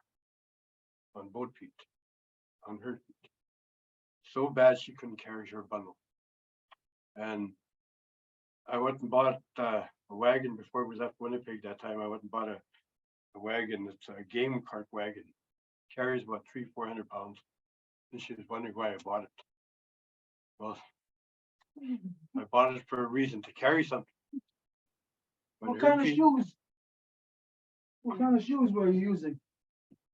Speaker 5: on both feet, on her feet. So bad she couldn't carry her bundle. And I went and bought a wagon before we left Winnipeg that time. I went and bought a wagon. It's a game cart wagon. Carries about 300-400 pounds. And she was wondering why I bought it. Well, I bought it for a reason, to carry something. When
Speaker 1: What
Speaker 5: her
Speaker 1: kind of
Speaker 5: feet-
Speaker 1: shoes? What kind of shoes were you using?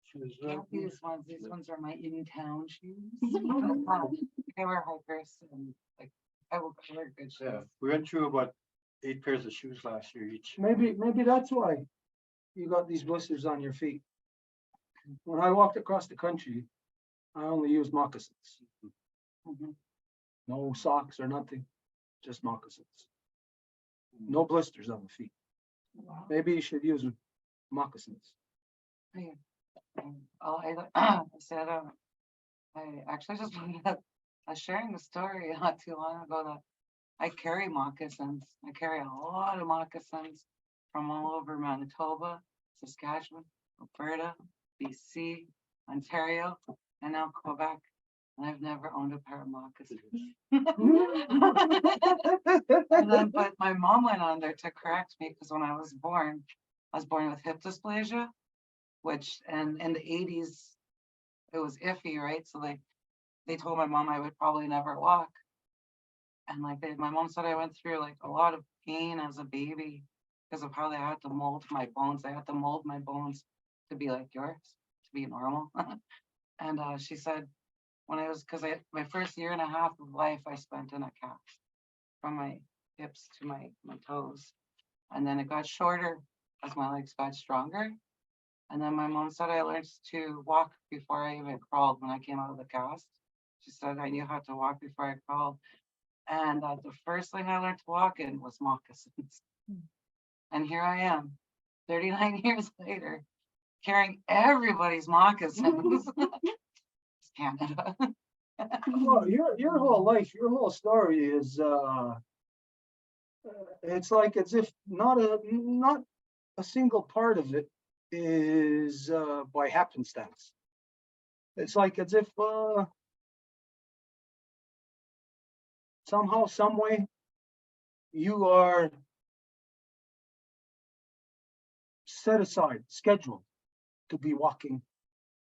Speaker 5: she was,
Speaker 4: Not these ones are my in-town shoes. They were hikers and like, I wear good shoes.
Speaker 5: yeah, we went through about 8 pairs of shoes last year each.
Speaker 1: Maybe that's why you got these blisters on your feet. When I walked across the country, I only used moccasins.
Speaker 4: Mhm.
Speaker 1: No socks or nothing, just moccasins. No blisters on the feet. Maybe you should use moccasins.
Speaker 4: I said, I actually just wanted to, I was sharing the story not too long ago that I carry moccasins. I carry a lot of moccasins from all over Manitoba, Saskatchewan, Alberta, BC, Ontario, and now Quebec. And I've never owned a pair of moccasins. And then, but my mom went on there to correct me because when I was born with hip dysplasia, which, and in the 80s, it was iffy, right? So they told my mom I would probably never walk. And like my mom said I went through like a lot of pain as a baby because of how they had to mold my bones. They had to mold my bones to be like yours, to be normal. And she said, when I was, because my first year and a half of life I spent in a cast from my hips to my toes. And then it got shorter as my legs got stronger. And then my mom said I learned to walk before I even crawled when I came out of the cast. She said I knew how to walk before I crawled. And the first thing I learned to walk in was moccasins. And here I am, 39 years later, carrying everybody's moccasins. It's Canada.
Speaker 1: Well, your whole life, your whole story is it's like as if not a single part of it is by happenstance. It's like as if somehow, some way, you are set aside, scheduled to be walking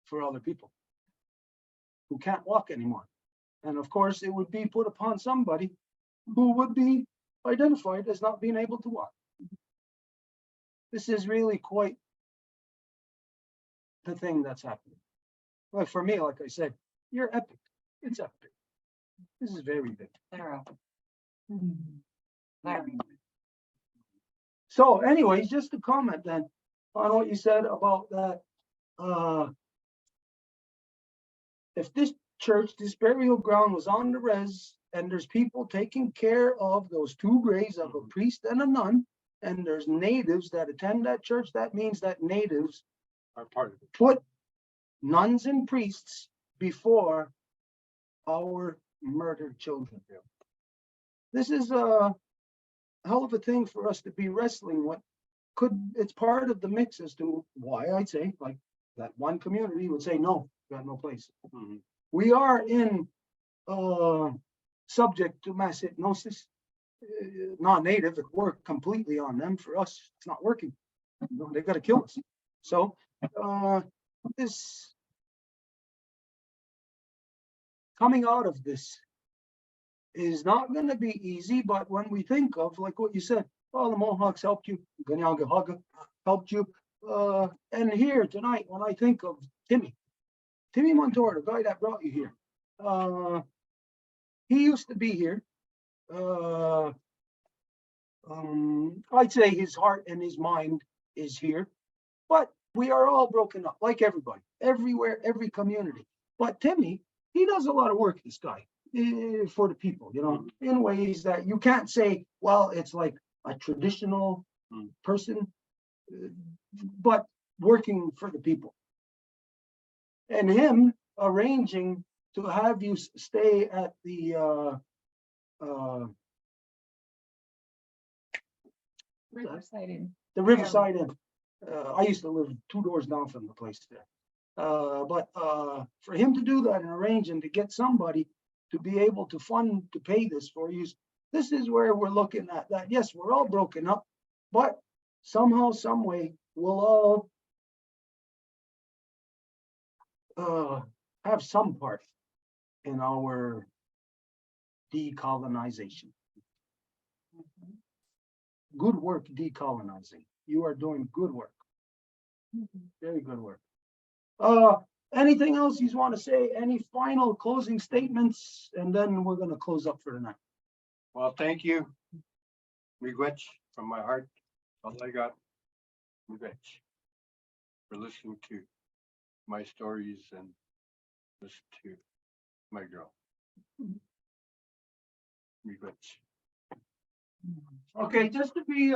Speaker 1: for other people who can't walk anymore. And of course, it would be put upon somebody who would be identified as not being able to walk. This is really quite the thing that's happening. Like for me, like I said, you're epic. It's epic. This is very big.
Speaker 4: They're up. Very.
Speaker 1: So anyways, just to comment then on what you said about that, if this church, this burial ground was on the res and there's people taking care of those 2 graves of a priest and a nun, and there's natives that attend that church, that means that natives
Speaker 5: Are part of it.
Speaker 1: put nuns and priests before our murdered children. This is a hell of a thing for us to be wrestling with. It's part of the mix as to why I'd say, like, that one community would say, no, got no place.
Speaker 5: Mhm.
Speaker 1: We are in subject to mass hypnosis, non-native. It worked completely on them. For us, it's not working. They got to kill us. So this coming out of this is not going to be easy. But when we think of, like what you said, well, the Mohawks helped you, Ganyangahaga helped you, and here tonight, when I think of Timmy Montour, the guy that brought you here, he used to be here. I'd say his heart and his mind is here, but we are all broken up, like everybody, everywhere, every community. But Timmy, he does a lot of work, this guy, for the people, you know, in ways that you can't say, well, it's like a traditional person, but working for the people. And him arranging to have you stay at the
Speaker 2: Riverside Inn.
Speaker 1: the Riverside Inn. I used to live 2 doors down from the place there. But for him to do that and arrange and to get somebody to be able to fund to pay this for you, this is where we're looking at that. Yes, we're all broken up, but somehow, some way, we'll all have some part in our decolonization. Good work decolonizing. You are doing good work. Very good work. Anything else you want to say? Any final closing statements? And then we're going to close up for tonight.
Speaker 5: Well, thank you. Miigwech from my heart. All I got. Miigwech for listening to my stories and listen to my girl. Miigwech.
Speaker 1: Okay, just to be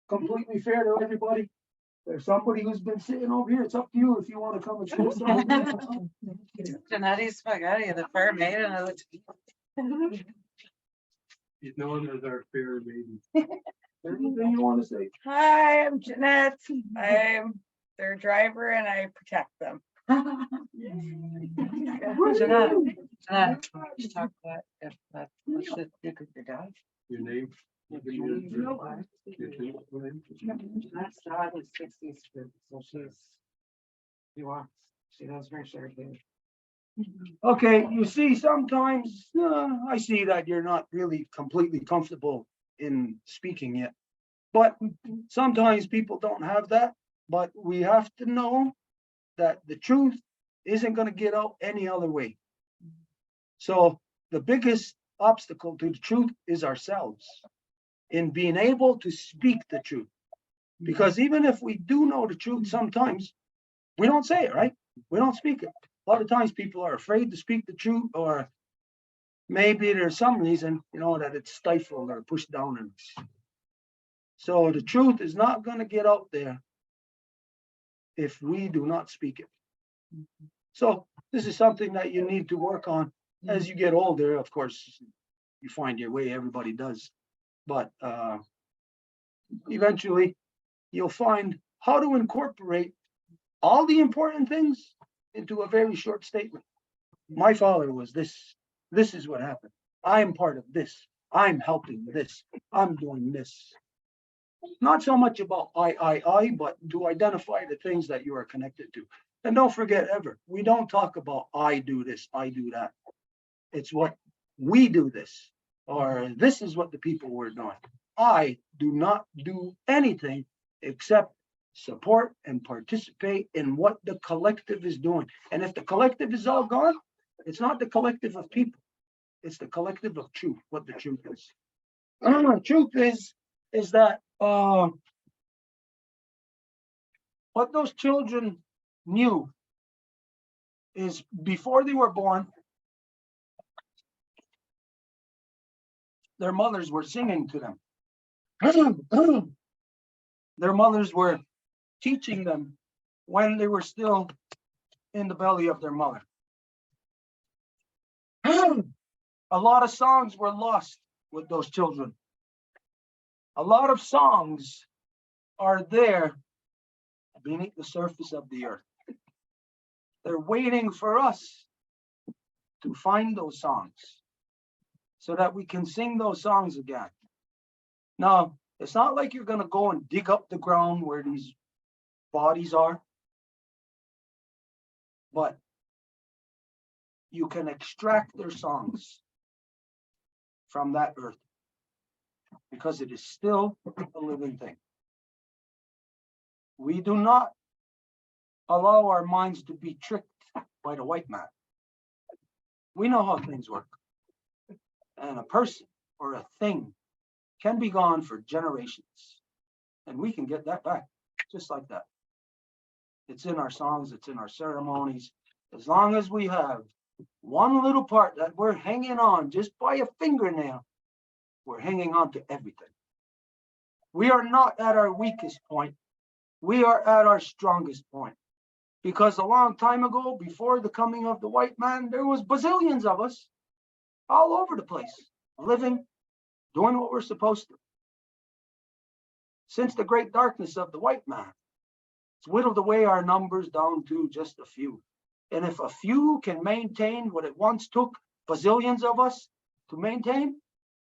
Speaker 1: completely fair to everybody, there's somebody who's been sitting over here. It's up to you if you want to come and say something.
Speaker 4: Janetti Spaghetti, the fair maiden of the.
Speaker 5: He's known as our fair maiden.
Speaker 1: Anything you want to say?
Speaker 8: Hi, I'm Jeanette. I'm their driver and I protect them.
Speaker 4: Jeanette, just talk about if that, what's the, you could your dad?
Speaker 5: Your name?
Speaker 4: Jeanette's dad is 60s, so she walks, she does very sure too.
Speaker 1: Okay, you see, sometimes I see that you're not really completely comfortable in speaking yet. But sometimes people don't have that, but we have to know that the truth isn't going to get out any other way. So the biggest obstacle to the truth is ourselves in being able to speak the truth. Because even if we do know the truth, sometimes we don't say it, right? We don't speak it. A lot of times people are afraid to speak the truth, or maybe there's some reason, that it's stifled or pushed down. And so the truth is not going to get out there if we do not speak it. So this is something that you need to work on as you get older. Of course, you find your way, everybody does. But eventually you'll find how to incorporate all the important things into a very short statement. My father was this. This is what happened. I'm part of this. I'm helping this. I'm doing this. Not so much about I, but to identify the things that you are connected to. And don't forget ever, we don't talk about I do this, I do that. It's what we do this, or this is what the people were doing. I do not do anything except support and participate in what the collective is doing. And if the collective is all gone, it's not the collective of people. It's the collective of truth, what the truth is. Truth is that what those children knew is before they were born, their mothers were singing to them. Their mothers were teaching them when they were still in the belly of their mother. A lot of songs were lost with those children. A lot of songs are there beneath the surface of the earth. They're waiting for us to find those songs so that we can sing those songs again. Now, it's not like you're going to go and dig up the ground where these bodies are, but you can extract their songs from that earth because it is still a living thing. We do not allow our minds to be tricked by the white man. We know how things work. And a person or a thing can be gone for generations. And we can get that back just like that. It's in our songs, it's in our ceremonies. As long as we have one little part that we're hanging on just by a fingernail, we're hanging on to everything. We are not at our weakest point we are at our strongest point. Because a long time ago, before the coming of the white man, there was bazillions of us all over the place, living, doing what we're supposed to. Since the great darkness of the white man, it's whittled away our numbers down to just a few. And if a few can maintain what it once took bazillions of us to maintain,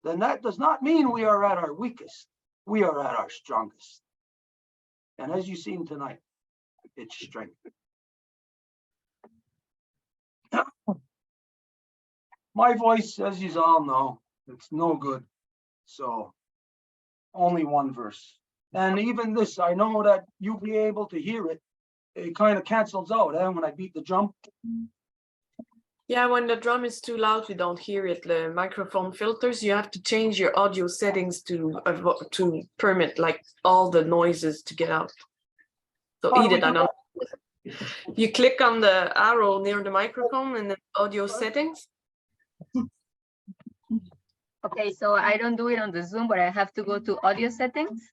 Speaker 1: then that does not mean we are at our weakest. We are at our strongest. And as you've seen tonight, it's strength. My voice, as you all know, it's no good. So only one verse. And even this, I know that you'll be able to hear it. It kind of cancels out when I beat the drum.
Speaker 6: Yeah, when the drum is too loud, we don't hear it. The microphone filters. You have to change your audio settings to permit like all the noises to get out. So
Speaker 1: How do we
Speaker 6: Edith, I
Speaker 1: do
Speaker 6: don't. You click on the arrow near the microphone and then audio settings.
Speaker 2: Okay, so I don't do it on the Zoom, but I have to go to audio settings.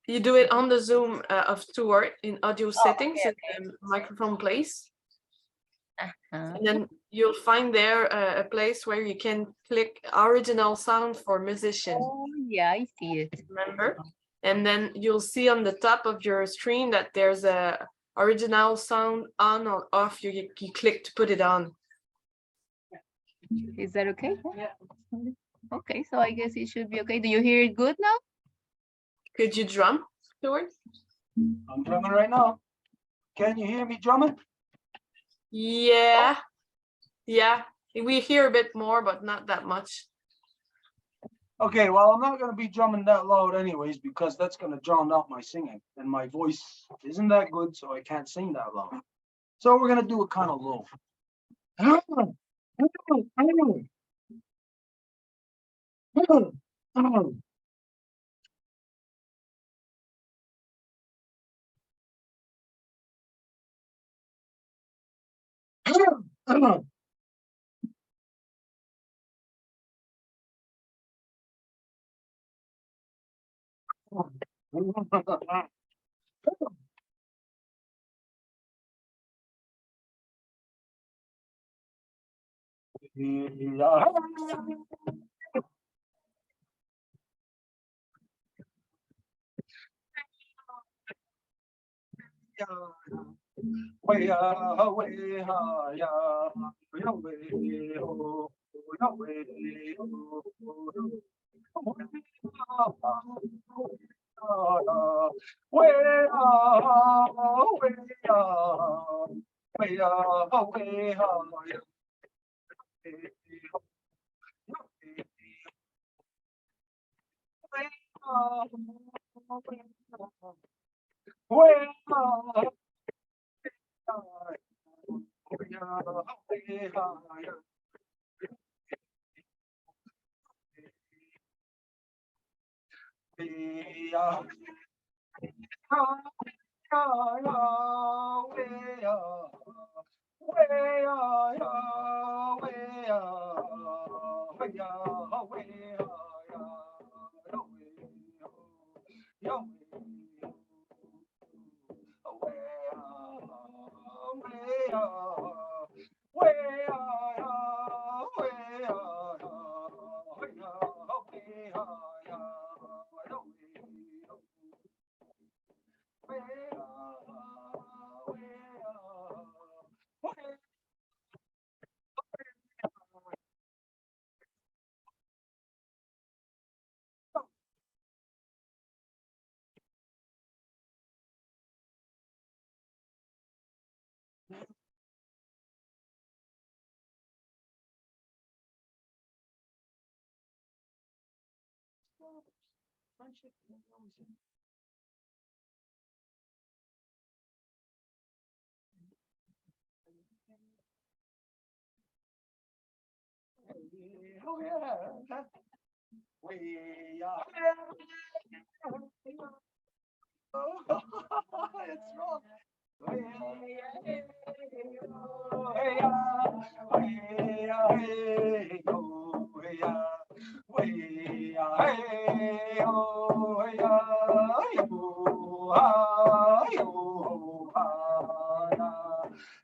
Speaker 6: You do it on the Zoom of Stuart in audio settings
Speaker 2: okay,
Speaker 6: in the microphone place.
Speaker 2: Uh-huh.
Speaker 6: And then you'll find there a place where you can click original sound for musician.
Speaker 2: Oh, yeah, I see it.
Speaker 6: Remember? And then you'll see on the top of your screen that there's a original sound on or off. You click to put it on.
Speaker 2: Is that okay? Yeah. Okay, so I guess it should be okay. Do you hear it good now?
Speaker 6: Could you drum, Stuart?
Speaker 1: I'm drumming right now. Can you hear me drumming?
Speaker 6: Yeah. Yeah. We hear a bit more, but not that much.
Speaker 1: Okay, well, I'm not going to be drumming that loud anyways, because that's going to drown out my singing. And my voice isn't that good, so I can't sing that loud. So we're going to do it kind of low. It's wrong.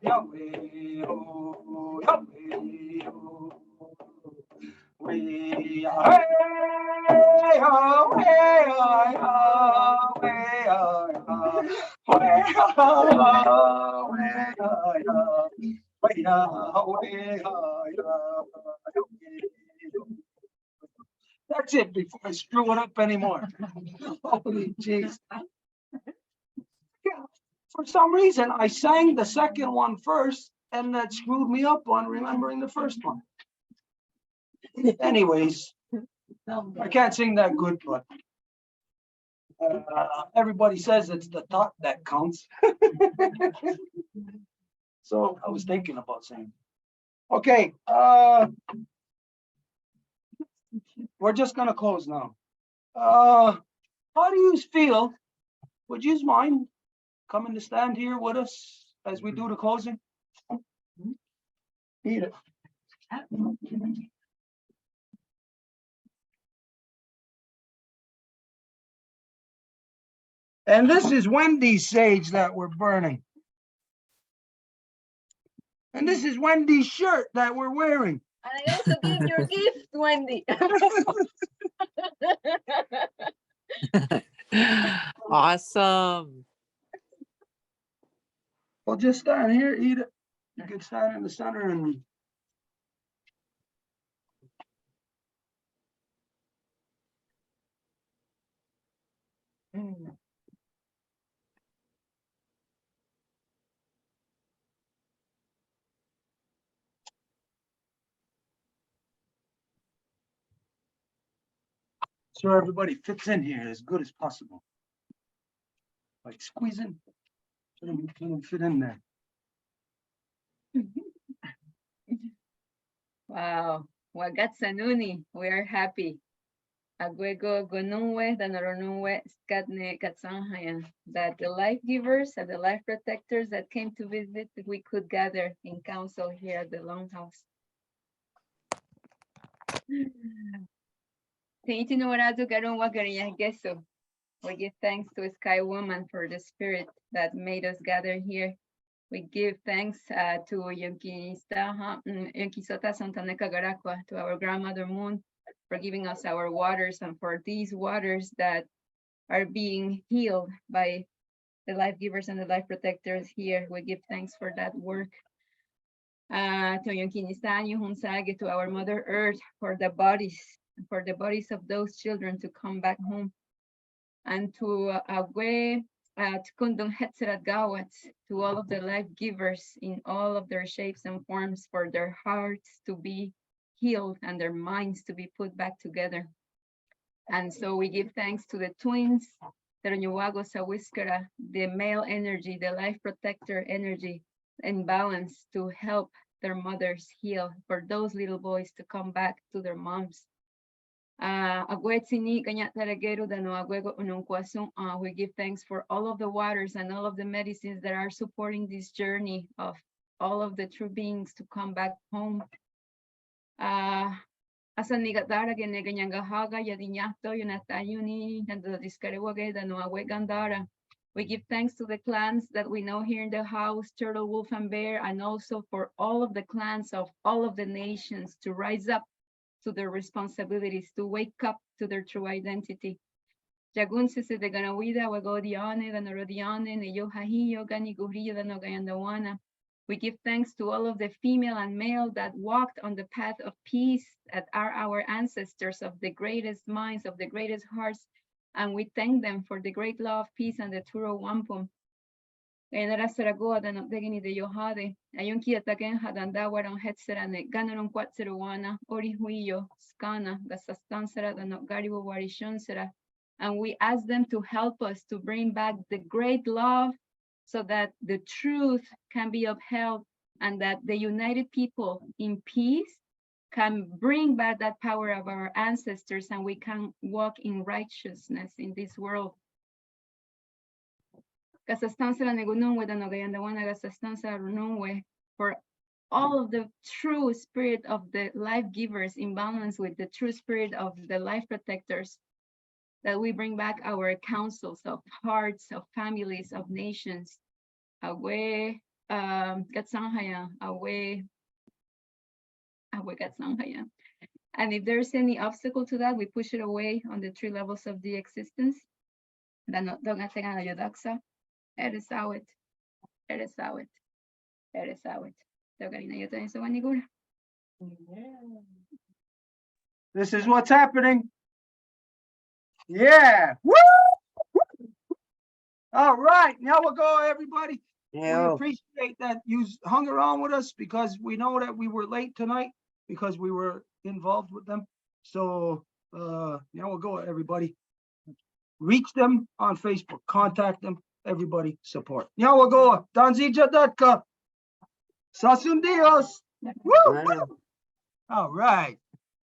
Speaker 1: Yahweh, oh, Yahweh, oh. We are hey, oh, hey, oh, hey, oh, hey, oh, hey, oh, that's it before I screw it up anymore. Holy jeez. Yeah, for some reason, I sang the second one first, and that screwed me up on remembering the first one. Anyways, I can't sing that good, but everybody says it's the thought that counts. So I was thinking about saying, okay, we're just gonna close now. How do you feel? Would you mind coming to stand here with us as we do the closing? Eat it. And this is Wendy's sage that we're burning. And this is Wendy's shirt that we're wearing.
Speaker 2: And I also give your gift, Wendy.
Speaker 3: Awesome.
Speaker 1: Well, just stand here, eat it. You can stand in the center and so everybody fits in here as good as possible. Like squeezing, let them fit in there.
Speaker 2: Wow, Wagatsanuni, we are happy. Agwego gonunwe danaronunwe skatne katsanhaya, that the life givers and the life protectors that came to visit, we could gather in council here at the Longhouse. We give thanks to Sky Woman for the spirit that made us gather here. We give thanks to Yonkisota Santaneka Garakwa, to our grandmother Moon, for giving us our waters, and for these waters that are being healed by the life givers and the life protectors here. We give thanks for that work. To Yonkinistan, Yuhunsage, to our Mother Earth, for the bodies of those children to come back home. And to Agwe, Kundung Hetzerat Gawat, to all of the life givers in all of their shapes and forms, for their hearts to be healed and their minds to be put back together. And so we give thanks to the twins, Teroñuwago Sawiskara, the male energy, the life protector energy in balance to help their mothers heal, for those little boys to come back to their moms. We give thanks for all of the waters and all of the medicines that are supporting this journey of all of the true beings to come back home. We give thanks to the clans that we know here in the house, Turtle, Wolf, and Bear, and also for all of the clans of all of the nations to rise up to their responsibilities, to wake up to their true identity. We give thanks to all of the female and male that walked on the path of peace, that are our ancestors of the greatest minds, of the greatest hearts, and we thank them for the great love, peace, and the true wampum. And we ask them to help us to bring back the great love so that the truth can be upheld and that the united people in peace can bring back that power of our ancestors and we can walk in righteousness in this world. For all of the true spirit of the life givers in balance with the true spirit of the life protectors, that we bring back our councils of hearts, of families, of nations, away, Gatsanghaya, away Gatsanghaya. And if there's any obstacle to that, we push it away on the 3 levels of the existence. Eresawit, Eresawit, Eresawit.
Speaker 1: This is what's happening. Yeah. Woo! All right, now we'll go, everybody. We appreciate that you hung around with us because we know that we were late tonight because we were involved with them. So now we'll go, everybody. Reach them on Facebook, contact them, everybody support. Now we'll go. Danzija.ka. Sasundios. Woo! All right.